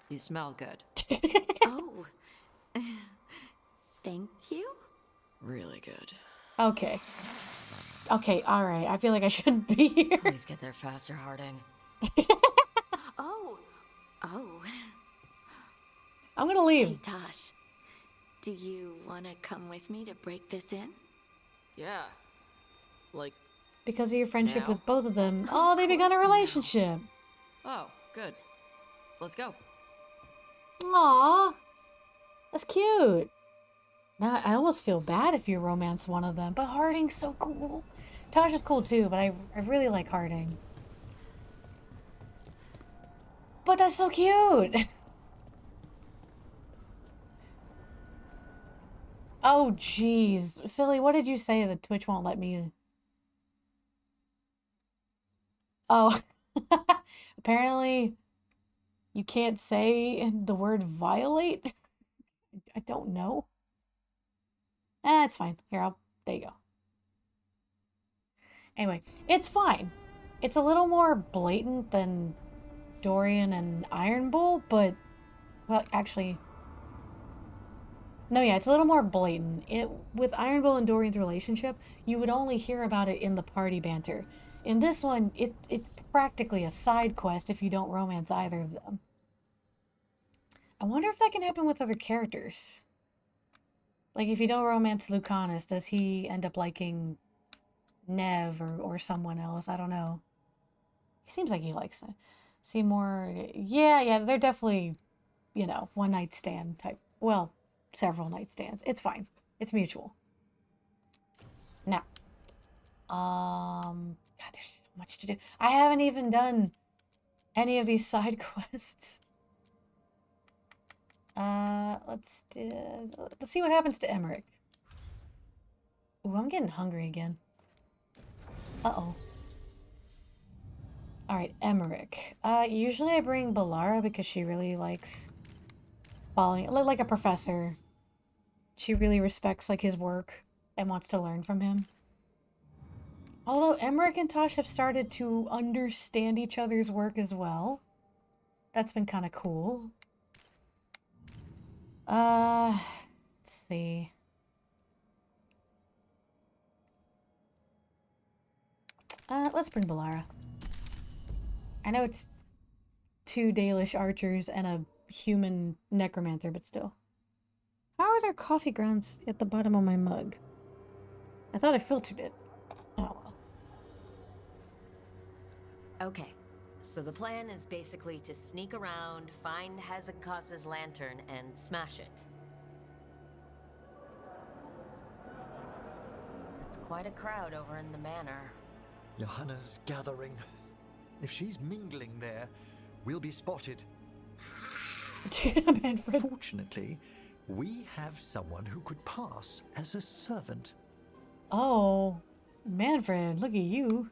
you smell good. Oh. Thank you? Really good. Okay. Okay, alright. I feel like I shouldn't be here. Please get there faster, Harding. Oh. I'm gonna leave. Hey, Tosh. Do you want to come with me to break this in? Yeah. Like, Because of your friendship now? with both of them. Oh, they begun a relationship. Oh, good. Let's go. Aww. That's cute. Now, I almost feel bad if you romance one of them, but Harding's so cool. Tosh is cool too, but I really like Harding. But that's so cute! Oh, jeez. Philly, what did you say that Twitch won't let me... Oh. Apparently, you can't say the word violate? I don't know. It's fine. Here, there you go. Anyway, it's fine. It's a little more blatant than Dorian and Iron Bull, but... Well, actually... No, yeah, it's a little more blatant. With Iron Bull and Dorian's relationship, you would only hear about it in the party banter. In this one, it's practically a side quest if you don't romance either of them. I wonder if that can happen with other characters. Like, if you don't romance Lucanus, does he end up liking Nev or someone else? I don't know. He seems like he likes it. Seymour, yeah, they're definitely, you know, one night stand type. Well, several night stands. It's fine. It's mutual. Now, God, there's so much to do. I haven't even done any of these side quests. Let's see what happens to Emmerich. Ooh, I'm getting hungry again. Uh-oh. Alright, Emmerich. Usually I bring Balara because she really likes following, like a professor. She really respects, like, his work and wants to learn from him. Although Emmerich and Tosh have started to understand each other's work as well. That's been kind of cool. Let's see. Let's bring Balara. I know it's 2 Dalish archers and a human necromancer, but still. How are there coffee grounds at the bottom of my mug? I thought I filtered it. Oh well. Okay, so the plan is basically to sneak around, find Hezekiah's lantern, and smash it. It's quite a crowd over in the manor. Johanna's gathering. If she's mingling there, we'll be spotted. Manfred. Fortunately, we have someone who could pass as a servant. Oh, Manfred, look at you.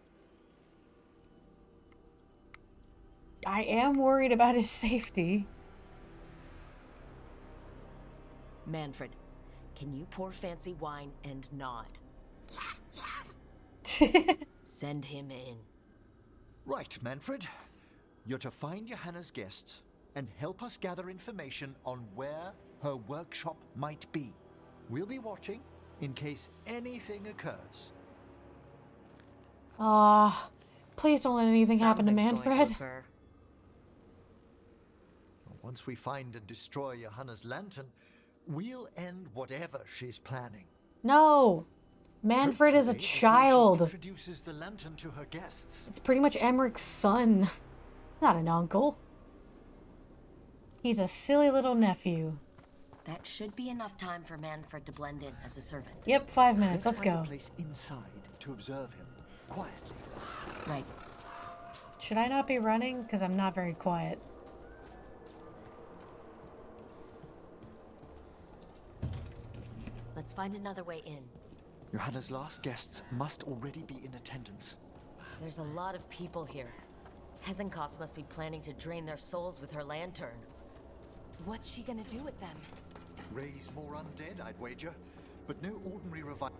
I am worried about his safety. Manfred, can you pour fancy wine and nod? Send him in. Right, Manfred. You're to find Johanna's guests and help us gather information on where her workshop might be. We'll be watching in case anything occurs. Please don't let anything happen to Manfred. Once we find and destroy Johanna's lantern, we'll end whatever she's planning. No! Manfred is a child. She introduces the lantern to her guests. It's pretty much Emmerich's son. Not an uncle. He's a silly little nephew. That should be enough time for Manfred to blend in as a servant. Yep, 5 minutes. Let's find go. a place inside to observe him quietly. Right. Should I not be running? Because I'm not very quiet. Let's find another way in. Johanna's last guests must already be in attendance. There's a lot of people here. Hezekiah must be planning to drain their souls with her lantern. What's she gonna do with them? Raise more undead, I'd wager. But no ordinary revival.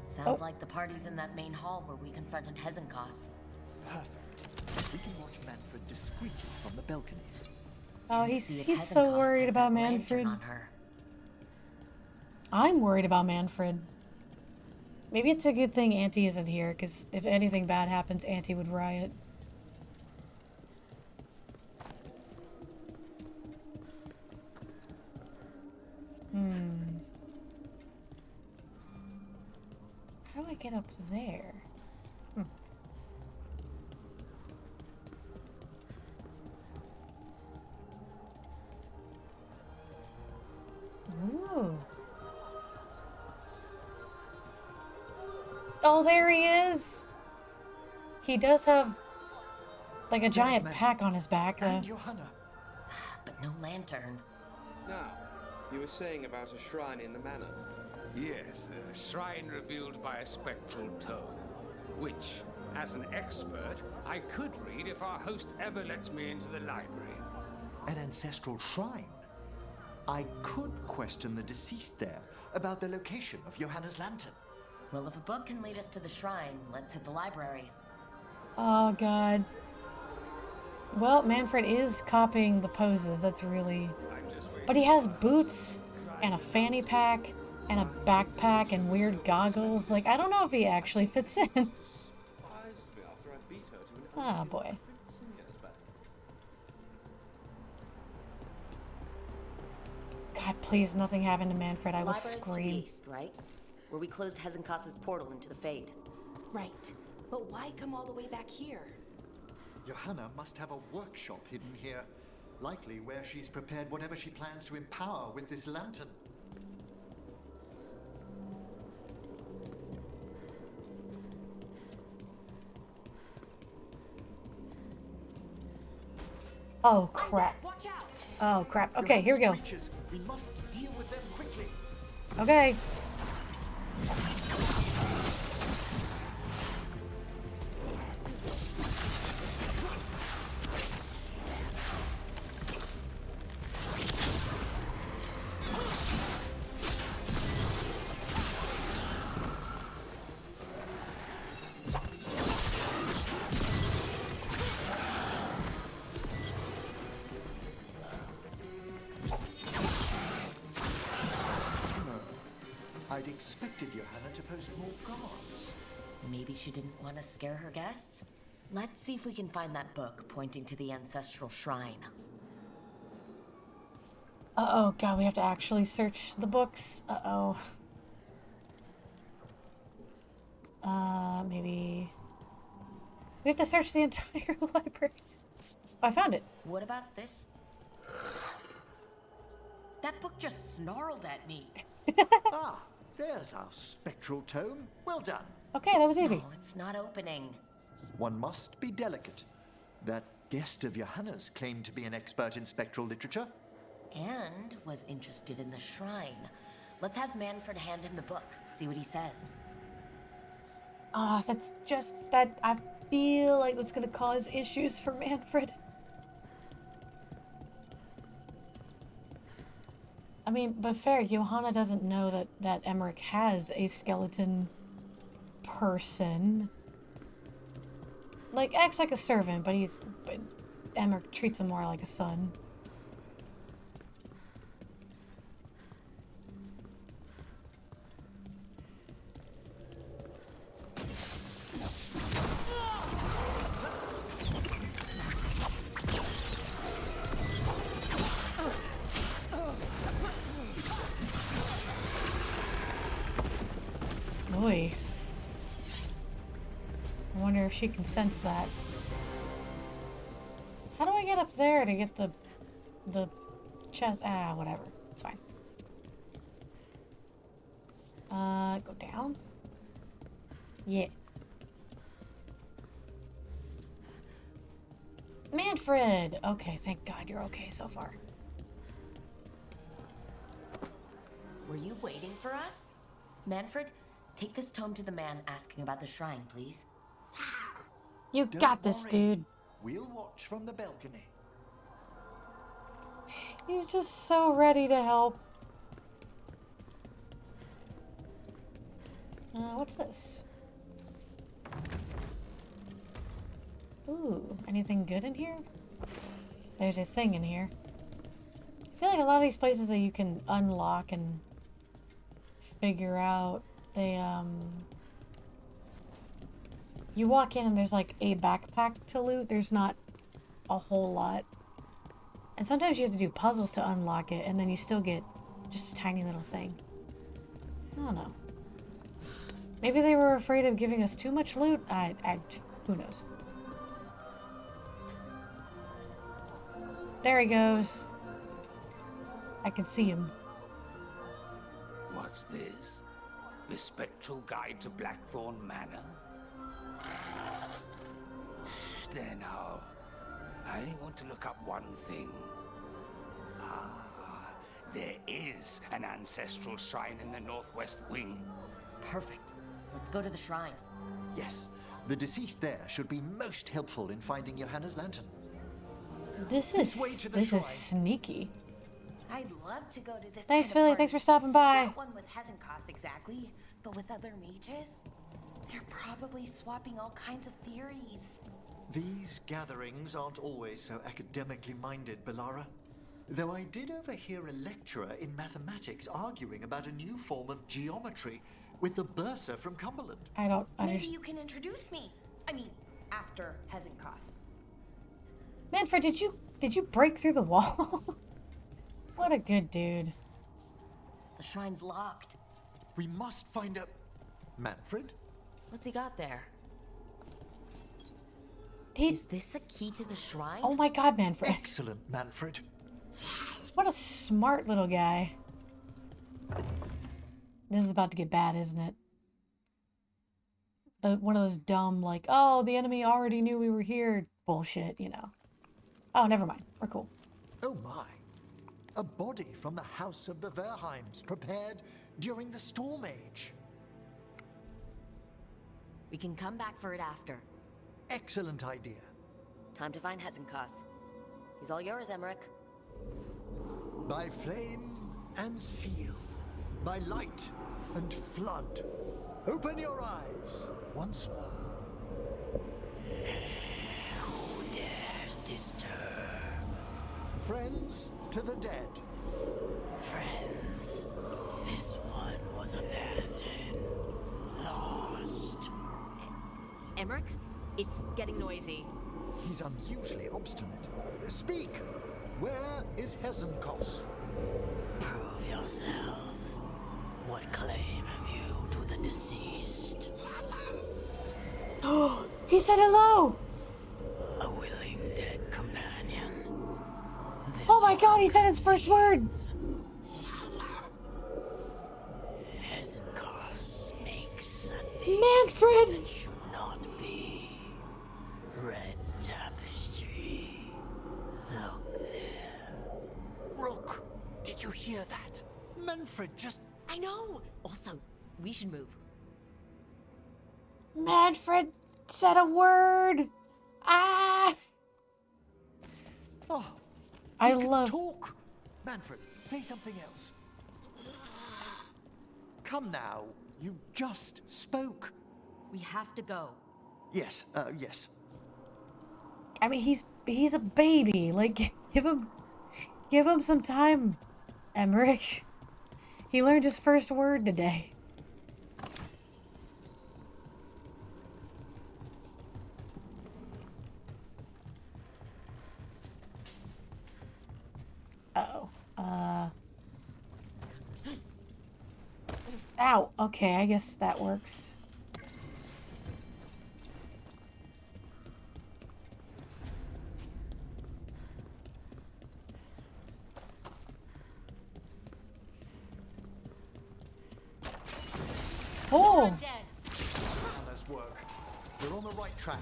Sounds like the party's in that main hall where we confronted Hezenkos. Perfect. We can watch Manfred discreetly from the balconies. Oh, he's so worried about Manfred. I'm worried about Manfred. Maybe it's a good thing Auntie isn't here, because if anything bad happens, Auntie would riot. How do I get up there? Ooh. Oh, there he is! He does have, like, a giant pack on his back, though. But no lantern. Now, you were saying about a shrine in the manor. Yes, a shrine revealed by a spectral tome, which, as an expert, I could read if our host ever lets me into the library. An ancestral shrine? I could question the deceased there about the location of Johanna's lantern. Well, if a book can lead us to the shrine, let's hit the library. Oh, God. Well, Manfred is copying the poses. That's really... But he has boots and a fanny pack and a backpack and weird goggles. Like, I don't know if he actually fits in. Oh, boy. God, please, nothing happened to Manfred. I will Library's scream. to the east, right? Where we closed Hezenkos' portal into the Fade. Right. But why come all the way back here? Johanna must have a workshop hidden here. Likely where she's prepared whatever she plans to empower with this lantern. Oh, crap. Oh, crap. Okay, here we go. We must deal with them quickly. Okay. I'd expected Johanna to post more guards. Maybe she didn't want to scare her guests? Let's see if we can find that book pointing to the ancestral shrine. Uh-oh, God, we have to actually search the books. Uh-oh. Maybe... We have to search the entire library. Oh, I found it. What about this? That book just snarled at me. Ah, there's our spectral tome. Well done. Okay, that was easy. No, it's not opening. One must be delicate. That guest of Johanna's claimed to be an expert in spectral literature. And was interested in the shrine. Let's have Manfred hand him the book, see what he says. Ah, that's just that. I feel like that's gonna cause issues for Manfred. I mean, but fair, Johanna doesn't know that Emmerich has a skeleton person. Like, acts like a servant, but Emmerich treats him more like a son. Boy. I wonder if she can sense that. How do I get up there to get the chest? Ah, whatever. It's fine. Go down? Yeah. Manfred! Okay, thank God you're okay so far. Were you waiting for us? Manfred, take this tome to the man asking about the shrine, please. You got this, dude. We'll watch from the balcony. He's just so ready to help. What's this? Ooh, anything good in here? There's a thing in here. I feel like a lot of these places that you can unlock and figure out, they, you walk in and there's like a backpack to loot. There's not a whole lot. And sometimes you have to do puzzles to unlock it, and then you still get just a tiny little thing. I don't know. Maybe they were afraid of giving us too much loot? Who knows? There he goes. I can see him. What's this? The Spectral Guide to Blackthorn Manor? There now. I only want to look up one thing. There is an ancestral shrine in the northwest wing. Perfect. Let's go to the shrine. Yes, the deceased there should be most helpful in finding Johanna's lantern. This is sneaky. I'd love to go to this. Thanks, kind of Philly. party. Thanks for stopping by. Not one with Hezenkos exactly, but with other mages. They're probably swapping all kinds of theories. These gatherings aren't always so academically minded, Belara. Though I did overhear a lecturer in mathematics arguing about a new form of geometry with the bursar from Cumberland. I don't Maybe understand. you can introduce me. I mean, after Hezenkos. Manfred, did you break through the wall? What a good dude. The shrine's locked. We must find a... Manfred? What's he got there? Is this a key to the shrine? Oh my god, Manfred. Excellent, Manfred. What a smart little guy. This is about to get bad, isn't it? One of those dumb, like, oh, the enemy already knew we were here bullshit, you know. Oh, never mind. We're cool. Oh my. A body from the house of the Verheims, prepared during the Storm Age. We can come back for it after. Excellent idea. Time to find Hezenkos. He's all yours, Emmerich. By flame and seal, by light and flood, open your eyes once more. Who dares disturb? Friends to the dead. Friends, this one was abandoned, lost. Emmerich, it's getting noisy. He's unusually obstinate. Speak! Where is Hezenkos? Prove yourselves. What claim have you to the deceased? Oh, he said hello! A willing dead companion. Oh my god, he said his first words! Hezenkos makes a name Manfred! that should not be. Red tapestry. Look there. Rook, did you hear that? Manfred just... I know! Also, we should move. Manfred said a word! Ah! Oh, I he can love... talk. Manfred, say something else. Come now, you just spoke. We have to go. Yes, yes. I mean, he's a baby. Like, give him some time, Emmerich. He learned his first word today. Uh-oh. Ow. Okay, I guess that works. Oh! Nice work. You're on the right track.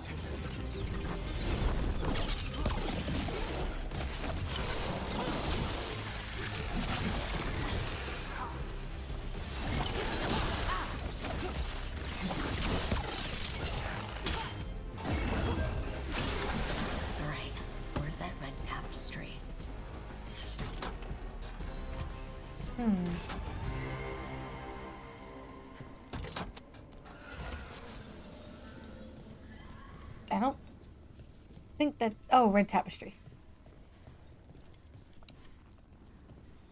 Alright, where's that red tapestry? I don't think that... Oh, red tapestry.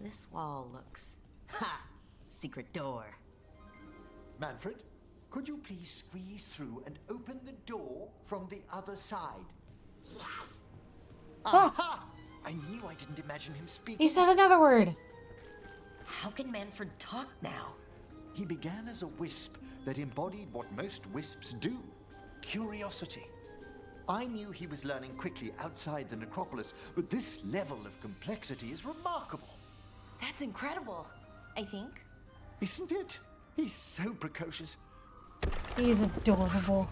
This wall looks... Ha! Secret door. Manfred, could you please squeeze through and open the door from the other side? Yes. Aha! I knew I didn't imagine him speaking. He said another word. How can Manfred talk now? He began as a wisp that embodied what most wisps do. Curiosity. I knew he was learning quickly outside the necropolis, but this level of complexity is remarkable. That's incredible, I think. Isn't it? He's so precocious. He's adorable.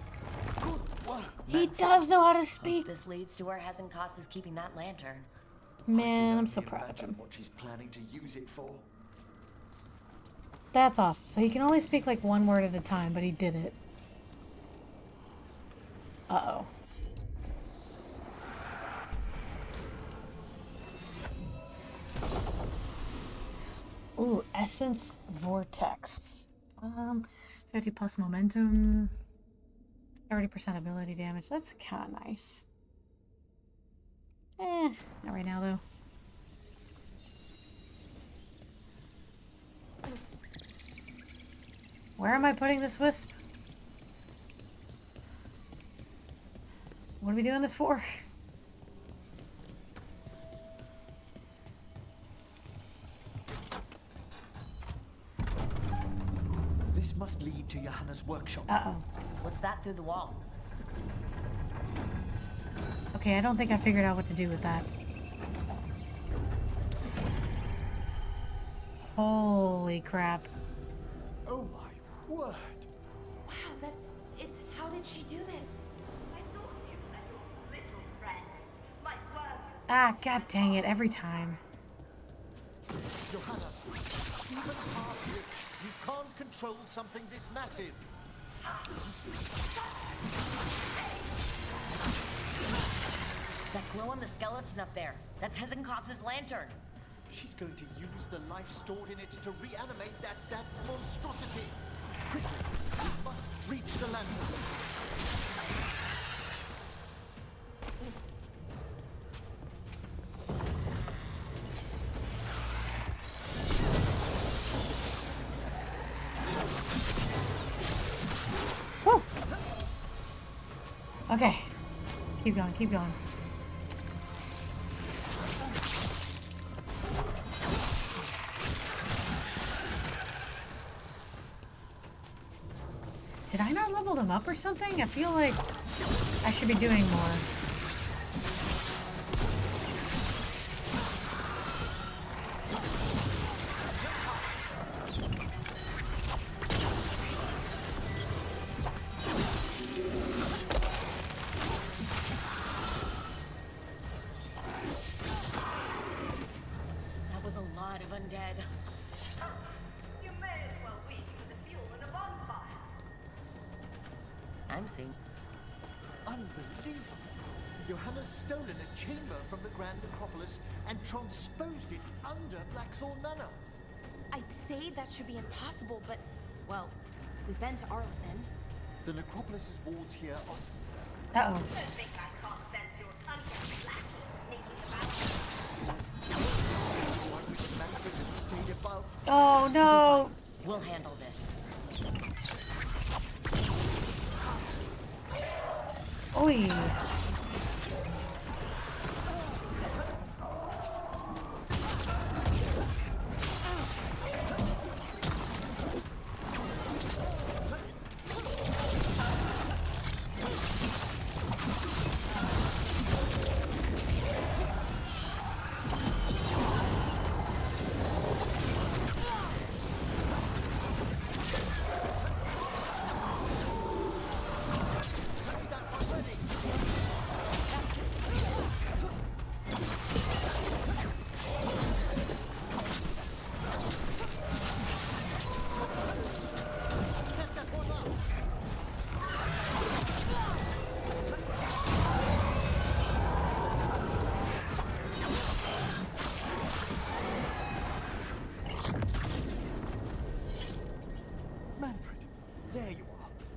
Good work, He does know how to speak. This leads to where Hezencos is keeping that lantern. Man, I'm so proud of him. What she's planning to use it for. That's awesome. So he can only speak like one word at a time, but he did it. Uh-oh. Ooh, Essence Vortex. 50 plus momentum. 30% ability damage. That's kind of nice. Not right now though. Where am I putting this wisp? What are we doing this for? This must lead to Johanna's workshop. Uh-oh. What's that through the wall? Okay, I don't think I figured out what to do with that. Holy crap. Oh my word. Wow, it's... How did she do this? I thought you and your little friends might work. Ah, god dang it, every time. Johanna, even half-rich, you can't control something this massive. That glow on the skeleton up there. That's Hezencos' lantern. She's going to use the life stored in it to reanimate that monstrosity. Quickly, we must reach the lantern. Woo! Okay. Keep going, keep going. Did I not level them up or something? I feel like I should be doing more. That was a lot of undead. You may as well weaken the fuel in a bonfire. I'm seeing. Unbelievable. Johanna's stolen a chamber from the Grand Necropolis and transposed it under Blackthorn Manor. I'd say that should be impossible, but... Well, we've been to Arlethan. The Necropolis's walls here are... Uh-oh. I think I can't sense your undead lackey sneaking about. Why wish Manfred had stayed above? Oh no! We'll handle this. Oi.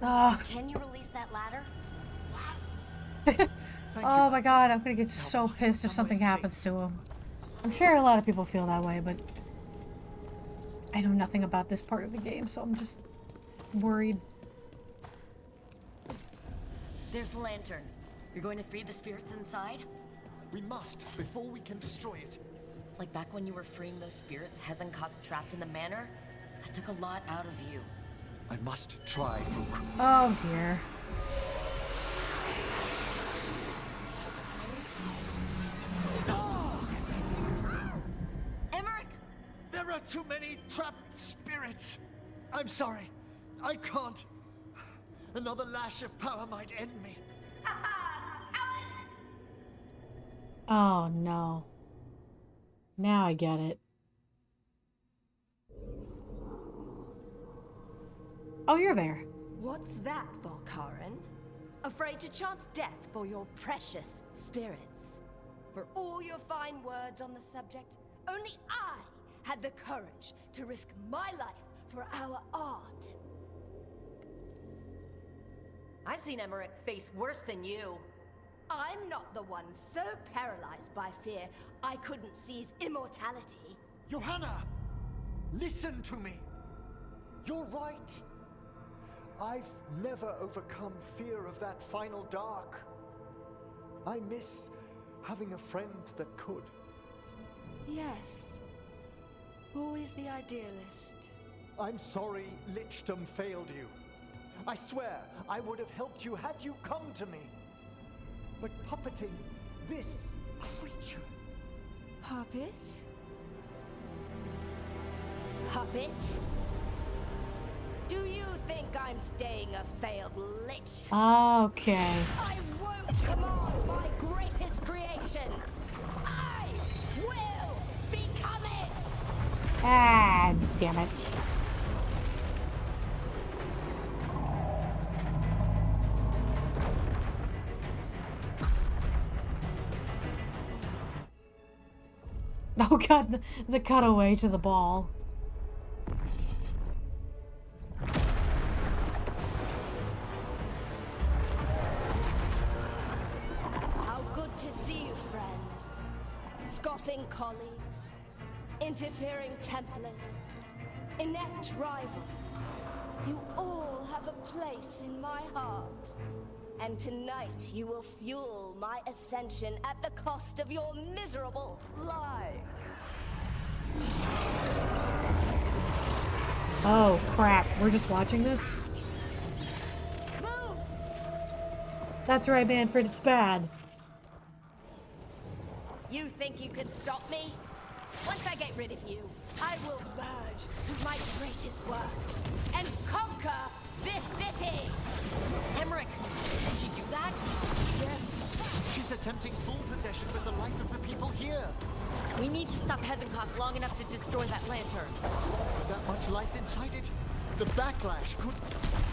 Can you release that ladder? Oh my god, I'm gonna get so pissed if something happens to him. I'm sure a lot of people feel that way, but I know nothing about this part of the game, so I'm just worried. There's the lantern. You're going to free the spirits inside? We must, before we can destroy it. Like back when you were freeing those spirits Hezenkost trapped in the manor? That took a lot out of you. I must try, Mook. Oh dear. Emmerich! There are too many trapped spirits. I'm sorry. I can't. Another lash of power might end me. Oh no. Now I get it. Oh, you're there. What's that, Volkaren? Afraid to chance death for your precious spirits? For all your fine words on the subject, only I had the courage to risk my life for our art. I've seen Emmerich face worse than you. I'm not the one so paralyzed by fear I couldn't seize immortality. Johanna! Listen to me. You're right. I've never overcome fear of that final dark. I miss having a friend that could. Yes. Always the idealist. I'm sorry Lichdom failed you. I swear I would have helped you had you come to me. But puppeting this creature... Puppet? Puppet? Do you think I'm staying a failed lich? Okay. I won't command my greatest creation. I will become it. Ah, damn it. Oh god, the cutaway to the ball. How good to see you, friends. Scoffing colleagues, interfering Templars, inept rivals. You all have a place in my heart. And tonight you will fuel my ascension at the cost of your miserable lives. Oh crap, we're just watching this? Move! That's right, Manfred, it's bad. You think you can stop me? Once I get rid of you, I will merge with my greatest work and conquer this city! Emmerich, did you do that? Yes! She's attempting full possession with the life of the people here. We need to stop Hezenkost long enough to destroy that lantern. That much life inside it? The backlash could...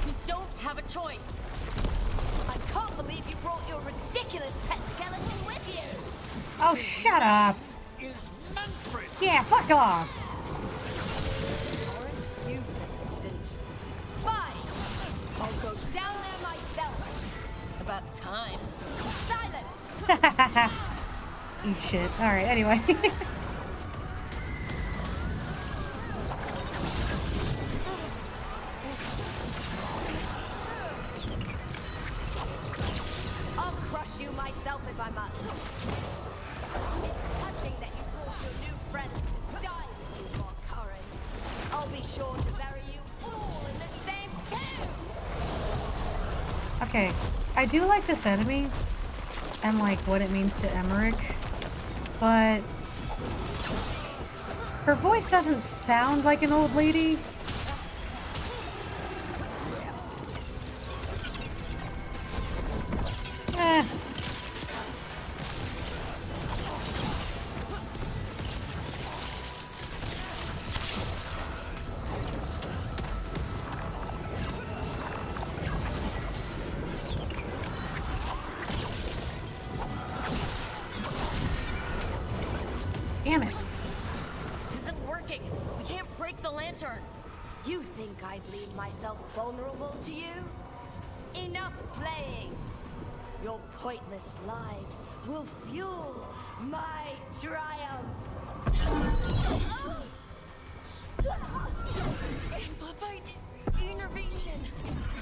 We don't have a choice. I can't believe you brought your ridiculous pet skeleton with you! Oh, shut up! Is Manfred! Yeah, fuck off! Aren't you resistant? Fine! I'll go down there myself! About time. Silence! Eat shit. Alright, anyway. I'll crush you myself if I must. It's touching that you brought your new friends to die with you, Volkaren. I'll be sure to bury you all in the same tomb! Okay, I do like this enemy and like what it means to Emmerich, but her voice doesn't sound like an old lady. Eh. Damn it. This isn't working. We can't break the lantern. You think I'd leave myself vulnerable to you? Enough playing. Your pointless lives will fuel my triumph. Amplified innervation.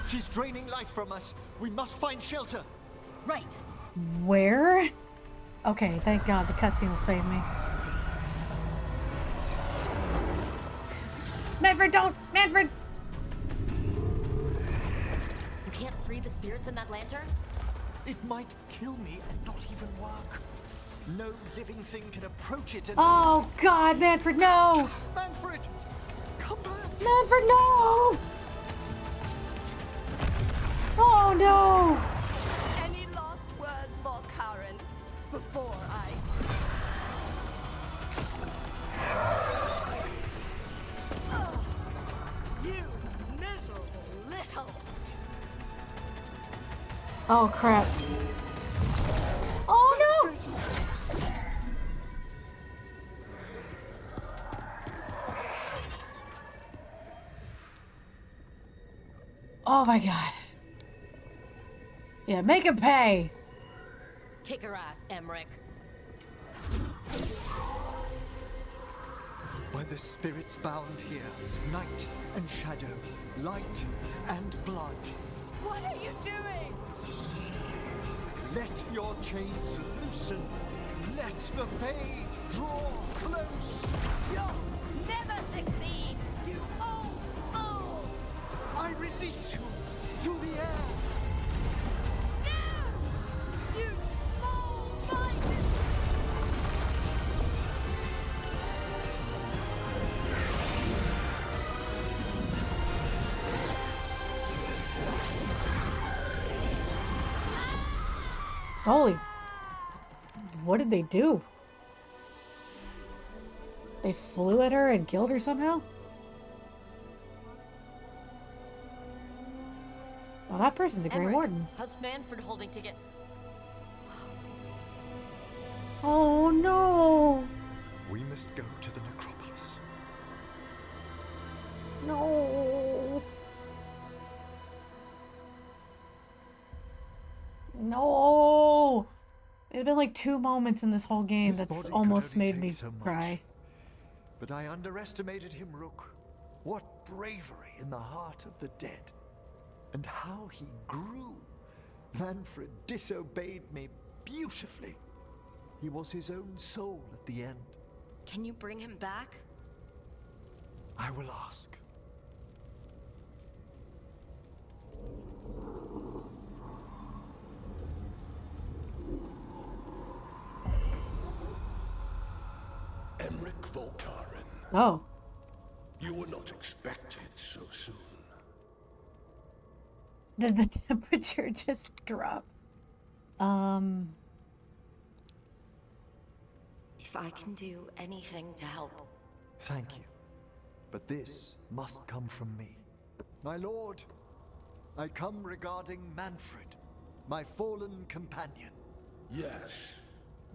She's draining life from us. We must find shelter. Right. Where? Okay, thank God the cutscene will save me. Manfred, don't! Manfred! You can't free the spirits in that lantern? It might kill me and not even work. No living thing can approach it and... Oh God, Manfred, no! Manfred! Come back! Manfred, no! Oh no! Any last words, Valkaren, before I... You miserable little... Oh crap. Oh no! Oh my God. Yeah, make him pay. Kick her ass, Emmerich. By the spirits bound here, night and shadow, light and blood. What are you doing? Let your chains loosen. Let the fade draw close. You'll never succeed, you old fool! I release you to the air. No! You small-minded! Holy. What did they do? They flew at her and killed her somehow? Well, that person's a Grey Emmerich, Warden. how's Manfred holding together? Oh no! We must go to the necropolis. No! No! There's been like 2 moments in this whole game His that's body almost could only made me take so much. cry. But I underestimated him, Rook. What bravery in the heart of the dead. And how he grew. Manfred disobeyed me beautifully. He was his own soul at the end. Can you bring him back? I will ask. Emmerich Volkaren. Oh. You were not expected so soon. Did the temperature just drop? If I can do anything to help. Thank you. But this must come from me. My lord, I come regarding Manfred, my fallen companion. Yes,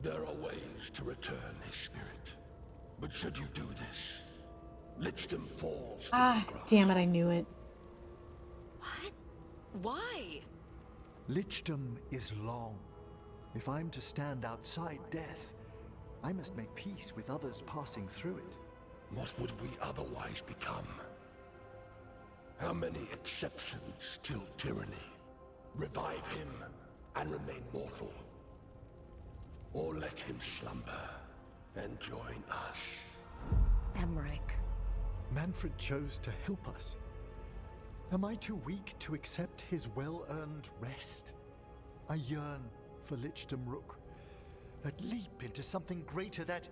there are ways to return his spirit. But should you do this, Lichdom falls to Ah, the ground. damn it, I knew it. What? Why? Lichdom is long. If I'm to stand outside death, I must make peace with others passing through it. What would we otherwise become? How many exceptions till tyranny? Revive him and remain mortal. Or let him slumber and join us. Emmerich. Manfred chose to help us. Am I too weak to accept his well-earned rest? I yearn for Lichdom Rook, that leap into something greater, that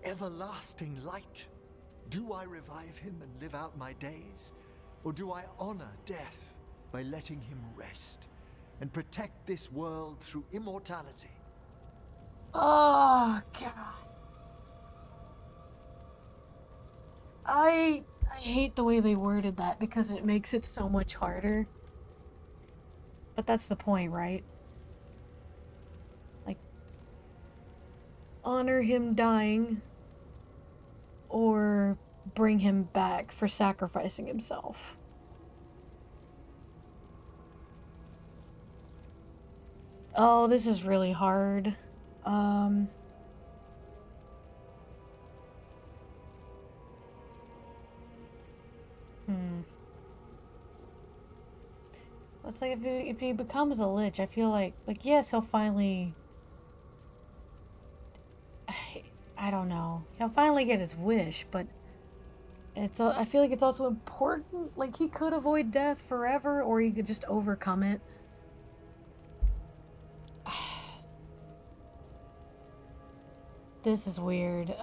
everlasting light. Do I revive him and live out my days? Or do I honor death by letting him rest and protect this world through immortality? Oh, God. I hate the way they worded that because it makes it so much harder. But that's the point, right? Like, honor him dying or bring him back for sacrificing himself. Oh, this is really hard. It's like if he becomes a lich, I feel like yes, he'll finally. I don't know. He'll finally get his wish, but I feel like it's also important. Like, he could avoid death forever, or he could just overcome it. This is weird.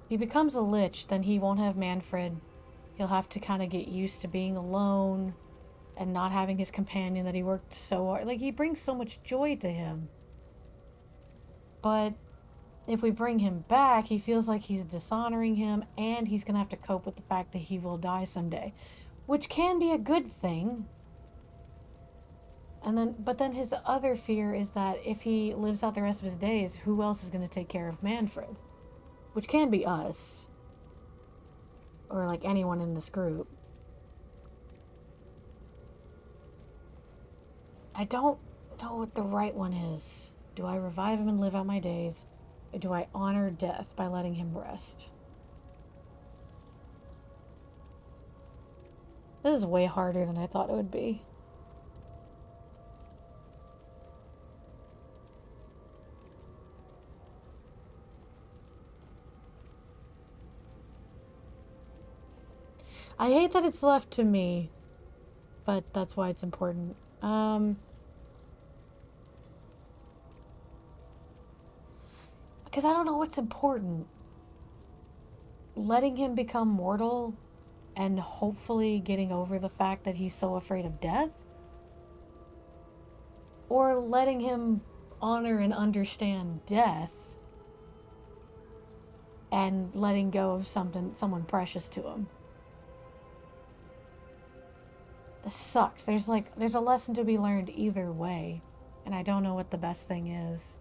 He becomes a lich, then he won't have Manfred. He'll have to kind of get used to being alone and not having his companion that he worked so hard. Like, he brings so much joy to him. But if we bring him back, he feels like he's dishonoring him, and he's going to have to cope with the fact that he will die someday, which can be a good thing. But then his other fear is that if he lives out the rest of his days, who else is going to take care of Manfred? Which can be us. Or like anyone in this group. I don't know what the right one is. Do I revive him and live out my days? Or do I honor death by letting him rest? This is way harder than I thought it would be. I hate that it's left to me, but that's why it's important. Because I don't know what's important. Letting him become mortal and hopefully getting over the fact that he's so afraid of death? Or letting him honor and understand death and letting go of someone precious to him? This sucks. There's a lesson to be learned either way, and I don't know what the best thing is.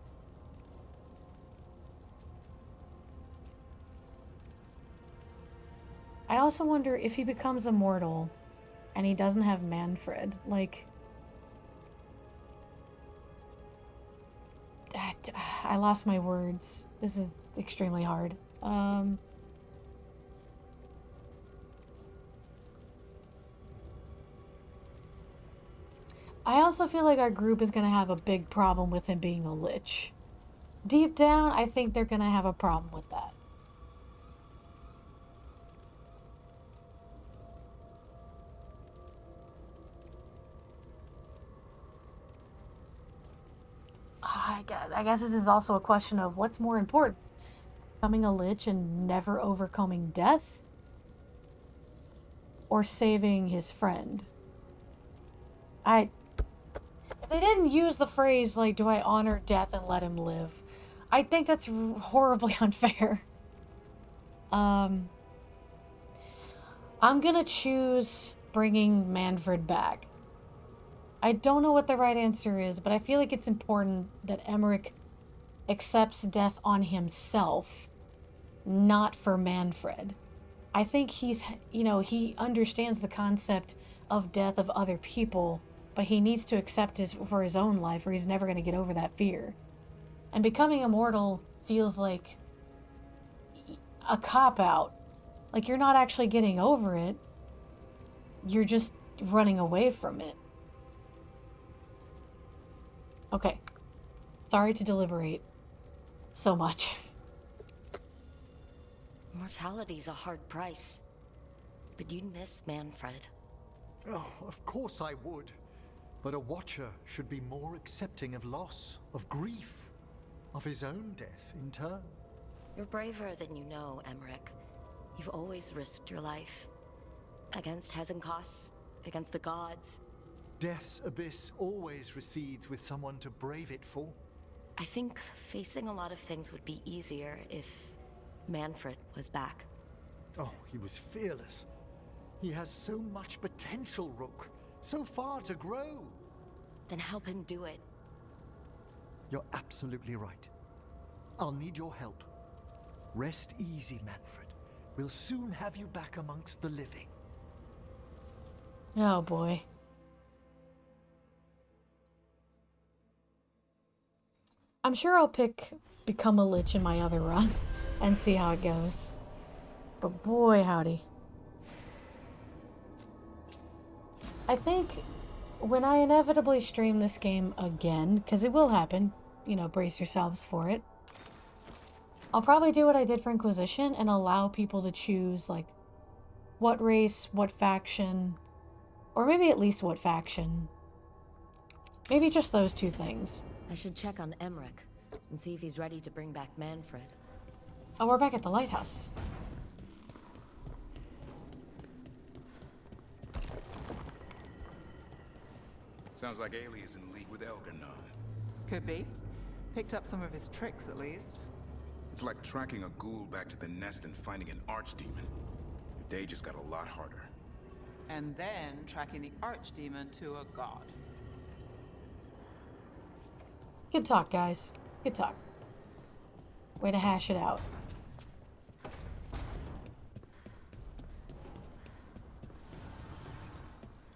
I also wonder if he becomes immortal and he doesn't have Manfred, like, I lost my words. This is extremely hard. I also feel like our group is going to have a big problem with him being a lich. Deep down, I think they're going to have a problem with that. I guess it is also a question of what's more important. Becoming a lich and never overcoming death? Or saving his friend? If they didn't use the phrase, like, do I honor death and let him live? I think that's horribly unfair. I'm gonna choose bringing Manfred back. I don't know what the right answer is, but I feel like it's important that Emmerich accepts death on himself, not for Manfred. I think he understands the concept of death of other people, but he needs to accept for his own life, or he's never going to get over that fear. And becoming immortal feels like a cop-out. Like, you're not actually getting over it. You're just running away from it. Okay. Sorry to deliberate so much. Mortality's a hard price. But you'd miss Manfred. Oh, of course I would. But a Watcher should be more accepting of loss, of grief, of his own death in turn. You're braver than you know, Emmerich. You've always risked your life. Against Hezenkos, against the gods. Death's abyss always recedes with someone to brave it for. I think facing a lot of things would be easier if Manfred was back. Oh, he was fearless. He has so much potential, Rook. So far to grow. Then help him do it. You're absolutely right. I'll need your help. Rest easy, Manfred. We'll soon have you back amongst the living. Oh boy. I'm sure I'll pick Become a Lich in my other run and see how it goes. But boy, howdy. I think when I inevitably stream this game again, because it will happen, you know, brace yourselves for it, I'll probably do what I did for Inquisition and allow people to choose, like, what race, what faction, or maybe at least what faction. Maybe just those two things. I should check on Emmerich and see if he's ready to bring back Manfred. Oh, we're back at the lighthouse. Sounds like Ailey is in league with Elgarnon. Could be. Picked up some of his tricks, at least. It's like tracking a ghoul back to the nest and finding an archdemon. Your day just got a lot harder. And then tracking the archdemon to a god. Good talk, guys. Good talk. Way to hash it out.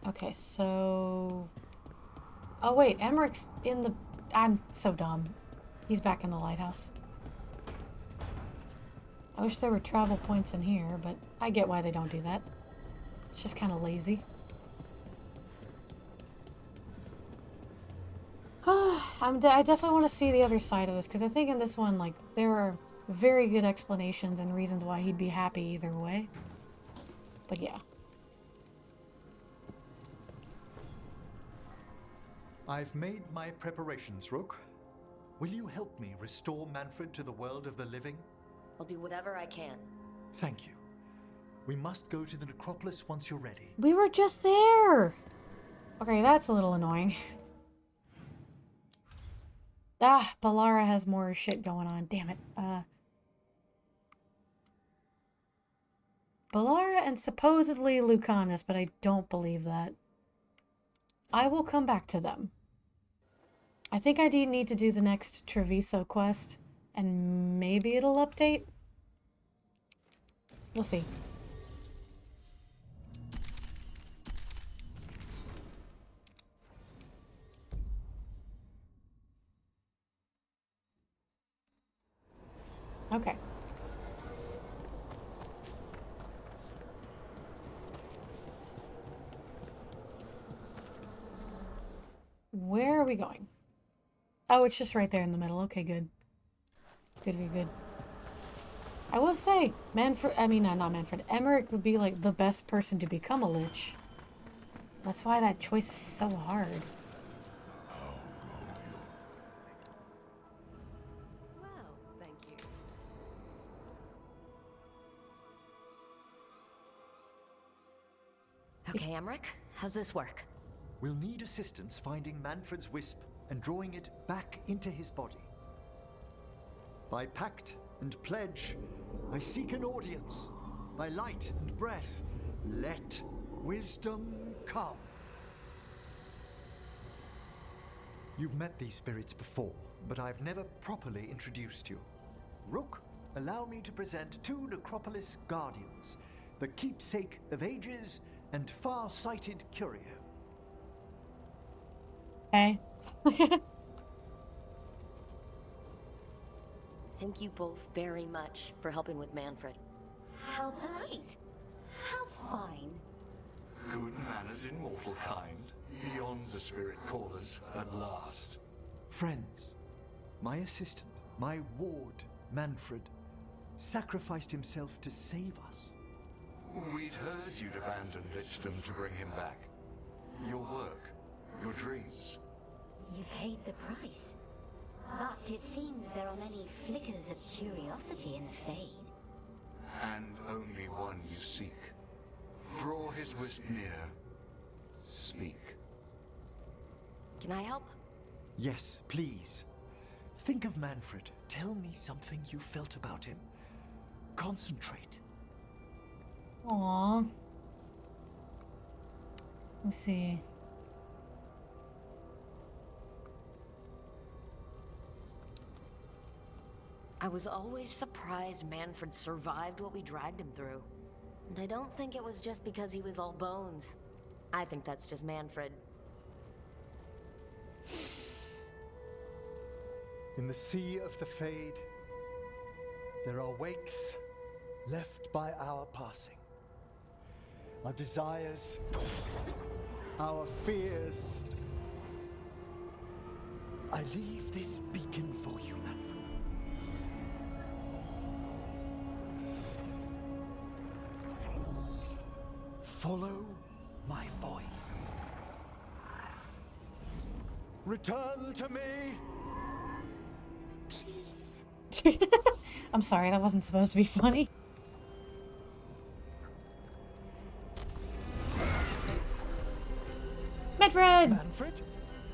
Okay, so... Oh wait, Emmerich's in the... I'm so dumb. He's back in the lighthouse. I wish there were travel points in here, but I get why they don't do that. It's just kind of lazy. I definitely want to see the other side of this, because I think in this one, like, there are very good explanations and reasons why he'd be happy either way. But yeah. I've made my preparations, Rook. Will you help me restore Manfred to the world of the living? I'll do whatever I can. Thank you. We must go to the necropolis once you're ready. We were just there! Okay, that's a little annoying. Ah, Balara has more shit going on. Damn it. Balara and supposedly Lucanus, but I don't believe that. I will come back to them. I think I do need to do the next Treviso quest, and maybe it'll update? We'll see. Okay. Where are we going? Oh, it's just right there in the middle. Okay, good. Good. I will say, not Manfred. Emmerich would be, like, the best person to become a lich. That's why that choice is so hard. Okay, Emmerich, how's this work? We'll need assistance finding Manfred's wisp and drawing it back into his body. By pact and pledge, I seek an audience. By light and breath, let wisdom come. You've met these spirits before, but I've never properly introduced you. Rook, allow me to present two Necropolis Guardians, the keepsake of ages and far-sighted curio. Hey. Thank you both very much for helping with Manfred. How polite. How fine. Good manners in mortal kind, beyond the spirit callers at last. Friends, my assistant, my ward, Manfred, sacrificed himself to save us. We'd heard you'd abandoned Lichdom to bring him back. Your work, your dreams. You paid the price. But it seems there are many flickers of curiosity in the Fade. And only one you seek. Draw his wisp near. Speak. Can I help? Yes, please. Think of Manfred. Tell me something you felt about him. Concentrate. Aww. Let me see. I was always surprised Manfred survived what we dragged him through. And I don't think it was just because he was all bones. I think that's just Manfred. In the sea of the Fade, there are wakes left by our passing. Our desires, our fears. I leave this beacon for you, Manfred. Follow my voice. Return to me, please. I'm sorry, that wasn't supposed to be funny. Manfred! Manfred?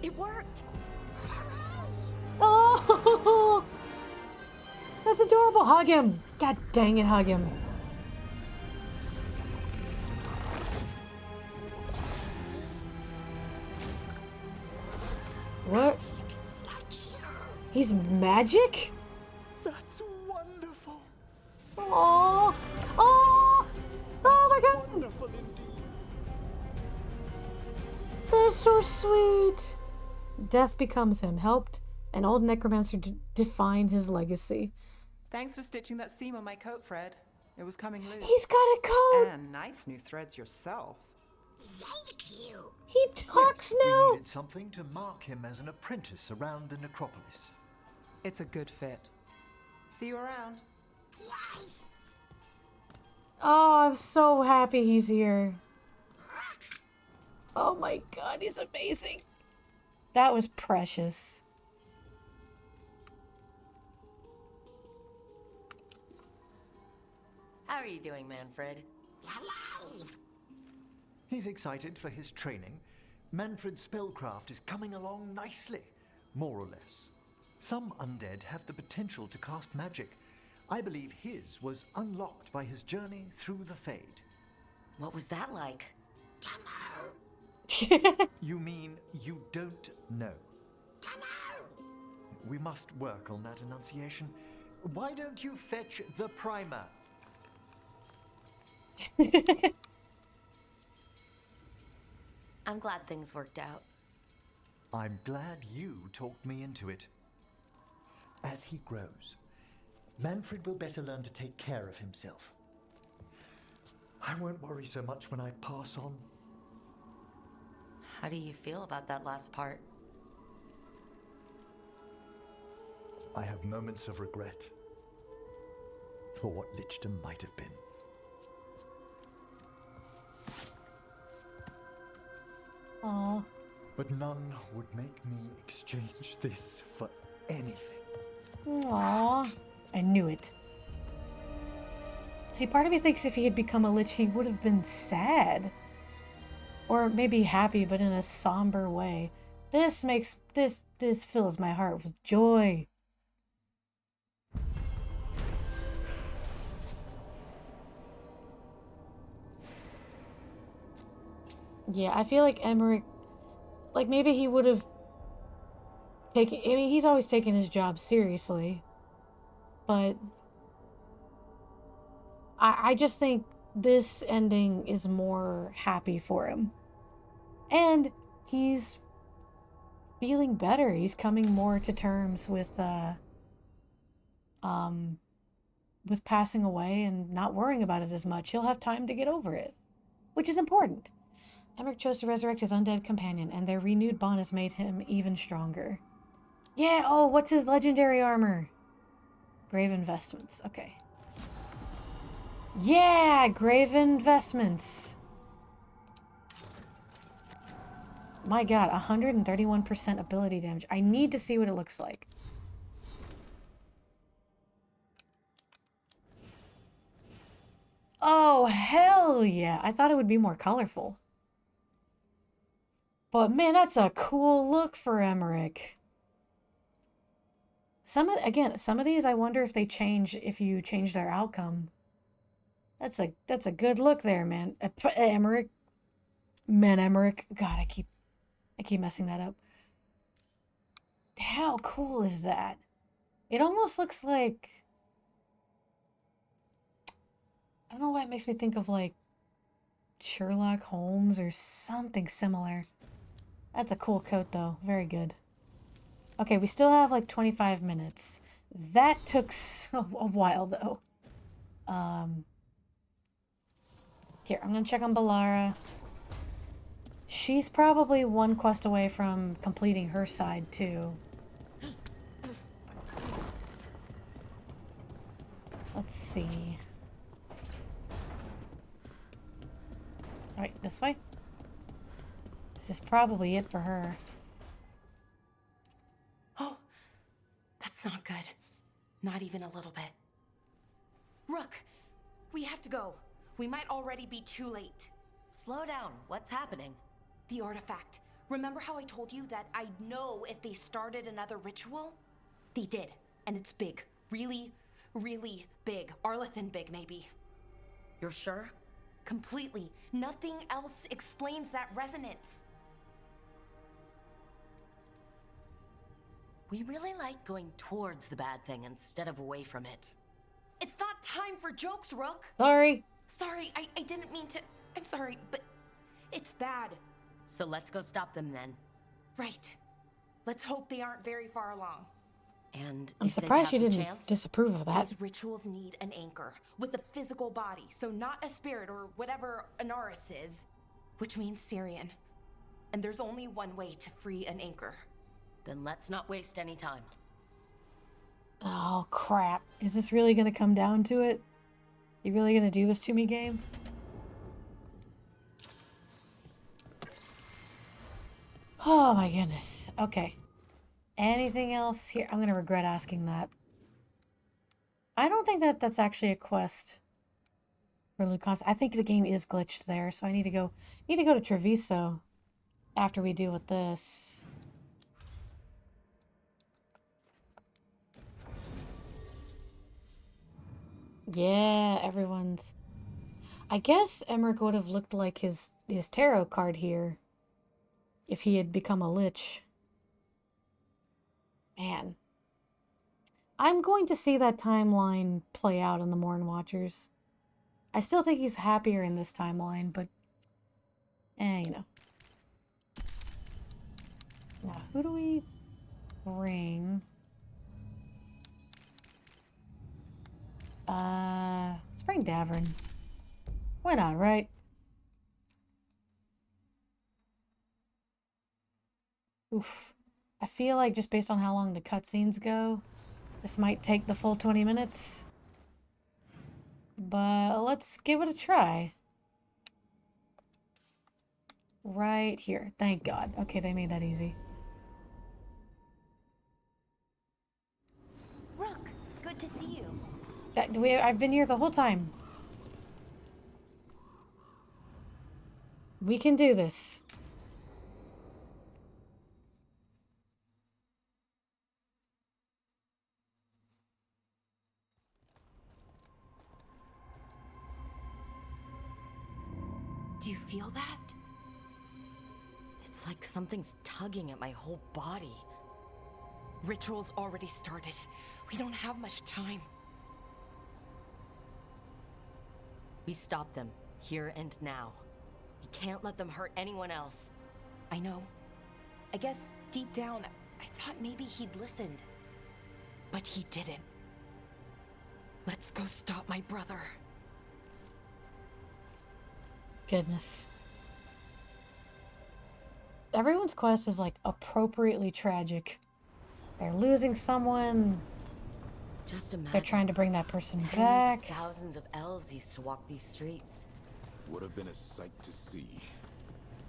It worked! Oh! That's adorable. Hug him. God dang it, hug him. What? He's magic? That's wonderful. Oh! Oh! Oh my god! Wonderful indeed. They're so sweet. Death becomes him, helped an old necromancer define his legacy. Thanks for stitching that seam on my coat, Fred. It was coming loose. He's got a coat! And nice new threads yourself. Thank you. He talks now! We needed something to mark him as an apprentice around the necropolis. It's a good fit. See you around. Yes. Oh, I'm so happy he's here. Oh my god, he's amazing. That was precious. How are you doing, Manfred? Alive. He's excited for his training. Manfred's spellcraft is coming along nicely, more or less. Some undead have the potential to cast magic. I believe his was unlocked by his journey through the Fade. What was that like? Dunno. You mean you don't know? Dunno. We must work on that enunciation. Why don't you fetch the primer? I'm glad things worked out. I'm glad you talked me into it. As he grows, Manfred will better learn to take care of himself. I won't worry so much when I pass on. How do you feel about that last part? I have moments of regret for what Lichdom might have been. Aww. But none would make me exchange this for anything. Aww. I knew it. See, part of me thinks if he had become a lich, he would have been sad. Or maybe happy, but in a somber way. This fills my heart with joy. Yeah, I feel like Emmerich, like maybe he would have taken, I mean, he's always taken his job seriously, but I just think this ending is more happy for him. And he's feeling better. He's coming more to terms with passing away and not worrying about it as much. He'll have time to get over it, which is important. Emmerich chose to resurrect his undead companion, and their renewed bond has made him even stronger. Yeah, oh, what's his legendary armor? Graven Vestments, okay. Yeah, Graven Vestments. My god, 131% ability damage. I need to see what it looks like. Oh, hell yeah. I thought it would be more colorful. But man, that's a cool look for Emmerich. Some of these I wonder if they change if you change their outcome. That's a good look there, man. Emmerich. Man, Emmerich. God, I keep messing that up. How cool is that? It almost looks like, I don't know why it makes me think of like Sherlock Holmes or something similar. That's a cool coat though. Very good. Okay, we still have like 25 minutes. That took a while though. Here, I'm gonna check on Balara. She's probably one quest away from completing her side too. Let's see. Right, this way? This is probably it for her. Oh, that's not good. Not even a little bit. Rook, we have to go. We might already be too late. Slow down. What's happening? The artifact. Remember how I told you that I'd know if they started another ritual? They did, and it's big. Really, really big. Arlathan big, maybe. You're sure? Completely. Nothing else explains that resonance. We really like going towards the bad thing instead of away from it. It's not time for jokes, Rook. Sorry. Sorry, I didn't mean to. I'm sorry, but it's bad. So let's go stop them then. Right. Let's hope they aren't very far along. And I'm surprised you didn't disapprove of that. Those rituals need an anchor with a physical body, so not a spirit or whatever Anaris is, which means Syrian. And there's only one way to free an anchor. Then let's not waste any time. Oh, crap. Is this really going to come down to it? You really going to do this to me, game? Oh, my goodness. Okay. Anything else here? I'm going to regret asking that. I don't think that that's actually a quest for Lucans. I think the game is glitched there, so I need to go to Treviso after we deal with this. Yeah, everyone's... I guess Emmerich would have looked like his tarot card here if he had become a lich. Man. I'm going to see that timeline play out in the Morn Watchers. I still think he's happier in this timeline, but... you know. Now, who do we bring? Let's bring Davern. Why not, right? Oof. I feel like just based on how long the cutscenes go, this might take the full 20 minutes. But let's give it a try. Right here. Thank God. Okay, they made that easy. Rook, good to see you. I've been here the whole time. We can do this. Do you feel that? It's like something's tugging at my whole body. Ritual's already started. We don't have much time. We stop them, here and now. We can't let them hurt anyone else. I know. I guess deep down, I thought maybe he'd listened. But he didn't. Let's go stop my brother. Goodness. Everyone's quest is like appropriately tragic. They're losing someone. Just imagine. They're trying to bring that person Tens back. of thousands of elves used to walk these streets. Would have been a sight to see.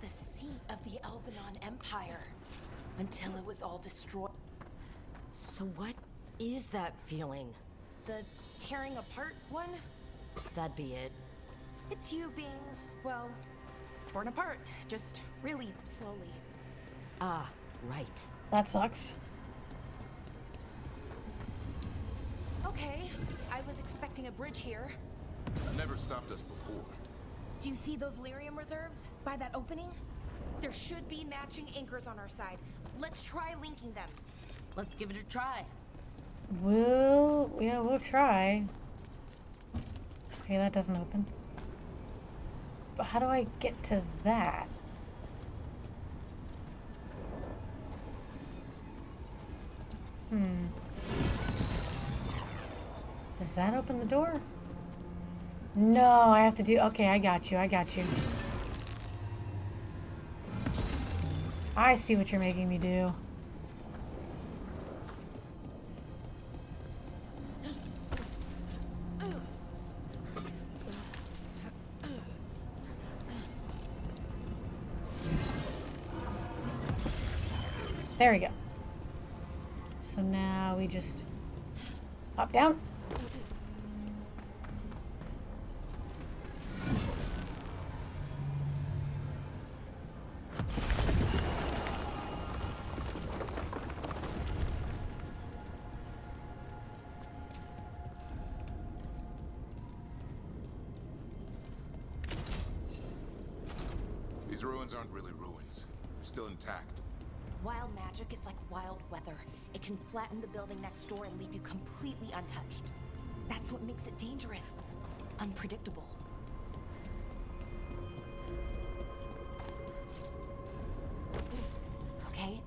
The seat of the Elvenon Empire. Until it was all destroyed. So what is that feeling? The tearing apart one? That'd be it. It's you being, well, torn apart. Just really slowly. Ah, right. That sucks. Okay, I was expecting a bridge here. Never stopped us before. Do you see those lyrium reserves by that opening? There should be matching anchors on our side. Let's try linking them. Let's give it a try. We'll try. Okay, that doesn't open. But how do I get to that? Does that open the door? No, I have to do... Okay, I got you. I got you. I see what you're making me do. There we go. So now we just hop down. These ruins aren't really ruins. They're still intact. Wild magic is like wild weather. It can flatten the building next door and leave you completely untouched. That's what makes it dangerous. It's unpredictable. Okay?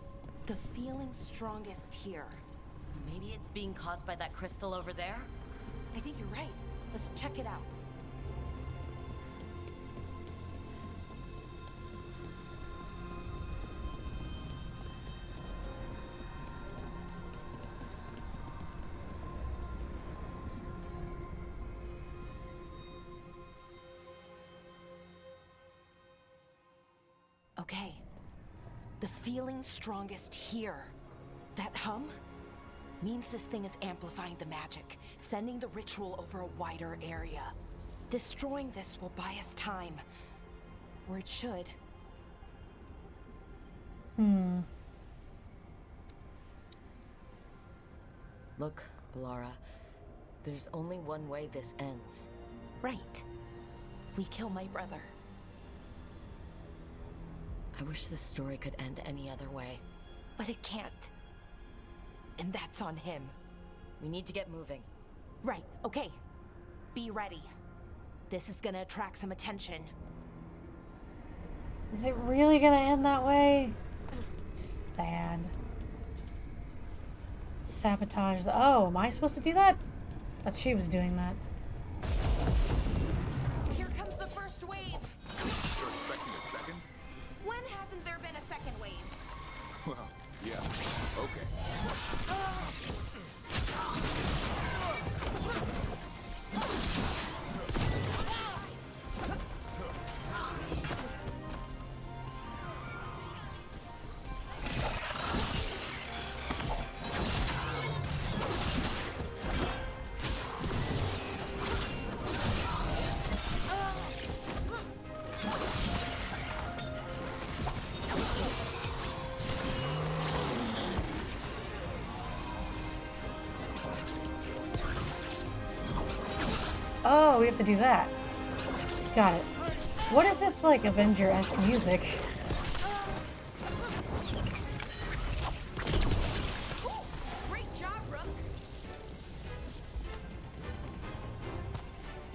The feeling's strongest here. Maybe it's being caused by that crystal over there? I think you're right. Let's check it out. Okay. The feeling's strongest here. That hum means this thing is amplifying the magic, sending the ritual over a wider area. Destroying this will buy us time. Or it should. Look, Laura. There's only one way this ends. Right. We kill my brother. I wish this story could end any other way. But it can't. And that's on him. We need to get moving. Right, okay. Be ready. This is gonna attract some attention. Is it really gonna end that way? Sad. Sabotage the... Oh, am I supposed to do that? I thought she was doing that. Here comes the first wave! You're expecting a second? When hasn't there been a second wave? Well, yeah. Okay. Oh, we have to do that. Got it. What is this, like, Avenger-esque music? Great job, Rook.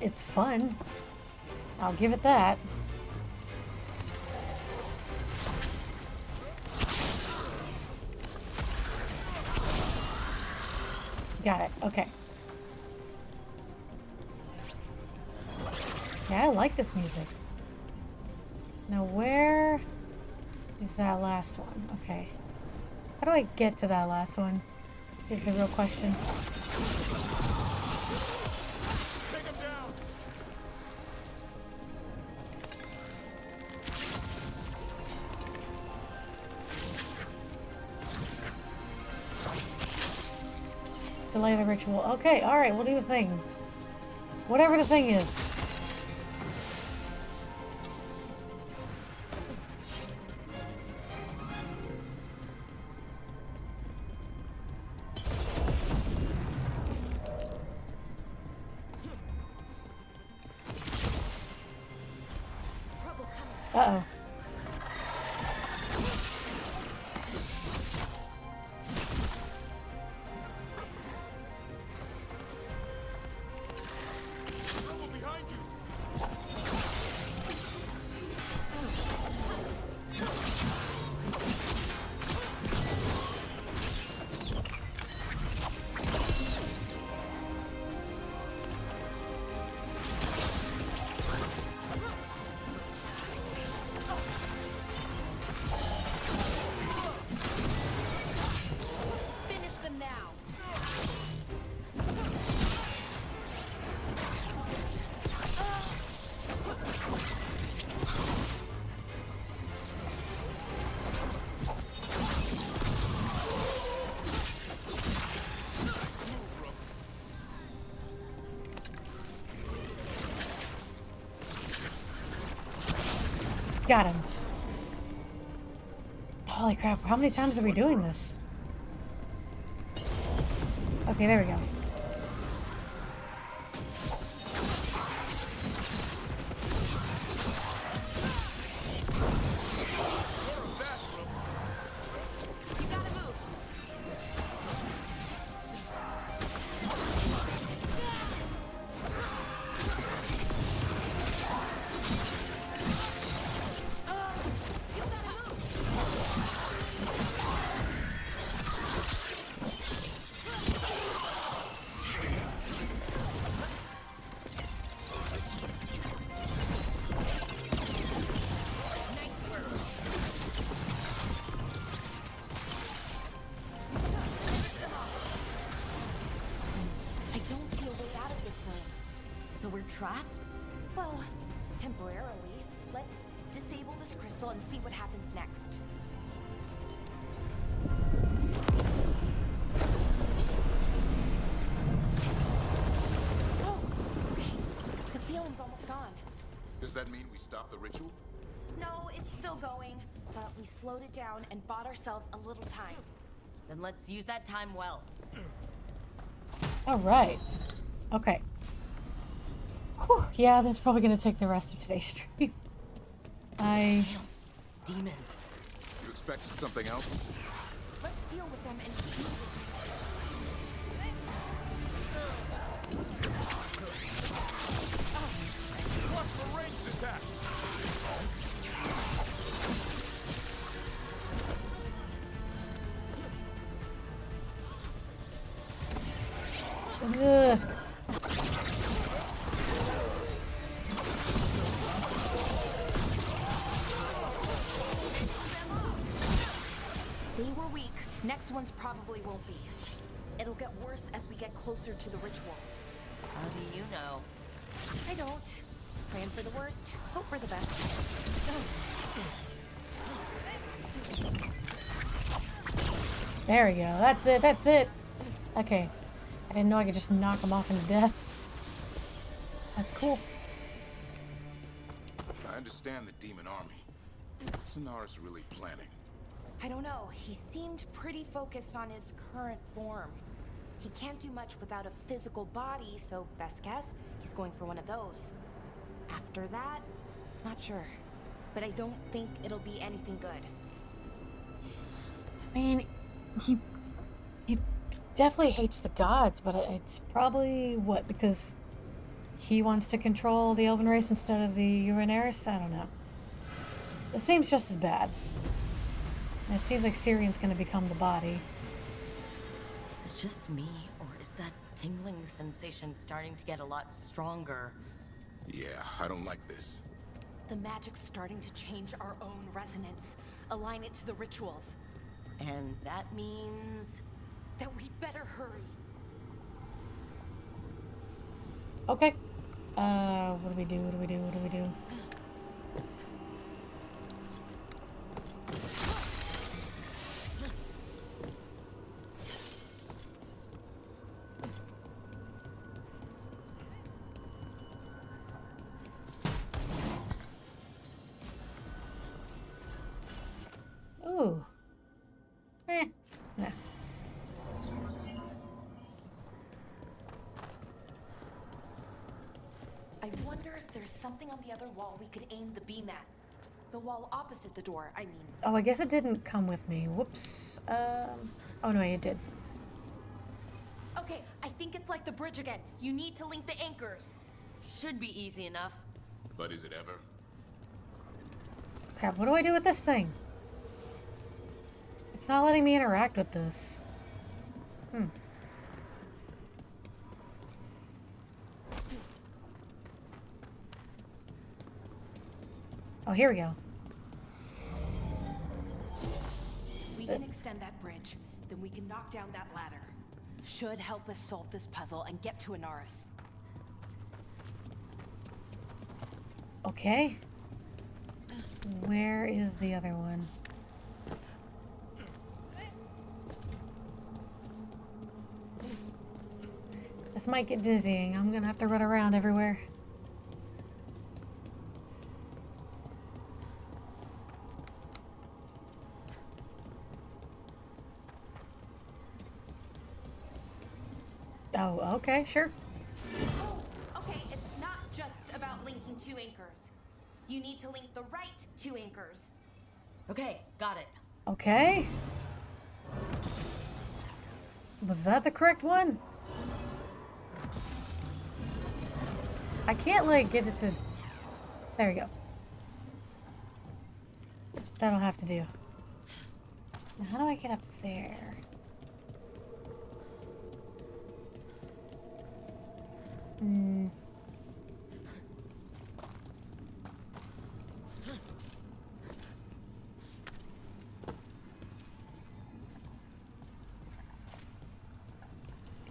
It's fun. I'll give it that. Got it. Okay. Yeah, I like this music. Now where is that last one? Okay. How do I get to that last one? Is the real question. Take him down. Delay the ritual. Okay, alright, we'll do the thing. Whatever the thing is. Uh-oh. Got him. Holy crap, how many times are we doing this? Okay, there we go. So we're trapped? Well, temporarily. Let's disable this crystal and see what happens next. Oh, okay. The feeling's almost gone. Does that mean we stop the ritual? No, it's still going, but we slowed it down and bought ourselves a little time. Then let's use that time well. All right. Okay. Whew, yeah, that's probably going to take the rest of today's stream. Demons. You expected something else? Let's deal with them and Watch the ranged attack! Ugh. They were weak. Next ones probably won't be. It'll get worse as we get closer to the ritual. How do you know? I don't. Plan for the worst, hope for the best. There we go. That's it. That's it. Okay. I didn't know I could just knock him off into death. That's cool. I understand the demon army. What's Inaris really planning? I don't know. He seemed pretty focused on his current form. He can't do much without a physical body, so best guess, he's going for one of those. After that, not sure. But I don't think it'll be anything good. I mean, he definitely hates the gods, but it's probably, what, because he wants to control the Elven race instead of the Uraneris? I don't know. It seems just as bad. And it seems like Syrian's gonna become the body. Is it just me, or is that tingling sensation starting to get a lot stronger? Yeah, I don't like this. The magic's starting to change our own resonance. Align it to the rituals. And that means... that we better hurry. Okay. What do we do? What do we do? What do we do? Ooh. Nah. I wonder if there's something on the other wall we could aim the beam at. The wall opposite the door, I mean. Oh, I guess it didn't come with me. Whoops. Oh no, it did. Okay, I think it's like the bridge again. You need to link the anchors. Should be easy enough. But is it ever? Crap, what do I do with this thing? It's not letting me interact with this. Oh, here we go. We can extend that bridge, then we can knock down that ladder. Should help us solve this puzzle and get to Inaris. Okay. Where is the other one? This might get dizzying. I'm gonna have to run around everywhere. Okay, sure. Okay, it's not just about linking two anchors. You need to link the right two anchors. Okay, got it. Okay. Was that the correct one? I can't, like, get it to... There we go. That'll have to do. Now, how do I get up there? Hmm.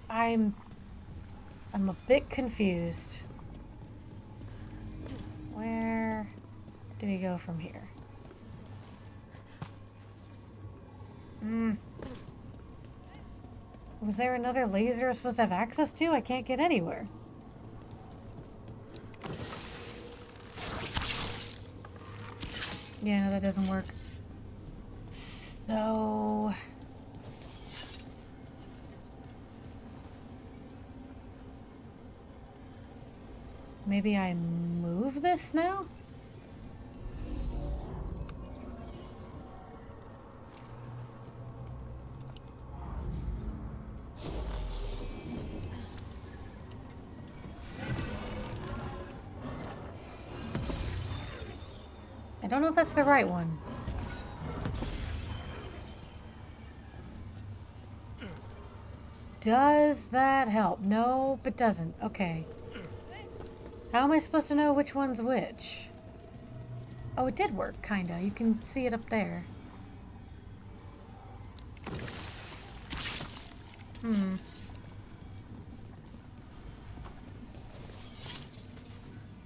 I'm a bit confused. Where do we go from here? Was there another laser I'm supposed to have access to? I can't get anywhere. Yeah, no, that doesn't work. So... maybe I move this now? I don't know if that's the right one. Does that help? No, but doesn't. Okay. How am I supposed to know which one's which? Oh, it did work, kinda. You can see it up there.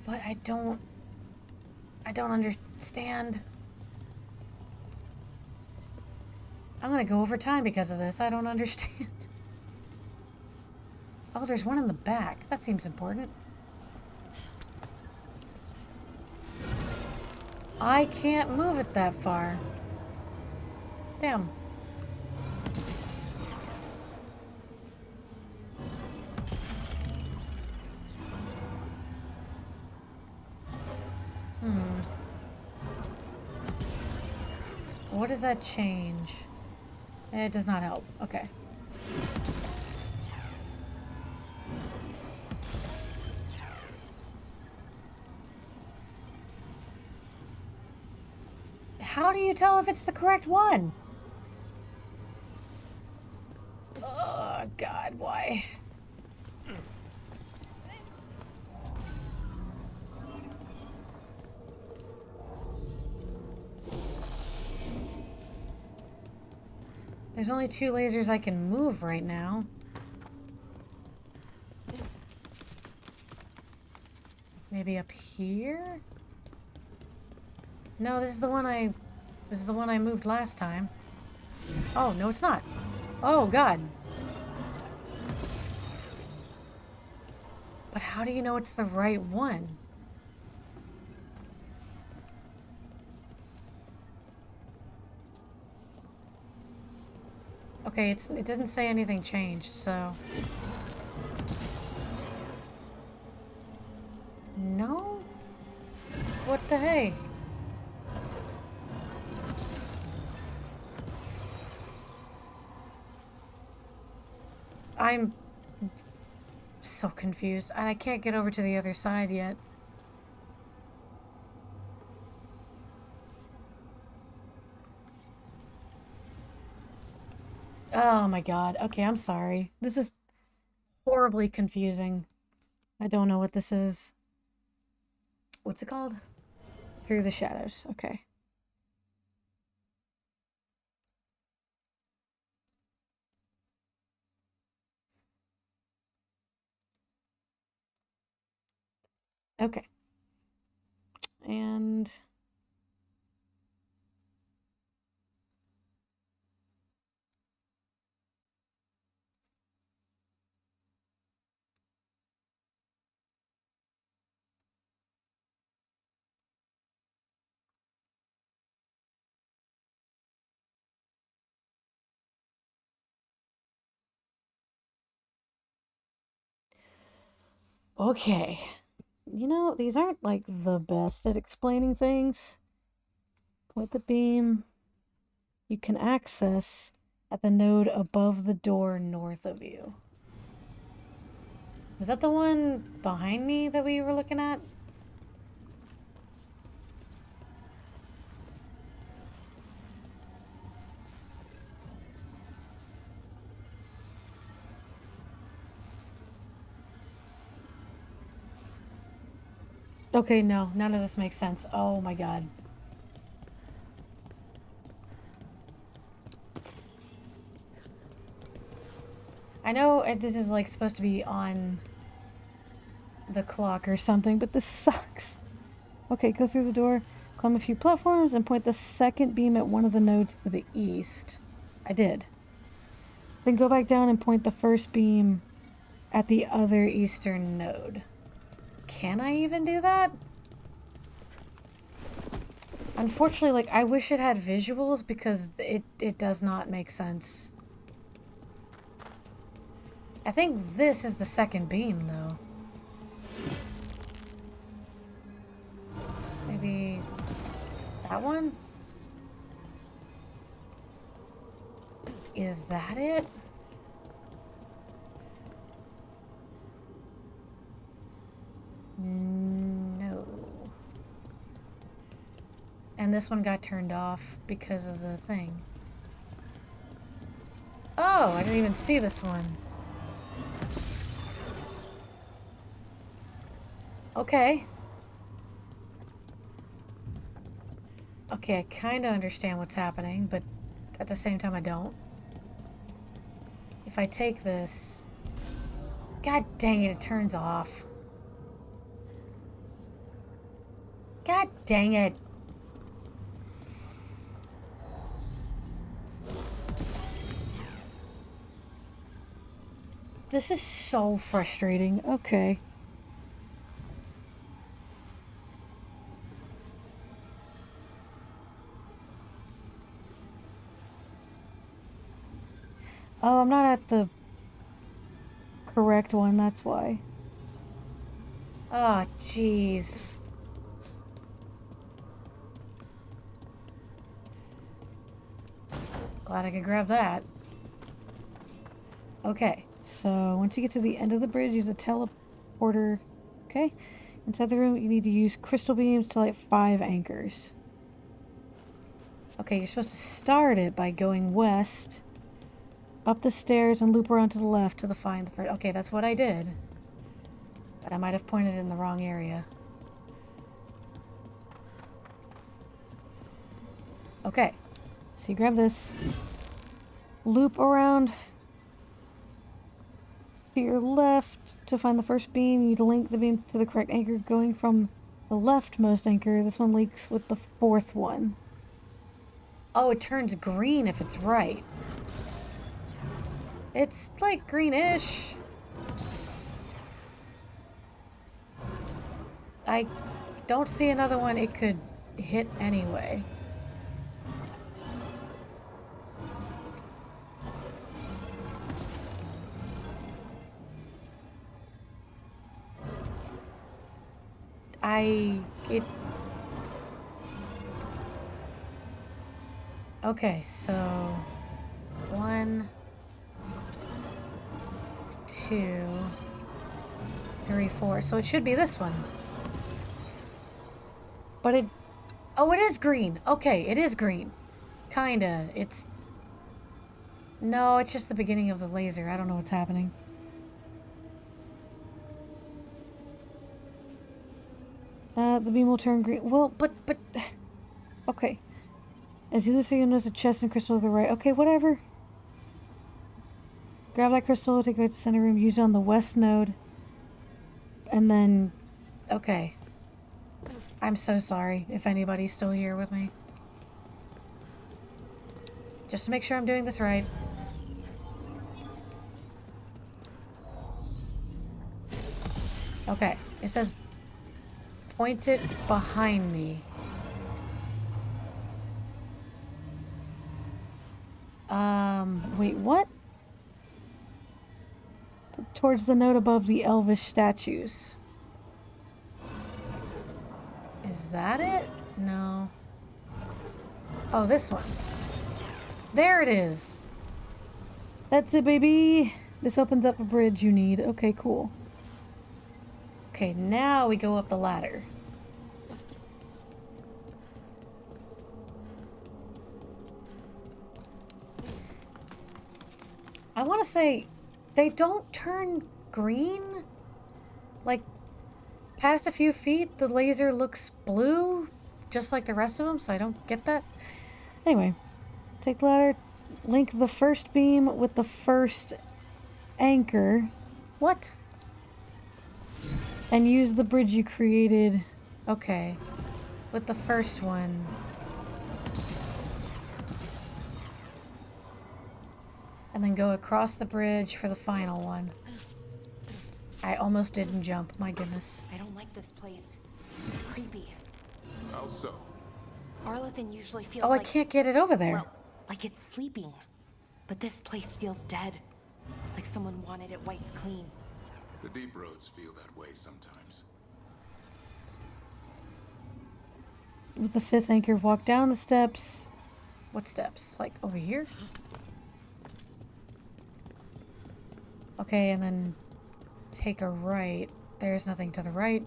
But I don't understand. I'm gonna go over time because of this. I don't understand. Oh, there's one in the back. That seems important. I can't move it that far. Damn. What does that change? It does not help. Okay. How do you tell if it's the correct one? Oh, God, why? There's only 2 lasers I can move right now. Maybe up here? No, this is the one I moved last time. Oh, no, it's not. Oh, God. But how do you know it's the right one? Okay, it didn't say anything changed, so... No? What the hey? I'm so confused, and I can't get over to the other side yet. Oh my God. Okay, I'm sorry. This is horribly confusing. I don't know what this is. What's it called? Through the Shadows. Okay. Okay. And... Okay. You know, these aren't like the best at explaining things. Point the beam you can access at the node above the door north of you. Was that the one behind me that we were looking at? Okay, no, none of this makes sense. Oh my god. I know this is like supposed to be on the clock or something, but this sucks. Okay, go through the door, climb a few platforms, and point the second beam at one of the nodes to the east. I did. Then go back down and point the first beam at the other eastern node. Can I even do that? Unfortunately, like, I wish it had visuals because it does not make sense. I think this is the second beam, though. Maybe that one? Is that it? No. And this one got turned off because of the thing. Oh, I didn't even see this one. Okay. Okay, I kind of understand what's happening, but at the same time I don't. If I take this... God dang it, it turns off. God dang it. This is so frustrating. Okay. Oh, I'm not at the correct one, that's why. Oh, jeez. Glad I could grab that. Okay, so once you get to the end of the bridge, use a teleporter. Okay. Inside the room, you need to use crystal beams to light 5 anchors. Okay, you're supposed to start it by going west, up the stairs, and loop around to the left to find the first. Okay, that's what I did. But I might have pointed in the wrong area. Okay, so you grab this, loop around to your left to find the first beam. You need to link the beam to the correct anchor going from the leftmost anchor. This one links with the 4th one. Oh, it turns green if it's right. It's like greenish. I don't see another one it could hit anyway. Okay, so 1, 2, 3, 4. So it should be this one. But it... Oh, it is green. Okay, it is green. Kinda. It's... No, it's just the beginning of the laser. I don't know what's happening. The beam will turn green. Well, but... Okay. As you do so, you'll notice a chest and crystal to the right. Okay, whatever. Grab that crystal, take it back to the center room, use it on the west node. And then... Okay. I'm so sorry if anybody's still here with me. Just to make sure I'm doing this right. Okay, it says point it behind me. Wait, what? towards the note above the elvish statues. Is that it? No. Oh, this one. There it is. That's it, baby. This opens up a bridge you need. Okay, cool. Okay, now we go up the ladder. I want to say they don't turn green. Like, past a few feet, the laser looks blue, just like the rest of them, so I don't get that. Anyway, take the ladder, link the first beam with the first anchor. What? And use the bridge you created. Okay. With the first one. And then go across the bridge for the final one. I almost didn't jump, my goodness. I don't like this place. It's creepy. How so? Arlathan usually feels Oh, like... I can't get it over there. Well, like it's sleeping. But this place feels dead. Like someone wanted it wiped clean. The deep roads feel that way sometimes. With the fifth anchor, walk down the steps. What steps? Like over here? Okay, and then take a right. There's nothing to the right.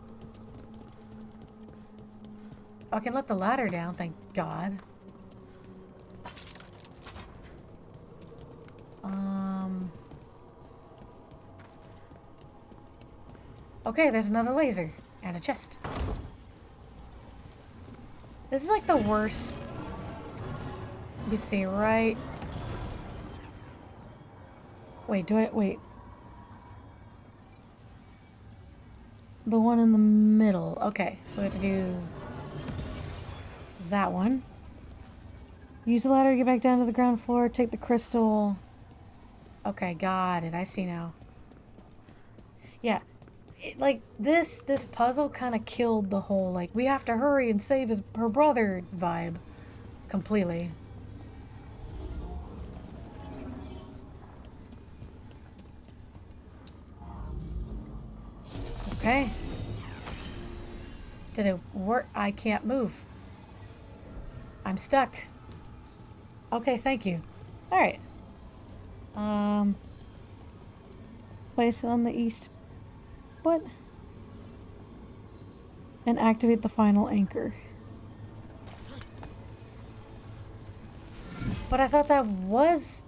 I can let the ladder down, thank God. Okay, there's another laser. And a chest. This is like the worst. You see, right? Wait, wait. The one in the middle. Okay, so we have to do that one. Use the ladder to get back down to the ground floor. Take the crystal. Okay, got it. I see now. Yeah. Like, this puzzle kind of killed the whole, like, we have to hurry and save her brother vibe. Completely. Okay. Did it work? I can't move. I'm stuck. Okay, thank you. Alright. Place it on the east. What? And activate the final anchor. But I thought that was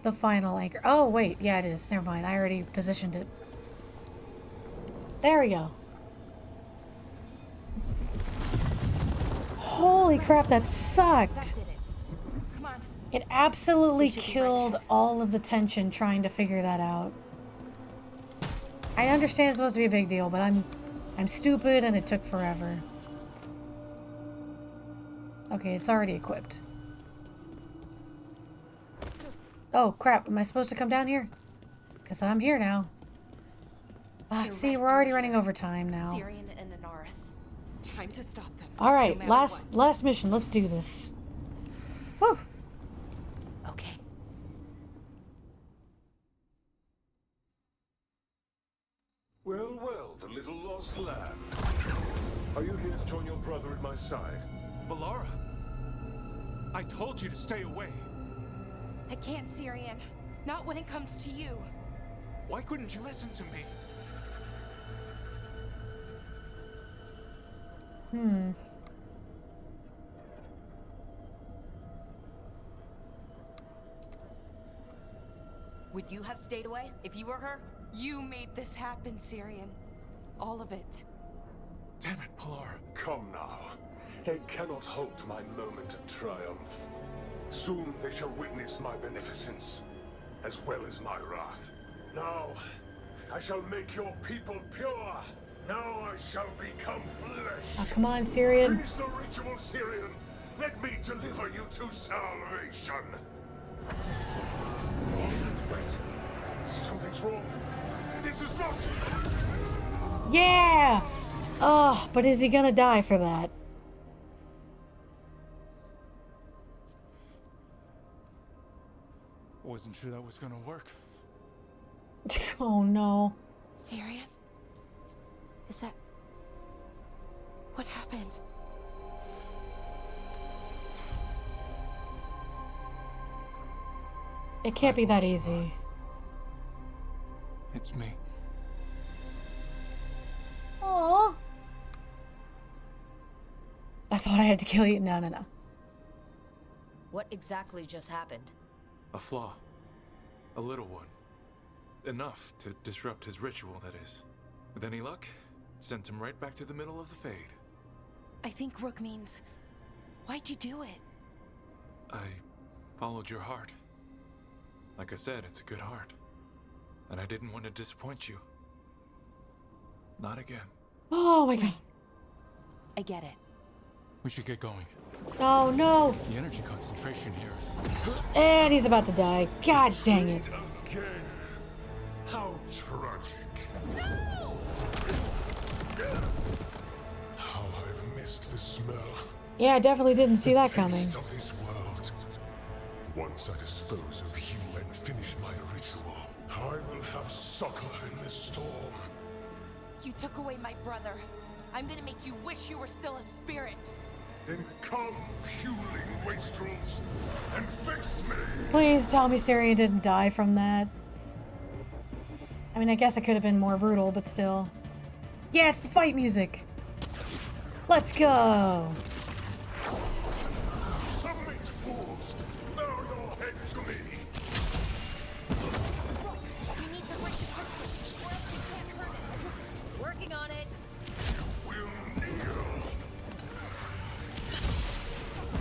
the final anchor. Oh, wait. Yeah, it is. Never mind. I already positioned it. There we go. Holy crap, that sucked. It absolutely killed all of the tension trying to figure that out. I understand it's supposed to be a big deal, but I'm stupid and it took forever. Okay, it's already equipped. Oh crap, am I supposed to come down here? Because I'm here now. Ah, see, we're already running over time now. Syrian and Inaris. Time to stop them. Alright, no matter last mission, let's do this. Whew. Okay. Well, well, the little lost lamb. Are you here to join your brother at my side? Balara, I told you to stay away. I can't, Syrian. Not when it comes to you. Why couldn't you listen to me? Would you have stayed away if you were her? You made this happen, Syrian. All of it. Damn it, Balara. Come now. They cannot halt my moment of triumph. Soon they shall witness my beneficence, as well as my wrath. Now, I shall make your people pure. Now I shall become flesh. Oh, come on, Syrian. Finish the ritual, Syrian. Let me deliver you to salvation. Wait. Something's wrong. This is not... Yeah! Oh, but is he gonna die for that? Wasn't sure that was gonna work. Oh no. Syrian? Is that... What happened? It can't be that easy. It's me. Aww. I thought I had to kill you. No, no, no. What exactly just happened? A flaw. A little one. Enough to disrupt his ritual, that is. With any luck, it sent him right back to the middle of the Fade. I think Rook means... Why'd you do it? I followed your heart. Like I said, it's a good heart. And I didn't want to disappoint you. Not again. Oh my god. I get it. We should get going. Oh no. The energy concentration here is... And he's about to die. God dang it. Again. How tragic. No! How I've missed the smell. Yeah, I definitely didn't see that coming. Taste of this world. Once I dispose of you and finish my ritual, I will have succor in this storm. You took away my brother. I'm gonna make you wish you were still a spirit. Then come, puling wastrels, and face me! Please tell me Syrian didn't die from that. I mean, I guess it could have been more brutal, but still. Yeah, it's the fight music! Let's go! Submit, fools! Bow your head to me! You need to break the crystal, or else you can't hurt it. Working on it. Will kneel!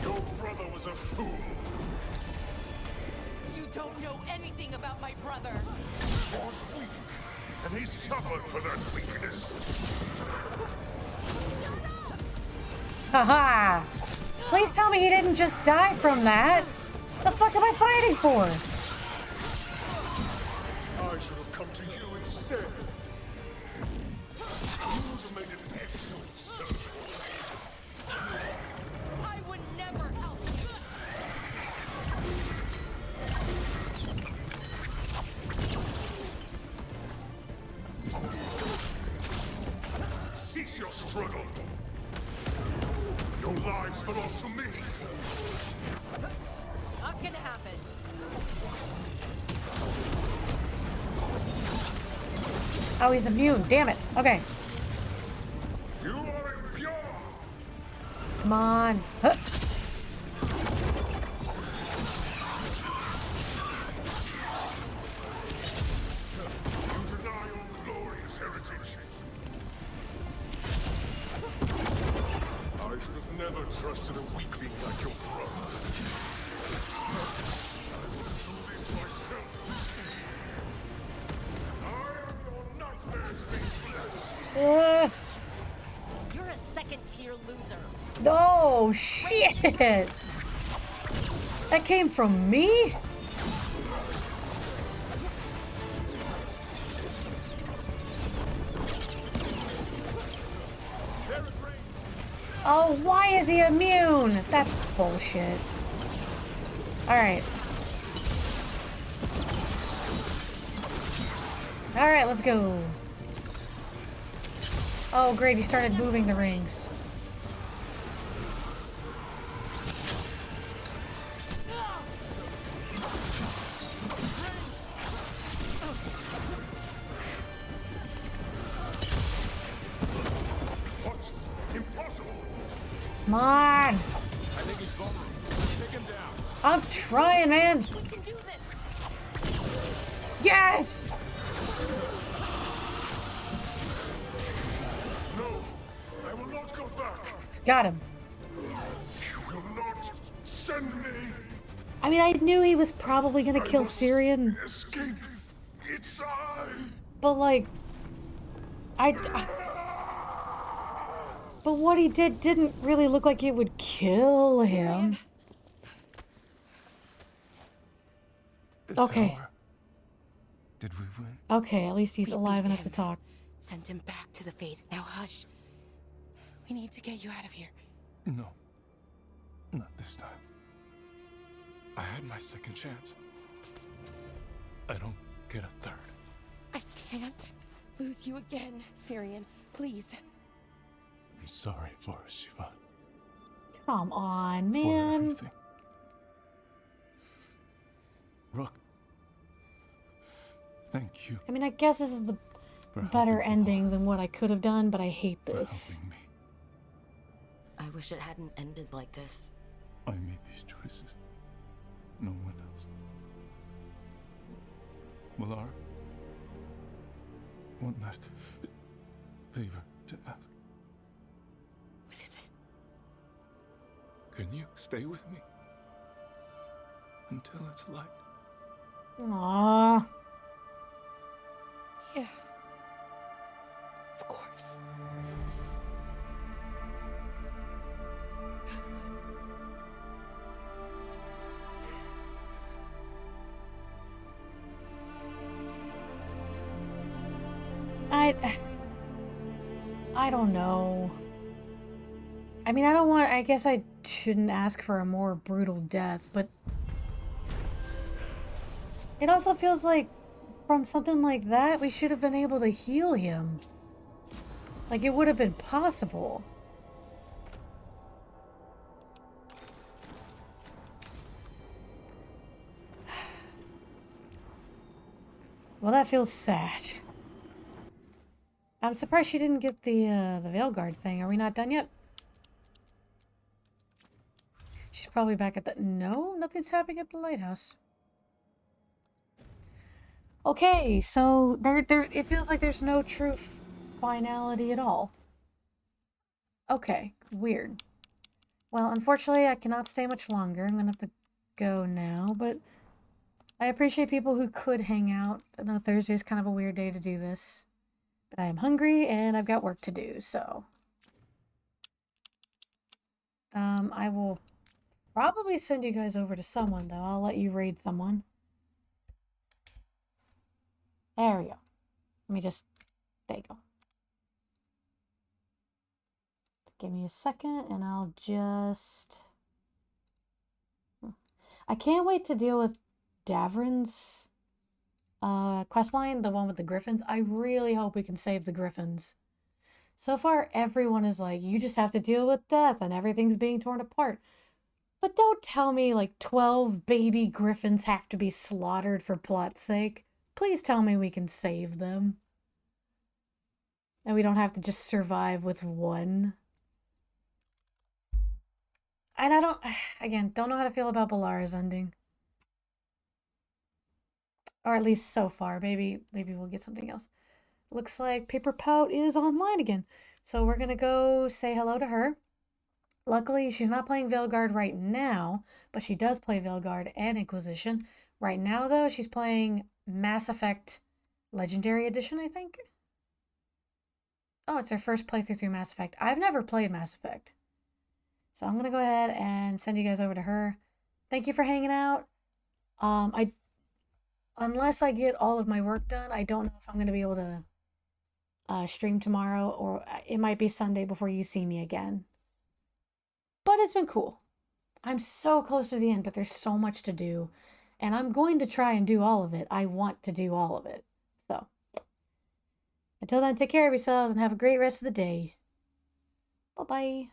Your brother was a fool! You don't know anything about my brother! He was weak, and he suffered for that weakness. Haha! Please tell me he didn't just die from that! The fuck am I fighting for? I should have come to you instead. You would have made an excellent servant. I would never help! Cease your struggle. Your lives belong to me. Not gonna happen. Oh, he's immune. Damn it. Okay. You are impure. Come on. Huh. You deny your glorious heritage. I should have never trusted a weakling like your brother. I will do this myself. I am your nightmares made flesh. You're a second-tier loser. Oh, shit! That came from me? Oh, why is he immune? That's bullshit. Alright. Alright, let's go. Oh, great, he started moving the rings. What? Impossible! Come on! I think he's vulnerable. Take him down. I'm trying, man! We can do this! Yes! No, I will not go back. Got him. You will not send me. I mean, I knew he was probably gonna kill must Syrian, Escape. It's I. but like, but what he did didn't really look like it would kill him. Okay. Did we win? Okay, at least he's We alive beat enough to him. talk. Send him back to the Fade. Now hush. We need to get you out of here. No. Not this time. I had my second chance. I don't get a third. I can't lose you again, Syrian. Please. I'm sorry for Siobhan. Come on, For man. everything. Rook. Thank you. I mean, I guess this is the better ending than what I could have done, but I hate this. I wish it hadn't ended like this. I made these choices. No one else. Malara, one last favor to ask. What is it? Can you stay with me until it's light? Aww. Yeah. Of course. I don't know. I mean, I guess I shouldn't ask for a more brutal death, but it also feels like from something like that, we should have been able to heal him. Like, it would have been possible. Well, that feels sad. I'm surprised she didn't get the Veilguard thing. Are we not done yet? She's probably back at the... No, nothing's happening at the lighthouse. Okay, so it feels like there's no true finality at all. Okay, weird. Well, unfortunately, I cannot stay much longer. I'm gonna have to go now, but I appreciate people who could hang out. I know Thursday is kind of a weird day to do this, but I am hungry and I've got work to do, so I will probably send you guys over to someone, though. I'll let you raid someone. There we go. Let me just... There you go. Give me a second, and I'll just... I can't wait to deal with Davrin's questline, the one with the griffins. I really hope we can save the griffins. So far, everyone is like, you just have to deal with death, and everything's being torn apart. But don't tell me, like, 12 baby griffins have to be slaughtered for plot's sake. Please tell me we can save them. And we don't have to just survive with one. And I don't, again, don't know how to feel about Balara's ending. Or at least so far. Maybe we'll get something else. Looks like Paper Pout is online again. So we're going to go say hello to her. Luckily, she's not playing Veilguard right now, but she does play Veilguard and Inquisition. Right now, though, she's playing Mass Effect Legendary Edition, I think. Oh, it's her first playthrough through Mass Effect. I've never played Mass Effect. So I'm going to go ahead and send you guys over to her. Thank you for hanging out. Unless I get all of my work done, I don't know if I'm going to be able to stream tomorrow, or it might be Sunday before you see me again. But it's been cool. I'm so close to the end, but there's so much to do. And I'm going to try and do all of it. I want to do all of it. So, until then, take care of yourselves and have a great rest of the day. Bye-bye.